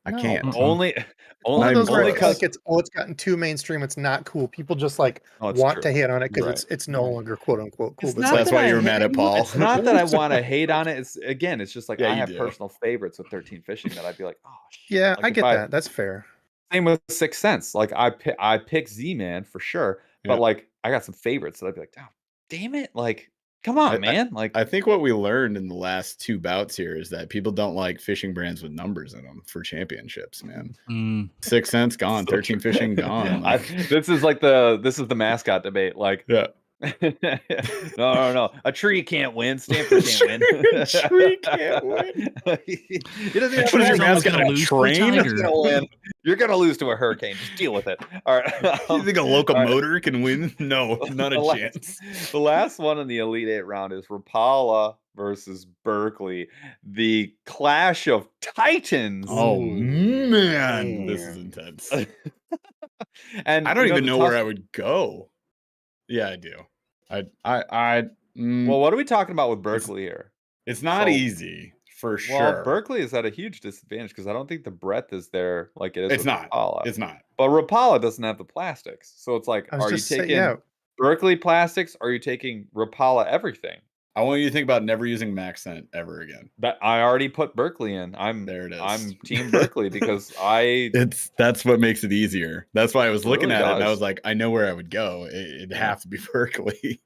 I No. can't. Only One of those where only it's like it's gotten too mainstream. It's not cool. People just like Oh, it's want true. to hit on it because Right. it's no longer quote unquote cool. It's But not it's That's that why I you were mad hate- at Paul. It's not that I want to hate on it. It's just like Yeah, I you have do. personal favorites with 13 Fishing that I'd be like, oh shit. yeah, Like, I if get that. That's fair. Same with Sixth Sense. Like I pick Z-Man for sure, but Yeah. like I got some favorites that I'd be like, oh, damn it, like come on, man. Like I think what we learned in the last 2 bouts here is that people don't like fishing brands with numbers in them for championships, man. Mm. Sixth Sense gone, So 13 Fishing gone. Like, this is the mascot debate. Like yeah. no. A tree can't win. Stanford can't win. A tree can't win. He doesn't even What is have your a mascot, gonna a lose to a train? He's tiger. gonna win. You're gonna lose to a hurricane. Just deal with it. All right. You think a locomotor can win? No, not a The last- chance. The last one in the Elite Eight round is Rapala versus Berkeley, the clash of titans. Oh Ooh. man, this is intense. And I don't you know, even the know where tough- I would go. Yeah, I do. Well, what are we talking about with Berkeley here? It's not So- easy for Well, sure. Berkeley is at a huge disadvantage because I don't think the breadth is there like it is It's with not. Rapala. It's not. But Rapala doesn't have the plastics. So it's like, I was are you just saying, taking yeah. Berkeley plastics? Or are you taking Rapala everything? I want you to think about never using Max Scent ever again. That I already put Berkeley in. There it is. I'm Team Berkeley because That's what makes it easier. That's why I was It looking really at it and I does. was like, I know where I would go. It'd have to be Berkeley.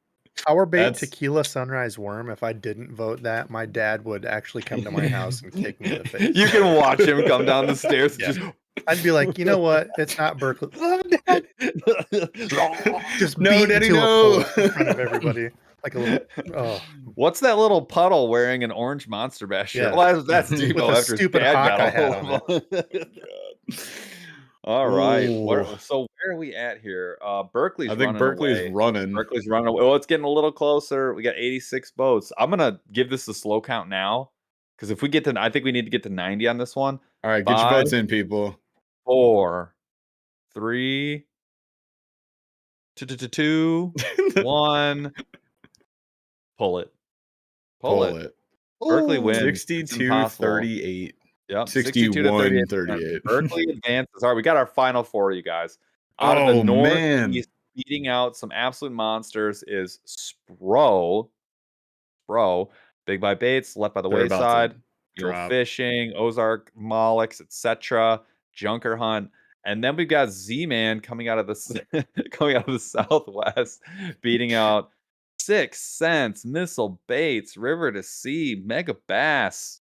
Power bait That's- tequila sunrise worm. If I didn't vote that, my dad would actually come to my house and kick me in the face. You can watch him come down the stairs. Yeah. Just I'd be like, you know what? It's not Berkeley. Oh, Dad. Just No, beat Daddy, into a no. pulp in front of everybody, like a little. Oh, What's that little puddle wearing an orange Monster Bash shirt? Yeah. Well, that's With Debo a after his stupid dad hawk got I a had hold on of him. All right. Ooh. So where are we at here? Berkeley's I think running Berkeley's away. running. Berkeley's running away. Oh, it's getting a little closer. We got 86 votes. I'm gonna give this a slow count now. Because if we get to, I think we need to get to 90 on this one. All right, get your 5, votes in, people. 4, 3, 2, 1. Pull it. Pull it. Berkeley wins. It's 62 impossible. 38. Yep. 61 38. 38. Berkeley advances. All right, we got our final four, you guys. Out of the Oh, man. Northeast, beating out some absolute monsters is Spro. Big by Baits, Left by the They're about to Wayside, Mule drop. Fishing, Ozark Mollix, etc. Junker Hunt. And then we've got Z-Man coming out of the coming out of the Southwest, beating out 6 Cents, Missile Baits, River to Sea, Mega Bass,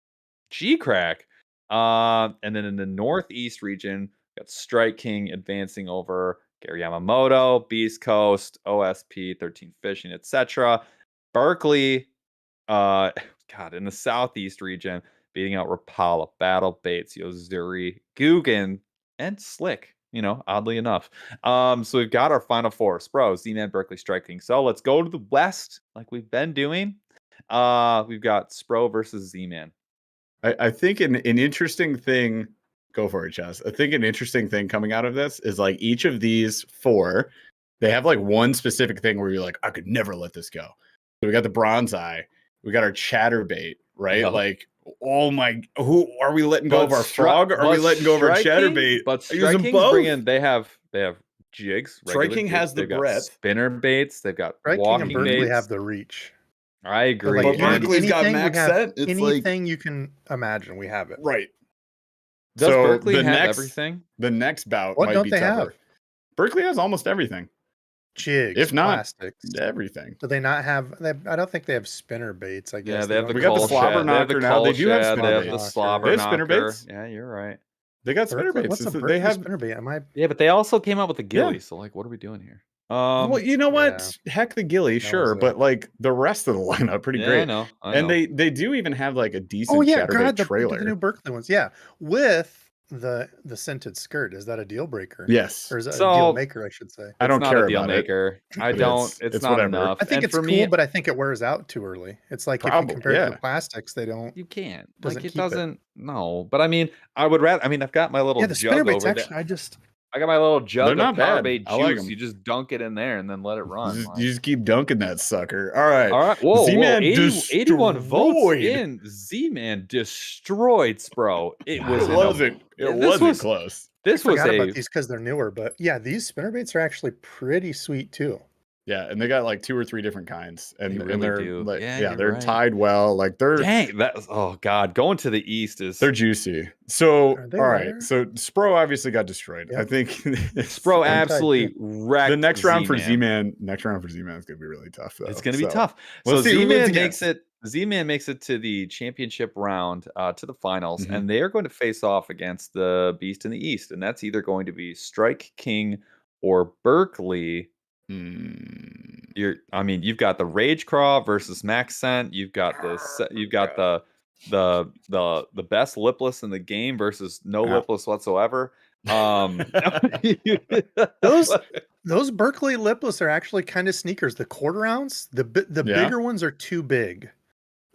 G-Crack. And then in the Northeast region, we got Strike King advancing over Gary Yamamoto, Beast Coast, OSP, 13 Fishing, etc. Berkeley, in the Southeast region, beating out Rapala, Battle Baits, Yozuri, Guggen, and Slick. Oddly enough. So we've got our final four: Spro, Z-Man, Berkeley, Strike King. So let's go to the West, like we've been doing. We've got Spro versus Z-Man. I think an interesting thing, go for it, Chess. I think an interesting thing coming out of this is like each of these four, they have like one specific thing where you're like, I could never let this go. So we got the Bronze Eye, we got our Chatterbait, right? Yep. Like, oh my, who are we letting go of our frog? Or are we letting go of our Chatterbait? But I use them Striking's both. bringing, they have jigs. regular Striking jigs. has the They've got breadth. spinner baits. They've got Striking and walking Berkeley baits. have the reach. I agree. But any- Berkeley's got anything we max have- set. It's Anything you can imagine, we have it. right. Does So Berkeley the have next- everything? The next bout What might don't be they tougher. have? Berkeley has almost everything. Jigs, If not, plastics. everything. Do they not have? I don't think they have spinner baits. I guess Yeah, they have the We got the coal slobber shed. They have the knocker now. They coal do have shed. spinner They have baits. the Knocker. slobber They have spinner knocker. baits? Yeah, you're right. They got spinner Berkeley, baits. what's a They Berkeley have. spinner bait? Am I? Yeah, but they also came out with the Yeah. ghillie. So, like, what are we doing here? Well, you know what? yeah. Heck, the ghillie, That sure, was but like the rest of the lineup, pretty Yeah, great. I know. And they do even have like a decent Oh yeah, Chatterbait God, the trailer. new Berkeley ones. Yeah, with the scented skirt. Is that a deal breaker? Yes, Or is it a So- deal maker? I should say. I don't it's not care a deal about it. maker. I but don't. it's It's not whatever. enough. I think And it's for cool, me, but I think it wears out too early. It's like if Probably, you compare it to yeah. the plastics, they don't. you can't. doesn't Like, it keep it. doesn't. No, but I mean, I would rather. I mean, I've got my little Yeah, the jug spinner over baits there. actually. I got my little jug They're of not bad. Powerbait I like juice. 'em. You just dunk it in there and then let it run. You just keep dunking that sucker. All right. All right. Whoa, Z-Man 81 votes destroyed. in. Z-Man destroyed Spro. It was It wasn't. It this wasn't was- close. This I was forgot a about these because they're newer, but yeah, these spinner baits are actually pretty sweet too. Yeah, and they got like 2 or 3 different kinds, and, They and really they're do. like, Yeah, yeah, you're they're right. tied well. Like they're dang. Oh god, going to the east is they're juicy. So Are they all right, rare? so Spro obviously got destroyed. I Yep. think Spro I'm tied, absolutely wrecked. the next round for Z-Man. Next round for Z-Man is gonna be really tough. Though. It's going to be So, tough. we'll So see who wins Z-Man against. makes it to the championship round, to the finals, Mhm. and they are going to face off against the Beast in the East, and that's either going to be Strike King or Berkeley. Mm, You've got the Rage Craw versus Max Scent. You've got the best lipless in the game versus no Yeah. lipless whatsoever. Those Berkeley lipless are actually kind of sneakers. The quarter ounce, the Yeah. bigger ones are too big.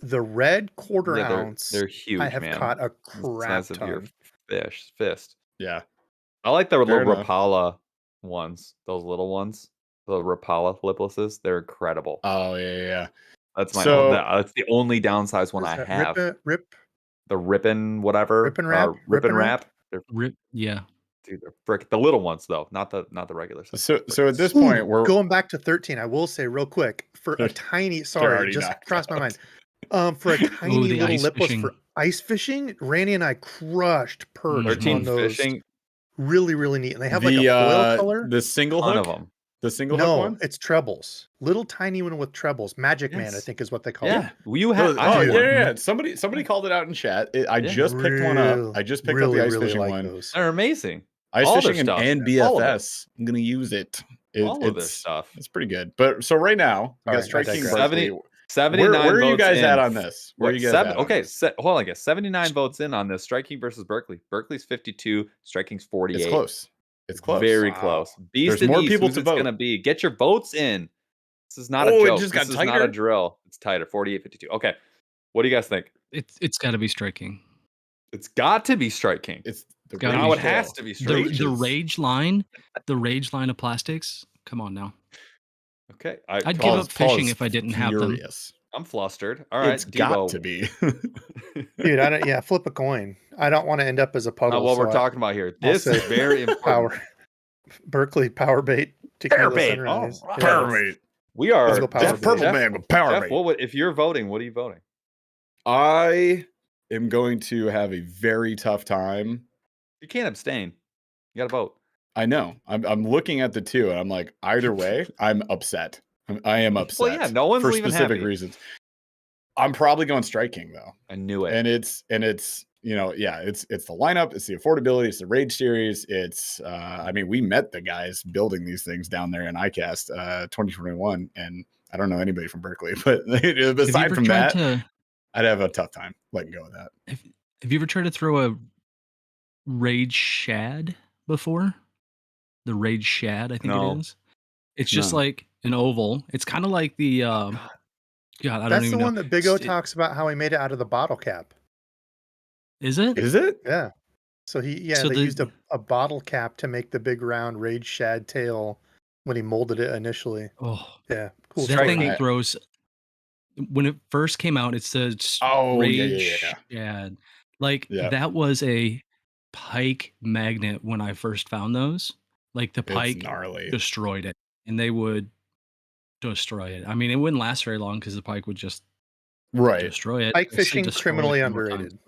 The red quarter Yeah, ounce, they're huge. I have man. caught a The crap size of your ton. fist. yeah. I like the little enough. Rapala ones. Those little ones. Rapala liplesses. They're incredible. Oh yeah. That's that's the only downsized one What I is that? have. The The Rippin' whatever. Rip and Wrap? Rip and Wrap. They're Yeah. dude, they're frick. The little ones though, not the regular size. So at this point, we're going back to 13. I will say real quick for a tiny. Sorry, already just knocked crossed my out. mind. For a tiny the little ice lipless fishing. for ice fishing, Randy and I crushed perch 13 on those. fishing. Really, really neat. And they have like a foil color. the single Ton hook. of them. The single hook No, one. it's trebles. Little tiny one with trebles. Magic Man, I Yes. think is what they call Yeah, it. well, you have. Oh, I have one. yeah. Somebody called it out in chat. I Yeah. just picked one up. I just picked up the ice fishing like one. those. They're amazing. Ice All their fishing stuff. and All of it. BFS. I'm gonna use it. All of this stuff. It's pretty good. But so right now, we got Sorry, I Strike King digress. Berkeley. 79 Where are you votes guys in. at on this? Where are you guys at on Okay, this? hold on, guys. 79 votes in on this. Striking versus Berkeley. Berkeley's 52. Striking's 48. It's close. It's close. Very Wow. close. Beast There's and more East, people who's to it's vote. gonna be. Get your votes in. This is not a Oh, it joke. just got This is not tighter? a drill. It's tighter. 48-52. Okay. What do you guys think? It's got to be striking. It's got to be Striking. It's the Gotta Now be it has to be The Striking. rage line of plastics. Come on now. Okay. I'd give up fishing if I didn't have them. I'm flustered. All right, It's got Debo. to be. Dude, I don't. Yeah, flip a coin. I don't want to end up as a puddle. Not what so we're talking about here. I'll This is say very important. Power. Berkeley Power Bait. Tequila Bait. Sunrise. All right. Yeah. Power bait. We are Let's go Power That Bait. purple Jeff, man with power Jeff, bait. what would, if you're voting, what are you voting? I am going to have a very tough time. You can't abstain. You got to vote. I know. I'm looking at the two, and I'm like, either way, I'm upset. I am upset. Well, yeah, no one's for leaving specific happy. reasons. I'm probably going Striking though, I knew it. and it's you know, yeah, it's the lineup, it's the affordability, it's the Rage series. It's I mean, we met the guys building these things down there in ICAST 2021, and I don't know anybody from Berkeley, but aside from that, I'd have a tough time letting go of that. Have you ever tried to throw a Rage Shad before? The Rage Shad, I think No. it is. It's just No. like an oval. It's kind of like the God, I don't That's even the know. one that Big O It's- talks about how he made it out of the bottle cap. Is it? Is it? Yeah. So they used a bottle cap to make the big round Rage Shad tail when he molded it initially. Oh, Yeah. Cool. that story. thing throws. When it first came out, it said Oh, yeah, Rage yeah. Shad. Like Yeah. that was a pike magnet when I first found those. Like the It's pike gnarly. destroyed it, and they would destroy it. I mean, it wouldn't last very long because the pike would just Right. destroy it. Pike I've seen fishing destroy it criminally more times. underrated.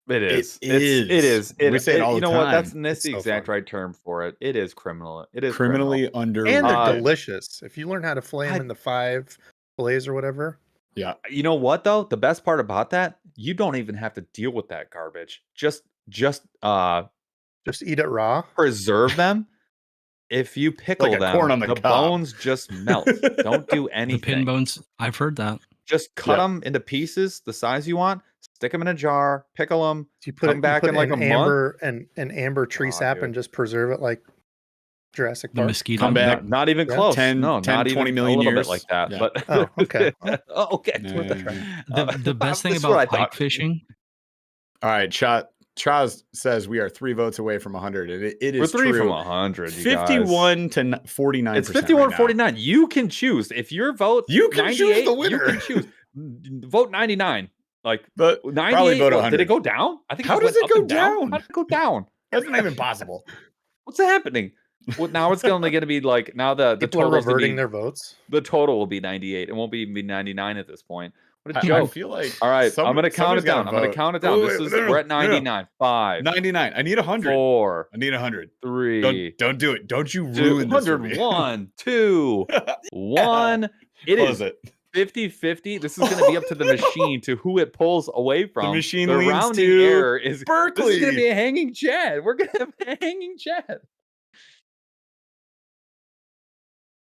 It is. It It is. We say it all you the know what? time. That's It's the so exact fun. right term for it. It is criminal. It is Criminally criminal. underrated. And they're Uh, delicious. If you learn how to flay them in the 5 fillets or whatever. Yeah. You know what though? The best part about that, you don't even have to deal with that garbage. Just Just eat it raw. preserve them. If you pickle Like a them, corn on the the cob. bones just melt. Don't do The anything. pin bones. I've heard that. Just cut Yeah. them into pieces the size you want. Stick them in a jar. Pickle them. You put Come back in like a month. amber and an amber tree Oh, sap dude. and just preserve it like Jurassic The Park. mosquito. Come back. Not even Yeah. close. 10, no, 10, not 20 even million a little years. bit like that. Yeah. But Oh, okay. Oh, okay. It's worth a try. The best thing This is what I about pike thought. fishing. All right. Chaz says we are 3 votes away from 100. And it We're is 3 true. from 100. You guys. 51 to 49%. It's 51-49. You can choose. If your vote You can choose 98, the winner. You can choose. Vote 99. Like But 98. probably vote 100. Did it go down? I think How went does it up go and down? How did it go down? That's not even possible. What's happening? Well, now it's only going to be like now the People are total reverting their votes. the total will be 98. It won't be 99 at this point. What a I joke. feel like All right, I'm somebody- going to count it somebody's gotta down. I'm going to vote. count it down. Wait, This wait, is no, no, we're at no, no. 99. 5, 99. I need 100. 4, I need 100. 3, Don't do it. Don't you ruin this for me. 101, 2, 1. It Close is it. 50-50. This is going to be up to the machine to who it pulls away from. machine the leans rounding to error is Berkeley. This is going to be a hanging Chad. We're going to have a hanging Chad.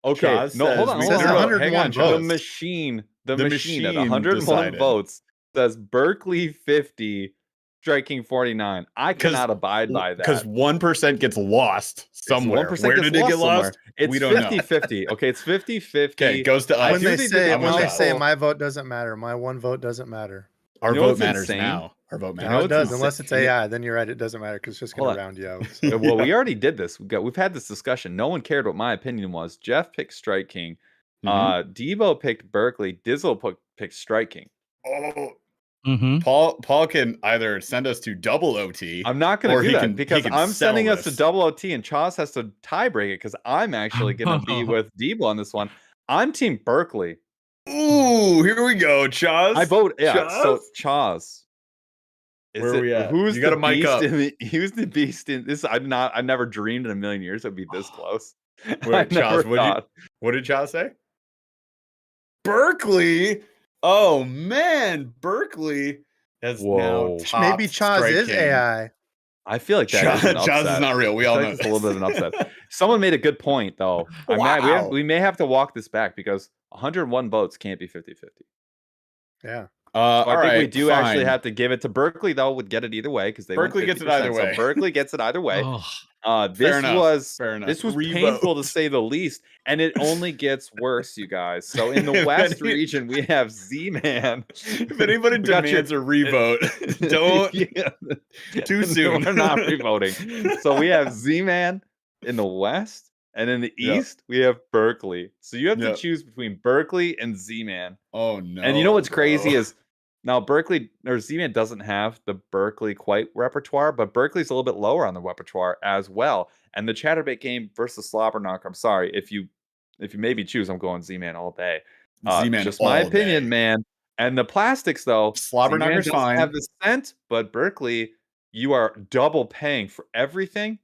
Okay, Chaz no, hold says on, we hold Says on. zero. 101 Hang on, votes. The Chaz. machine, the The machine at machine 101 decided. votes says Berkeley 50, Striking 49. I 'Cause- cannot abide by that. Because 1% gets lost somewhere. 1% Where gets did it get somewhere. lost? It's We don't know. 50-50. Okay, it's 50-50. Okay, it goes to us. When they say I'm with when they you. say my vote doesn't matter, my one vote doesn't matter. Our You know vote what's matters insane? now. Our vote You matters. No, it what's does. insane? Unless it's AI, then you're right. It doesn't matter because it's just going Hold to on. round you out. Well, we already did this. We've had this discussion. No one cared what my opinion was. Jeff picked Strike King. Devo picked Berkeley. Dizzle picked Strike King. Oh, Mm-hmm. Paul can either send us to double OT. I'm not going or to do he that can- because he can I'm sell sending us to this. double OT and Chaz has to tie break it because I'm actually going to be with Devo on this one. I'm Team Berkeley. Ooh, here we go, Chaz. I vote, yeah. Chaz? So Chaz. Where are we at? Who's You the gotta mic beast up. who's the beast in this? I never dreamed in a million years it would be this close. Wait, I never Chaz, thought. what did Chaz say? Berkeley. Oh man, Berkeley has now Whoa. topped Maybe Chaz Strike is King. AI. I feel like that is an Chaz upset. is not real. We I all feel know like it's a little bit of an this. upset. Someone made a good point though. Wow. We may have to walk this back because 101 votes can't be 50-50. Yeah. So I think we do actually fine. have to give it to Berkeley, though, would get it either way because they Berkeley went gets it either 50%. way. So Berkeley gets it either way. Oh, This Fair enough. was Fair enough. this was Revote. painful to say the least, and it only gets worse, you guys. So in the If West any- region, we have Z-Man. If anybody We got your- demands a revote, don't Yeah. too soon. We're not revoting. So we have Z-Man in the West, and in the Yep. East, we have Berkeley. So you have to Yep. choose between Berkeley and Z-Man. Oh no. And you know what's crazy bro. is now Berkeley or Z-Man doesn't have the Berkeley quite repertoire, but Berkeley's a little bit lower on the repertoire as well. And the Chatterbait game versus Slobberknocker, I'm sorry, if you maybe choose, I'm going Z-Man all day. Z-Man Just my all opinion, day. man. And the plastics though, Z-Man Slobberknocker's doesn't fine. have the scent, but Berkeley, you are double paying for everything,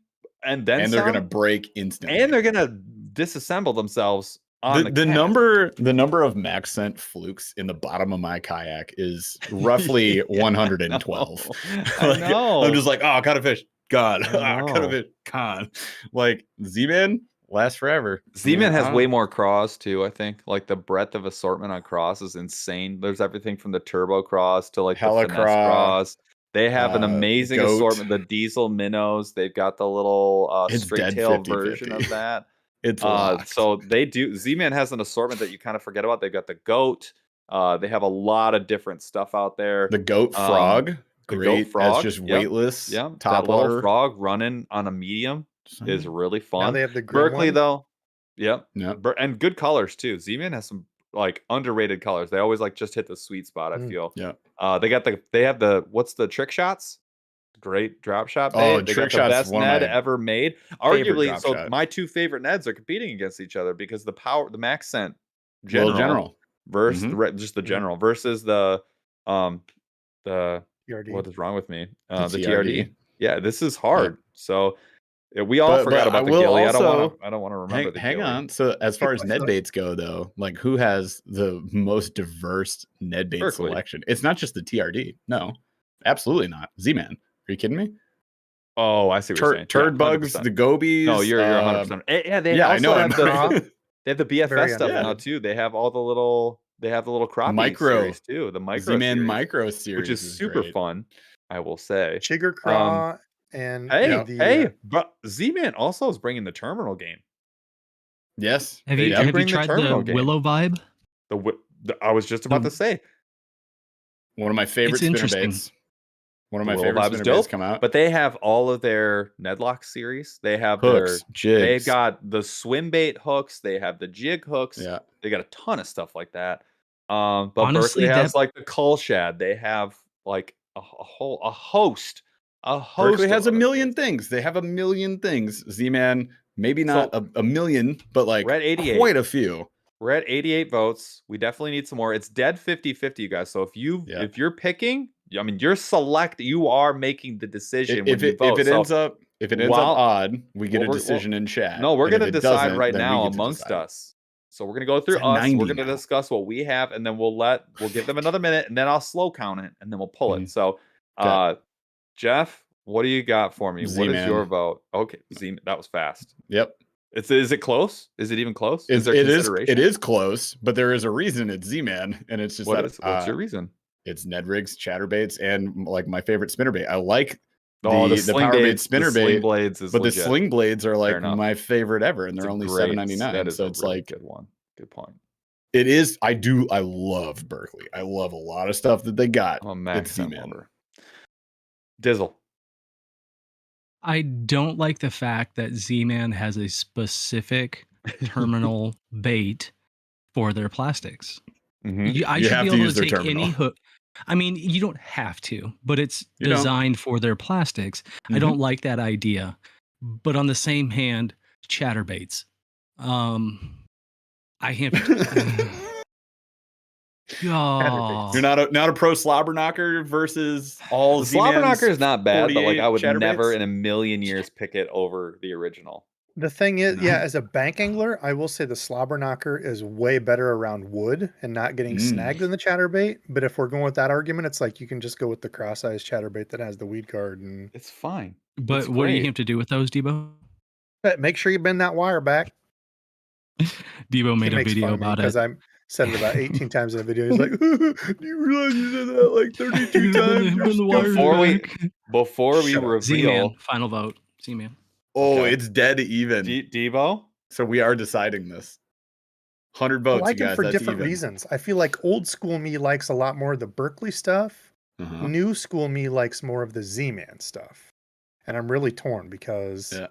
and then And they're some, gonna break instantly. and they're gonna disassemble themselves on the cast. number of max scent flukes in the bottom of my kayak is roughly 112. I know. I'm just like, oh, caught a fish, gone. I Caught a know. fish, gone. Like Z-Man lasts forever. Z-Man has I way don't- more cross too, I think. Like the breadth of assortment on cross is insane. There's everything from the turbo cross to like the finesse Helicross, cross. They have an amazing goat. assortment. The diesel minnows. They've got the little It's straight dead tail 50-50. version of that. It's locked. So they do. Z-Man has an assortment that you kind of forget about. They've got the goat. They have a lot of different stuff out there. The goat frog, the great goat frog, as just yep, weightless. Yeah, top that little water frog running on a medium is really Now fun. they have the grim Berkeley one. though, yep, Yep. and good colors too. Z-Man has some like underrated colors. They always like just hit the sweet spot. I feel. Yeah. They have the what's the trick shots? Great drop shot. Oh, They trick got the shot's best one of Ned my ever made. favorite Arguably, drop so shot. my two favorite Neds are competing against each other because the max scent Little general. versus Mhm. just the general versus the TRD. what is wrong with me? The The TRD. TRD. Yeah, this is hard. So we all But forgot I about the will gilly. also- I don't want to remember the Hang gilly. on. So as far as What's Ned that? baits go, though, like who has the most diverse Ned bait Berkeley. selection? It's not just the TRD. No, absolutely not. Z-Man. Are you kidding me? Oh, I see what you're saying. Turd Yeah, bugs, 100%. the gobies. No, you're 100%. Yeah, they Yeah, I also know. have I'm they have the BFS Very stuff now underrated. too. They have all the little crappie Micro. series too. The micro Z-Man series, Micro series, which is super great. fun. I will say. Chigger Craw and But Z-Man also is bringing the terminal game. Yes. have They you do have you bring the tried the terminal game. Willow vibe? I was just about to say, One of my favorite It's spinner interesting. baits. One of my Willow favorite Vibe is spinner baits dope, come out. but they have all of their Nedlock series. They have hooks, jigs. they've got the swim bait hooks. They have the jig hooks. Yeah. They got a ton of stuff like that. But Honestly, Berkeley has that- like the cull shad. They have like a host. Berkeley has a of million things. They have a million things. Z-Man, maybe not a million, but like We're at 88. quite a few. We're at 88 votes. We definitely need some more. It's dead 50-50, you guys. So if you're picking, I mean, you are making the decision when you vote. If it ends up while- odd, we get a Well, decision in chat. No, we're And if going to it decide doesn't, right then we now get to amongst decide. us. So we're going to go through It's at us. 90 We're going to now. discuss what we have, and then we'll give them another minute, and then I'll slow count it, and then we'll pull it. Mhm. So, Okay. Jeff, what do you got for me? What is Z-Man. your vote? Okay, Z, that was fast. Yep. Is it close? Is it even close? It there is consideration? it is close, but there is a reason it's Z-Man, and it's just What's that your reason? it's Ned Rigs, chatterbaits, and like my favorite spinnerbait. I like The the sling power bait blades, the sling spinnerbait, blades is but legit. the sling blades are Fair like enough. my favorite ever, and It's they're a only great- $7.99. That is So a it's really like good one. Good point. It is. I love Burly. I love a lot of stuff that they got. I'm a Max It's Sen Z-Man. lover. Dizzle. I don't like the fact that Z-Man has a specific terminal bait for their plastics. Mhm. I You should have be to able use to their take any terminal. hook. I mean, you don't have to, but it's You don't. designed for their plastics. I don't like that idea. But on the same hand, chatterbaits. I have You're not a pro slobber knocker versus all The slobber Z-Man's knocker is not bad, but like I 48 would never chatterbaits? in a million years pick it over the original. The thing is, No. yeah, as a bank angler, I will say the slobber knocker is way better around wood and not getting snagged than the chatterbait. But if we're going with that argument, it's like you can just go with the cross-eyes chatterbait that has the weed guard and It's fine. But It's what do you great. have to do with those, Debo? make sure you bend that wire back. Debo He made a makes video fun of me about because it. I said it about 18 times in a video. He's like, "Do you realize you said that like 32 Bend the- times? You're bend the wires stupid." Before we Shut up. Z-Man, reveal final vote. Z-Man. Oh, Okay. it's dead even. Devo, So we are deciding this. 100 I votes, like you him guys. for That's different even. reasons. I feel like old school me likes a lot more of the Berkeley stuff. Uh-huh. New school me likes more of the Z-Man stuff. And I'm really torn because Yeah.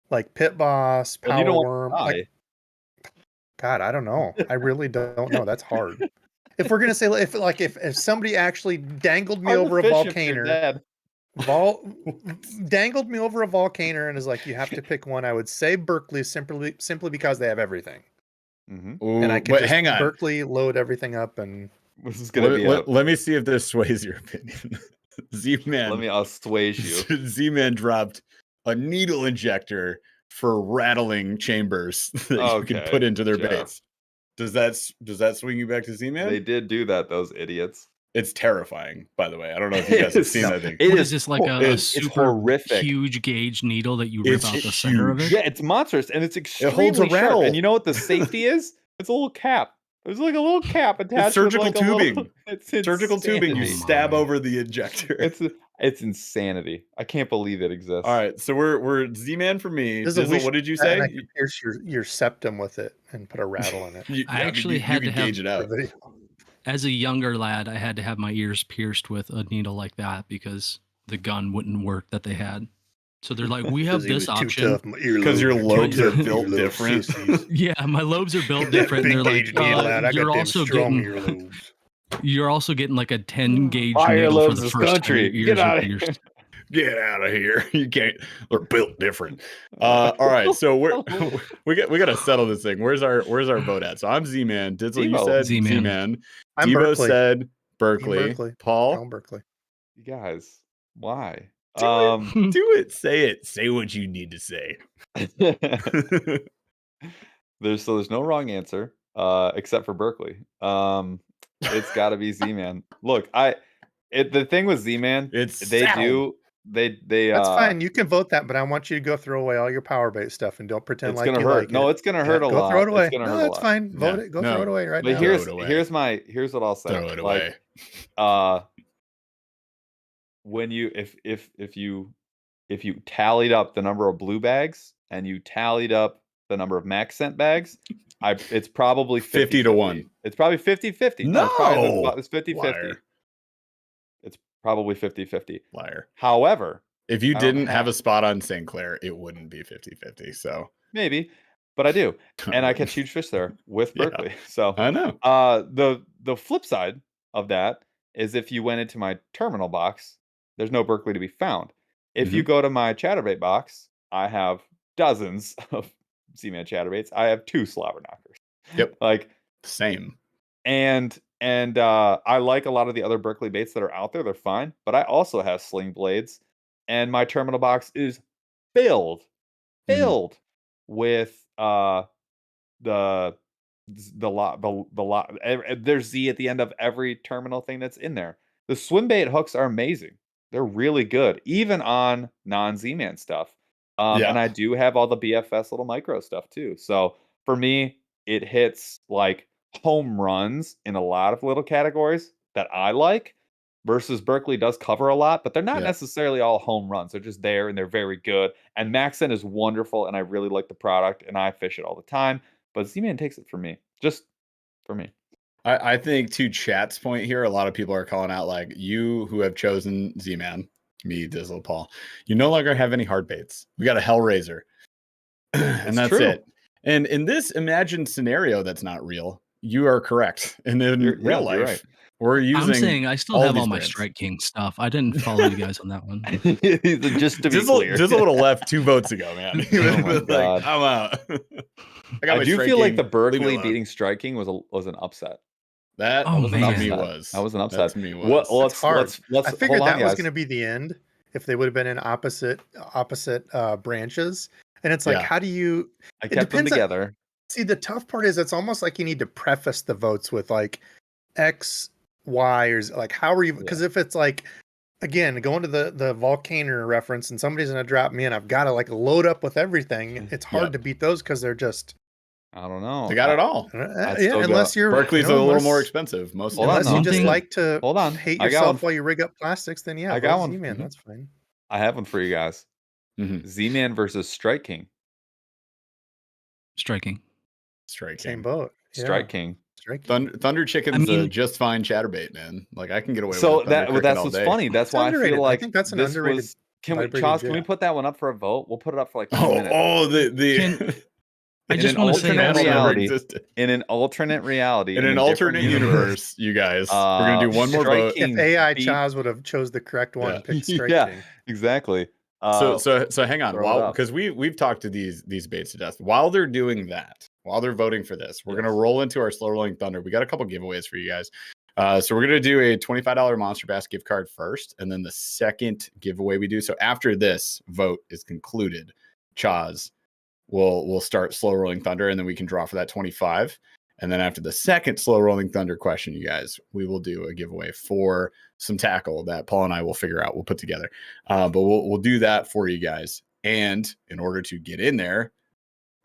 like Pit Boss, well, you Power don't want Worm, to die. like God, I don't know. I really don't know. That's hard. If we're gonna say if somebody actually dangled me Hard to over a fish if you're volcano, dead. dangled me over a volcano and is like, you have to pick one, I would say Berkeley simply because they have everything. Mhm. Ooh, And I could but just hang on. Berkeley load everything up and This is gonna be Let me see if this sways your opinion. Z-Man. Let me assuage you. Z-Man dropped a needle injector for rattling chambers that you can Okay, put into their Jeff. baits. Does that swing you back to Z-Man? They did do that, those idiots. It's terrifying, by the way. I don't know if you guys have seen that thing. What is this, like a it's super horrific. huge gauge needle that you rip It's out the center of it? Yeah, it's monstrous and it's extremely holds a sharp. rattle. And you know what the safety is? It's a little cap. There's like a little cap attached. surgical with like a tubing. little, it's Surgical tubing, you insanity. stab My. over the injector. It's insanity. I can't believe it exists. All right, so we're Z-Man for me. There's a Dizzle, leash what did you for that, say? and I could pierce your septum with it and put a rattle in it. I actually you had to could have- gauge it out. For video. As a younger lad, I had to have my ears pierced with a needle like that because the gun wouldn't work that they had. So they're like, we have 'Cause he this was too option. tough, my earlobes 'Cause your are too lobes are tough for built your little different. sissies. Yeah, my lobes are built Get that different. And big they're like, gauge needle out. I you're got them also strong getting earlobes. you're also getting like a 10 gauge My needle for earlobes the is first country. time your Get ears are outta here. pierced. Get out of here. You can't. They're built different. All right, so we got to settle this thing. Where's our vote at? So I'm Z-Man. Dizzle, you Devo. said Z-Man. Z-Man. I'm Devo Berkeley. said Team Berkeley. Berkeley. Paul, Down Berkeley. You guys, why? do it. Say it. Say what you need to say. There's no wrong answer, except for Berkeley. It's got to be Z-Man. Look, the thing with Z-Man, It's they settled. do they That's fine. You can vote that, but I want you to go throw away all your power bait stuff and don't pretend It's like gonna you hurt. like No, it. it's gonna hurt a Go lot. throw it away. It's gonna No, hurt a that's lot. fine. Vote Yeah, it. Go no. throw it away right But now. here's Throw it away. here's what I'll say. Throw it away. When you if you tallied up the number of blue bags and you tallied up the number of Max Scent bags, it's probably 50 to 1. It's probably 50-50. No! It's 50-50. Liar. It's probably 50-50. Liar. However, If you I don't didn't have have- a spot on St. Clair, it wouldn't be 50-50. So maybe, but I do. And I catch huge fish there with Yeah. Berkeley. So I know. the flip side of that is if you went into my terminal box, there's no Berkeley to be found. If you go to my chatterbait box, I have dozens of Z-Man chatterbaits. I have 2 slobber knockers. Yep. Like, Same. and I like a lot of the other Berkeley baits that are out there. They're fine, but I also have sling blades, and my terminal box is filled with the lot. There's Z at the end of every terminal thing that's in there. The swim bait hooks are amazing. They're really good, even on non-Z-Man stuff. Yeah. And I do have all the BFS little micro stuff too. So for me, it hits like home runs in a lot of little categories that I like. Versus Berkeley does cover a lot, but they're not Yeah. necessarily all home runs. They're just there and they're very good. And Maxen is wonderful, and I really like the product, and I fish it all the time. But Z-Man takes it for me. Just for me. I think to chat's point here, a lot of people are calling out like you who have chosen Z-Man, me, Dizzle, Paul. You no longer have any hard baits. We got a Hellraiser, and It's that's true. it. And in this imagined scenario that's not real, you are correct. And in real life, you're right. we're using. I'm saying I still all have these all my brands. Strike King stuff. I didn't follow you guys on that one. Just to be clear, Dizzle would have left 2 votes ago, man. He would Oh have my been like, God. I'm out. I do feel like the Berkeley beating. beating Striking was an upset. That Oh, was man. to me That was. was an That upset. to me was. What? It's hard. Let's I figured hold on, that was guys. going to be the end if they would have been in opposite branches. And it's like, Yeah. how do you? I It kept them depends on- together. See, the tough part is it's almost like you need to preface the votes with like X, Y, or like how are you? Because if it's like, again, going to the volcano reference and somebody's going to drop me in, I've got to like load up with everything. It's hard to beat those because they're just. I don't know. They got it all. I'd Yeah, still go- unless you're Berkeley's a little more expensive. Most Hold on, Unless you One just thing- like to Hold on. hate I got yourself one. while you rig up plastics, then yeah, I got vote one. Z-Man, Mhm. that's fine. I have one for you guys. Mhm. Z-Man versus Strike King. Strike King. Strike Same King. boat. Yeah, Strike King. Strike King. Thunder Chicken's I mean- just fine chatterbait, man. Like I can get away So with Thunder Cricket that's all what's day. funny. That's It's why underrated. I feel I like think that's an this underrated was. Can we, vibrating Charles? Can we jet. put that one up for a vote? We'll put it up for like 2 Oh, minutes. the Can- I In just an want to say alternate also, reality. existed. In an alternate reality. In an a different alternate universe, you guys. We're gonna do one more Strike vote. King If AI beat- Chaz would have chose the correct one Yeah. and picked Strike Yeah. King. Exactly. So hang on, throw it while up. because we've talked to these baits to death. While they're doing that, while they're voting for this, we're gonna Yes. roll into our slow rolling thunder. We got a couple giveaways for you guys. So we're gonna do a $25 Monster Bass gift card first, and then the second giveaway we do. So after this vote is concluded, Chaz we'll start slow rolling thunder, and then we can draw for that 25. And then after the second slow rolling thunder question, you guys, we will do a giveaway for some tackle that Paul and I will figure out. We'll put together, but we'll do that for you guys. And in order to get in there,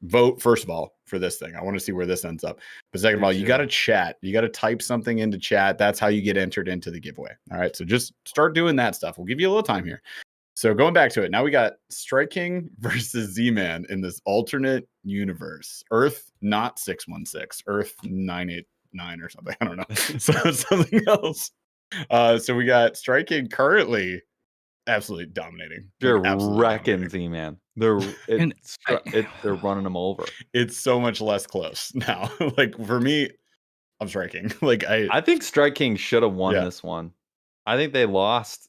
vote first of all for this thing. I want to see where this ends up. But second of all, you got to chat. You got to type something into chat. That's how you get entered into the giveaway. All right. So just start doing that stuff. We'll give you a little time here. So going back to it, now we got Strike King versus Z-Man in this alternate universe. Earth not 616, Earth 989 or something. I don't know. So something else. So we got Strike King currently absolutely dominating. They're Absolutely wrecking dominating. Z-Man. They're And they're running them over. It's so much less close now. Like for me, I'm striking. Like I think Strike King should have won Yeah. this one. I think they lost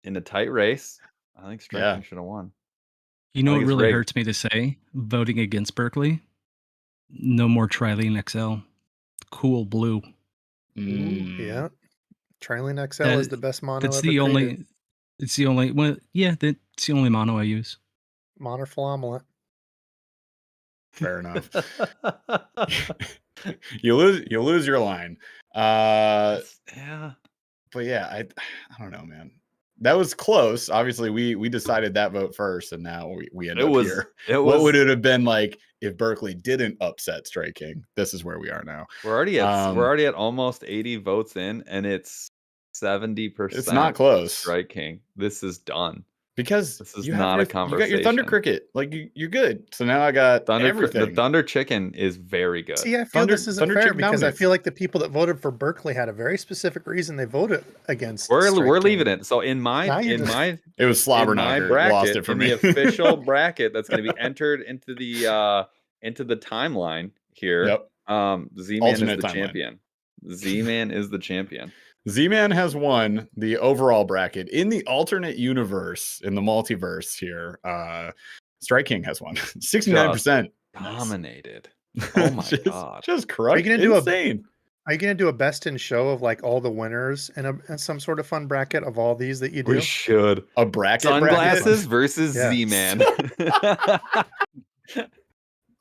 in a tight race. I think Strike Yeah. King should have won. You know I what think it's really rigged. hurts me to say? Voting against Berkeley. No more Trilene XL. Cool blue. Yeah. Trilene XL is the best mono That's ever the only. created. It's the only. Well, yeah, that's the only mono I use. Monofilament. fair enough. you lose your line. Yeah. But yeah, I don't know, man. That was close. Obviously, we decided that vote first, and now we end It up was. here. It What was. would it have been like if Berkeley didn't upset Strike King? This is where we are now. We're already at Um, almost 80 votes in, and it's 70%. It's not close. Strike King. This is done. Because This is you have not a You got your Thunder conversation. Cricket. Like you're good. So now I got everything. The Thunder Chicken is very good. See, I feel this isn't Thunder fair Chicken because I dominates. feel like the people that voted for Berkeley had a very specific reason they voted against. We're Strike leaving King. it. So in Now my you in just- my It was in my Slobberknocker. bracket, Lost it for in me. the official bracket that's going to be entered into the timeline here. Yep. Z-Man is Alternate the timeline. champion. Z-Man is the champion. Z-Man has won the overall bracket in the alternate universe, in the multiverse here. Strike King has won 69%. Dominated. Oh my god. Just crushed. gonna do a- Insane. Are you going to do a best in show of like all the winners and some sort of fun bracket of all these that you do? We should. A bracket. Sunglasses versus Yeah. Z-Man.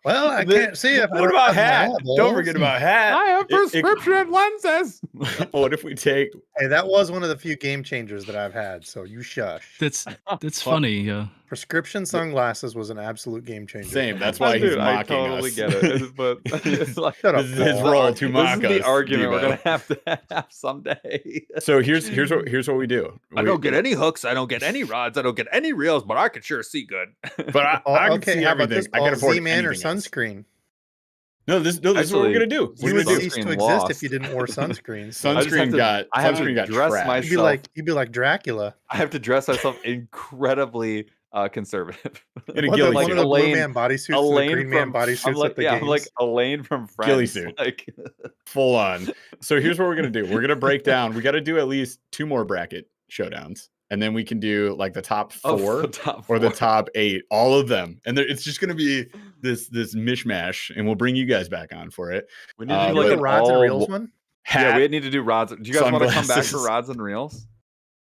Well, I The- can't see if I What don't about have my hat? eyeballs. Don't forget about hat. lenses. What if we take? Hey, that was one of the few game changers that I've had. So you shush. That's funny. Prescription sunglasses was an absolute game changer. Same. That's why he's Dude, mocking I totally us. get it. But it's like Shut up, This is his Paul. role to mock this is us. the argument we're Devo. gonna have to have someday. So here's what we do. I don't get any hooks. I don't get any rods. I don't get any reels, but I can sure see good. But I can Okay, see how about everything. this? I can Paul? afford Z-Man or anything else. sunscreen? this is what we're Actually, gonna do. You We're would gonna do cease to Sunscreen exist lost. if you didn't wear sunscreen. So I just have sunscreen to- got I have to sunscreen got dress trashed. you'd be like Dracula. I have to dress myself incredibly conservative. In a One ghillie of suit. the blue Elaine- man bodysuits and the Elaine green man I'm bodysuits like, at the yeah, games. I'm like Elaine from Ghillie Friends. suit. Like, Full on. So here's what we're gonna do. We're gonna break down. We got to do at least 2 more bracket showdowns, and then we can do like the top of 4 the top or the 4. top 8, all of them. And it's just gonna be this mishmash, and we'll bring you guys back on for it. We need Uh, to do You like do an the rods and all- reels one? Yeah, Hat, we need to do rods. Do you guys want to come back for sunglasses. rods and reels?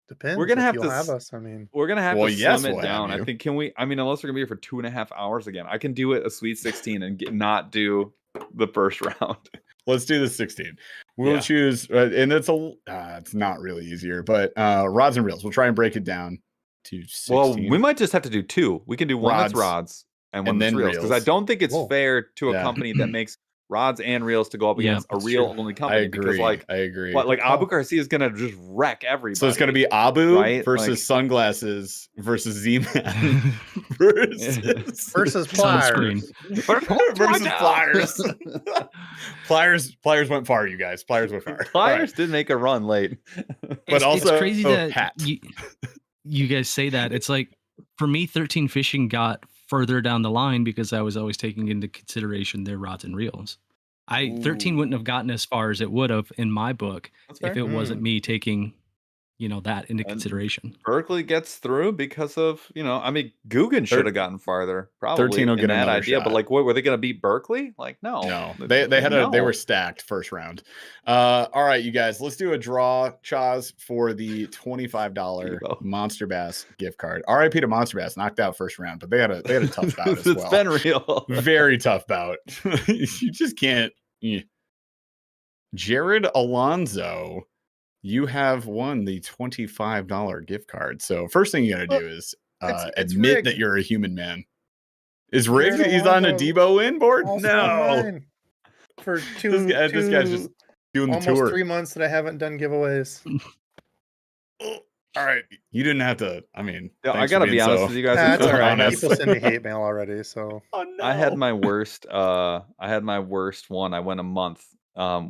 Depends. We're gonna if have you'll to have s- us. I mean, We're gonna have Well, to yes, slim we'll it have down. I you. think can we? I mean, unless we're gonna be here for 2.5 hours again, I can do it a Sweet 16 and not do the first round. Let's do the 16. We'll Yeah. choose, and it's not really easier, but rods and reels. We'll try and break it down to 16. Well, we might just have to do 2. We can do one that's Rods rods and one and that's then reels because I reels. don't think it's Whoa. fair to a Yeah. company that makes rods and reels to go up Yeah, against a that's reel true. only I company because agree. like I agree. what like Good call. Abu Garcia is gonna just wreck everybody. So it's going to be Abu right? versus Like- sunglasses versus Z-Man versus versus pliers. Sunscreen. versus pliers. Pliers went far, you guys. Pliers went far. Pliers did make a run late. But also- it's crazy oh, that hat. you guys say that. It's like for me, 13 fishing got further down the line because I was always taking into consideration their rods and reels. 13 wouldn't have gotten as far as it would have in my book That's if fair. it wasn't me taking, that into And- consideration. Berkeley gets through because of, I mean, Guggen should have gotten farther, probably 13 will in get that another idea. shot. But like, what were they going to beat Berkeley? Like, no, No, they were stacked first round. All right, you guys, let's do a draw, Chaz, for the $25 Evo. Monster Bass gift card. RIP to Monster Bass, knocked out first round, but they had a tough bout as It's well. been real. Very tough bout. You just can't. Jared Alonzo, you have won the $25 gift card. So first thing you got to do is it's admit rigged. that you're a human man. Is rigged? Jared He's on a Alonzo Debo win board? Also No. mine. For This guy's just doing the almost tour. 3 months that I haven't done giveaways. All right. You didn't have to. I mean, Yeah, I thanks for gotta be being honest so with you guys. That's all right. honest. People send me hate mail already, so Oh, no. I had my worst. I had my worst one. I went a month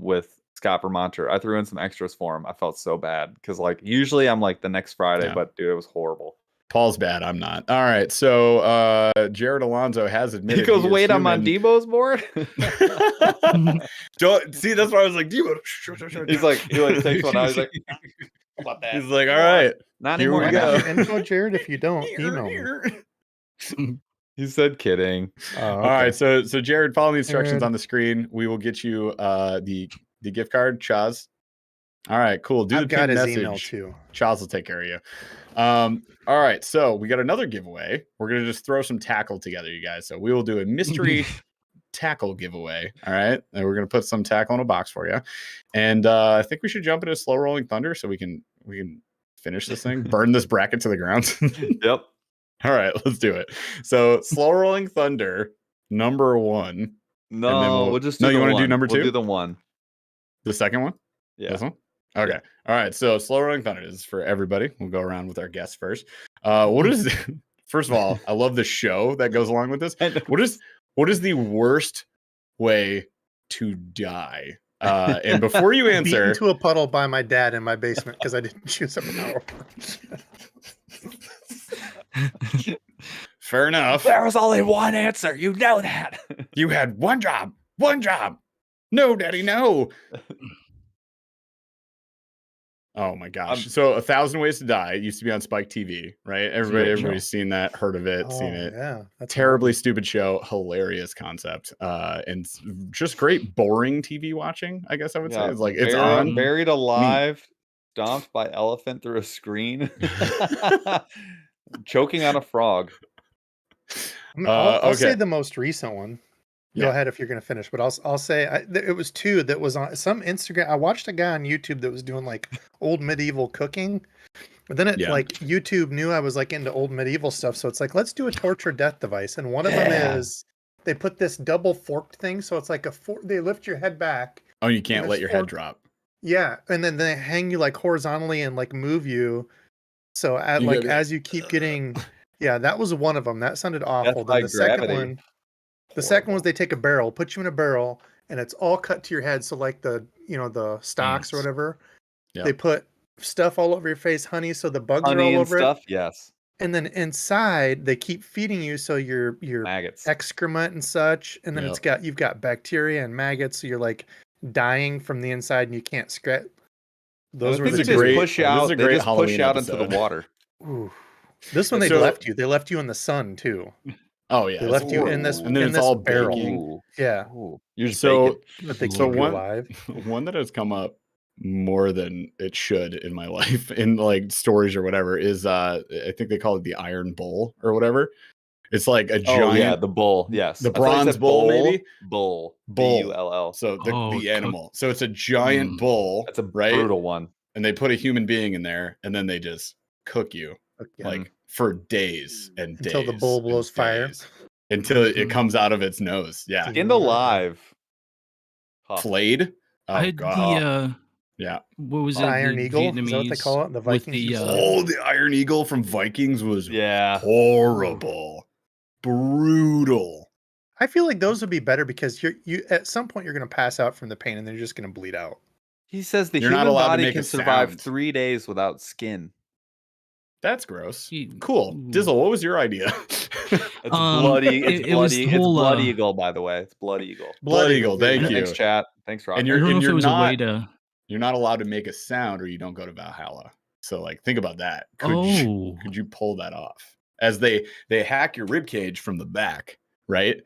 with Scott Vermonter. I threw in some extras for him. I felt so bad because like usually I'm like the next Friday, Yeah. but dude, it was horrible. Paul's bad. I'm not. All right. So Jared Alonzo has admitted He goes, is wait, I'm on human." Debo's board. Don't see. That's why I was like, Debo. He's like, he like takes one out. He's like, how about that? He's like, all right. Not here we anymore. I go. got your info, Jared. If you don't, email me. He said, kidding. Oh, All right. So Jared, follow the instructions Jared. on the screen. We will get you the gift card, Chaz. All right, cool. Do I've the got pin his message. email too. Chaz will take care of you. All right, so we got another giveaway. We're gonna just throw some tackle together, you guys. So we will do a mystery tackle giveaway. All right, and we're gonna put some tackle in a box for you. And I think we should jump into slow rolling thunder so we can finish this thing, burn this bracket to the ground. Yep. All right, let's do it. So slow rolling thunder number 1. No, we'll just do No, the you wanna do one. number We'll 2? do the one. The second one. Yeah. This one? Okay. All right. So slow rolling thunder is for everybody. We'll go around with our guests first. What is first of all, I love the show that goes along with this. What is the worst way to die? And before you Beat answer, into a puddle by my dad in my basement because I didn't choose a power. fair enough. There was only one answer. You know that. You had one job. One job. No, daddy, no. Oh my gosh. So 1,000 Ways to Die used to be on Spike TV, right? Everybody's seen that, heard of it, seen it. Yeah, that's Terribly stupid show, hilarious concept, and just great boring TV watching, I guess I would say. It's like it's on. Buried alive, stomped by elephant through a screen, choking on a frog. I'll say okay. the most recent one. Go Yeah. ahead if you're going to finish, but I'll say it was 2 that was on some Instagram. I watched a guy on YouTube that was doing like old medieval cooking, but then like YouTube knew I was like into old medieval stuff, so it's like let's do a torture death device, and one of them is they put this double forked thing, so it's like they lift your head back. Oh, you can't let there's your head fork- drop. Yeah, and then they hang you like horizontally and like move you. So You like gotta- as you keep getting, yeah, that was one of them. That sounded awful. by Then the second gravity. one, The second one is they take a barrel, put you in a barrel, and it's all cut to your head. So like the stocks or Ants. whatever, Yep. they put stuff all over your face, honey, so the bugs are Honey all and over stuff. it. Yes. And then inside they keep feeding you, so your Maggots. excrement and such, and then Yep. you've got bacteria and maggots, so you're like dying from the inside and you can't scratch. Those I were think the they just great- push this is a out. They great just push Halloween out into episode. the water. Ooh. This one they So- left you. They left you in the sun too. Oh yeah, They it's left you in this horrible. and then in it's this all barrel. baking. Ooh. Yeah, Ooh. You're just So- baking. but they Good keep So lord. you one- alive. One that has come up more than it should in my life in like stories or whatever is I think they call it the Iron Bull or whatever. It's like a giant Oh yeah, the bull. Yes, the I thought you bronze said bull, maybe? Bull. Bull. Bull. So the, Oh, the cook- animal. So it's a giant Mm. bull. That's a right? brutal one. And they put a human being in there and then they just cook you Yeah. like for days and Until the days bull and blows fire. days, until it Mhm. comes out of its nose. Yeah. Skinned alive. Huh. Flayed. Oh I had god. Yeah. what was The it? Iron the Eagle? Vietnamese Is that what they call it? The with Vikings the used to Oh, the Iron Eagle from Vikings was Yeah. horrible. Brutal. I feel like those would be better because you at some point you're going to pass out from the pain and then you're just going to bleed out. He says the You're not human allowed to body make can a survive sound. 3 days without skin. That's gross. Ye- Cool. Ooh. Dizzle, what was your idea? It's Um, bloody. It's it was bloody. the whole, it's Blood uh, Eagle, by the way. It's Blood Eagle. Blood Eagle, thank yeah. you. Thanks, chat. Thanks, Rob. And I don't know if you're it was a way not to. you're not allowed to make a sound or you don't go to Valhalla. So like think about that. Could you pull that off? As they hack your rib cage from the back, right?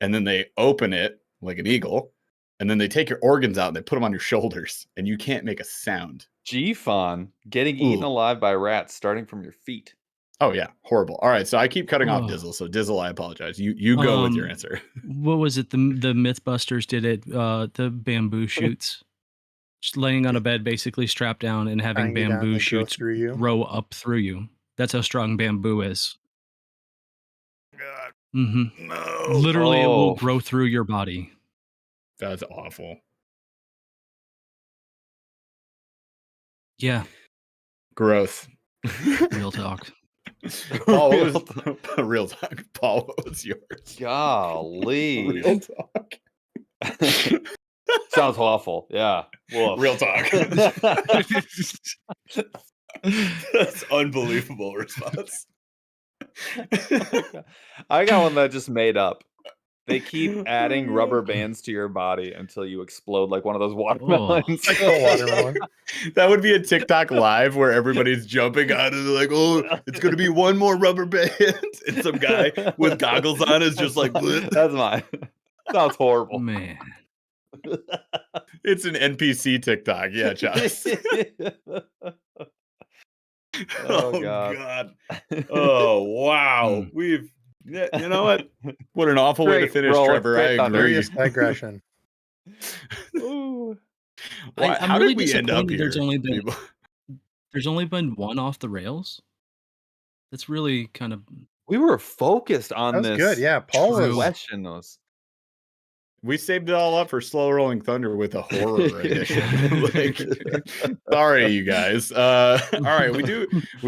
And then they open it like an eagle, and then they take your organs out and they put them on your shoulders, and you can't make a sound. G-Fon getting eaten Ooh. alive by rats starting from your feet. Oh yeah, horrible. All right, so I keep cutting off Ugh. Dizzle. So Dizzle, I apologize. You go with your Um, answer. What was it? The Mythbusters did it. The bamboo shoots, just laying on a bed, basically strapped down, and having Tying you down, bamboo they grow shoots through you. grow up through you. That's how strong bamboo is. God, Mm-hmm. no. Literally, it Oh. will grow through your body. That's awful. Yeah, Growth. real talk. Paul, Real what was, real talk. Paul, what was yours? Golly. Real talk. Sounds awful. Yeah. Woof. Real talk. That's unbelievable response. I got one that just made up. They keep adding rubber bands to your body until you explode like one of those watermelons. Like a watermelon. That would be a TikTok live where everybody's jumping on and they're like, oh, it's gonna be one more rubber band. And some guy with goggles on is just like, "Bleh." That's mine. Sounds horrible. Man, It's an NPC TikTok. Yeah, Josh. Oh, God. Oh wow. We've you know what? What an awful way to Great finish, roll, Trevor. great I thunder. agree. Curious digression. Ooh. Why, I'm how really did we end up disappointed here? there's only been one off the rails. That's really kind of We were focused on That was this. good. Yeah, Paul True. was. Question was. We saved it all up for Slow Rolling Thunder with a horror edition. Like, sorry, you guys. All right, we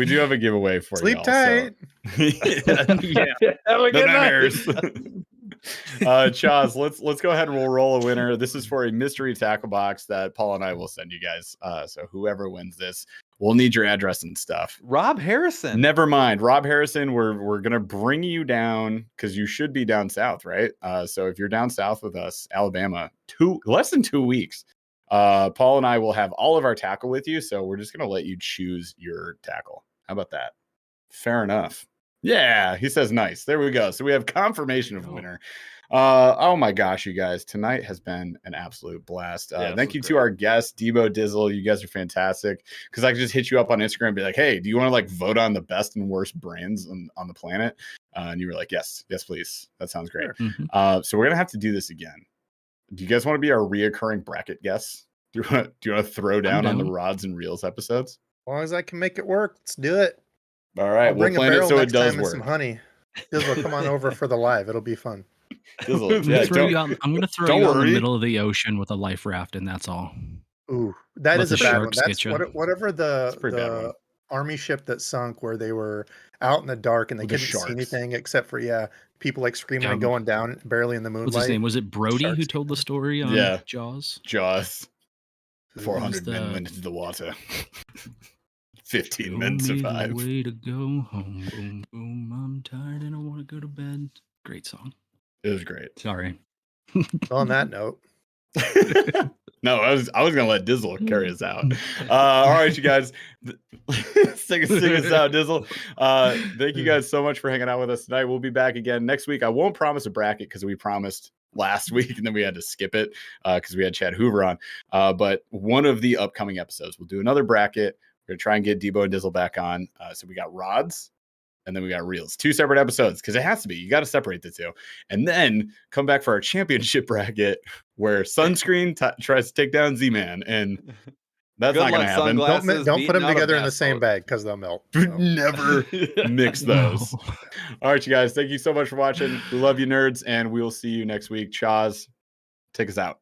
do have a giveaway for Sleep y'all. tight. So. Yeah. Have a No good night. nightmares. Chaz, let's go ahead and we'll roll a winner. This is for a mystery tackle box that Paul and I will send you guys. So whoever wins this, we'll need your address and stuff. Rob Harrison. Never mind, Rob Harrison. We're gonna bring you down because you should be down south, right? So if you're down south with us, Alabama, less than 2 weeks. Paul and I will have all of our tackle with you, so we're just gonna let you choose your tackle. How about that? Fair enough. Yeah, he says nice. There we go. So we have confirmation of winner. Oh my gosh, you guys, tonight has been an absolute blast. Yeah, Thank this you was to great. our guest, Debo Dizzle. You guys are fantastic. Because I could just hit you up on Instagram and be like, hey, do you want to like vote on the best and worst brands on the planet? And you were like, yes, please. That sounds great. Mhm. So we're gonna have to do this again. Do you guys want to be our reoccurring bracket guests? Do you want to throw down on the down. rods and reels episodes? As long as I can make it work, let's do it. All right, I'll we'll bring a plan it barrel so it next does time and some work. honey. Dizzle, come on over for the live. It'll be fun. Dizzle, I'm yeah, gonna throw don't- you out. I'm gonna throw don't you out in worry. the middle of the ocean with a life raft, and that's all. Ooh, that Let is a the bad one. sharks That's get ya. whatever That's a pretty bad one. the army ship that sunk where they were out in the dark and they With the couldn't see sharks. anything except for people like screaming and Yeah. going down barely in the moonlight. What's his name? Was it Brody who Sharks. told the story on Yeah. Jaws? Jaws. Who's 400 men the- went into the water. 15 Show men me the survived. way to go home. Boom, boom. I'm tired and I want to go to bed. Great song. It was great. Sorry. On that note, No, I was gonna let Dizzle carry us out. All right, you guys, sing us out, Dizzle. Thank you guys so much for hanging out with us tonight. We'll be back again next week. I won't promise a bracket because we promised last week and then we had to skip it because we had Chad Hoover on. But one of the upcoming episodes, we'll do another bracket. We're gonna try and get Debo and Dizzle back on. So we got rods. And then we got reels, 2 separate episodes because it has to be. You got to separate the two, and then come back for our championship bracket where Sunscreen tries to take down Z-Man, and that's Good not going to luck, happen. sunglasses. don't put beating them out a together in the bass same boat. bag because they'll melt. So. Never mix those. No. All right, you guys. Thank you so much for watching. We love you, nerds, and we will see you next week. Chaz, take us out.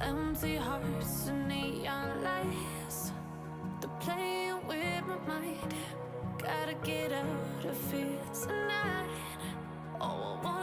Empty hearts and neon lights. They're playing with my mind. Gotta get out of here tonight. Oh, I want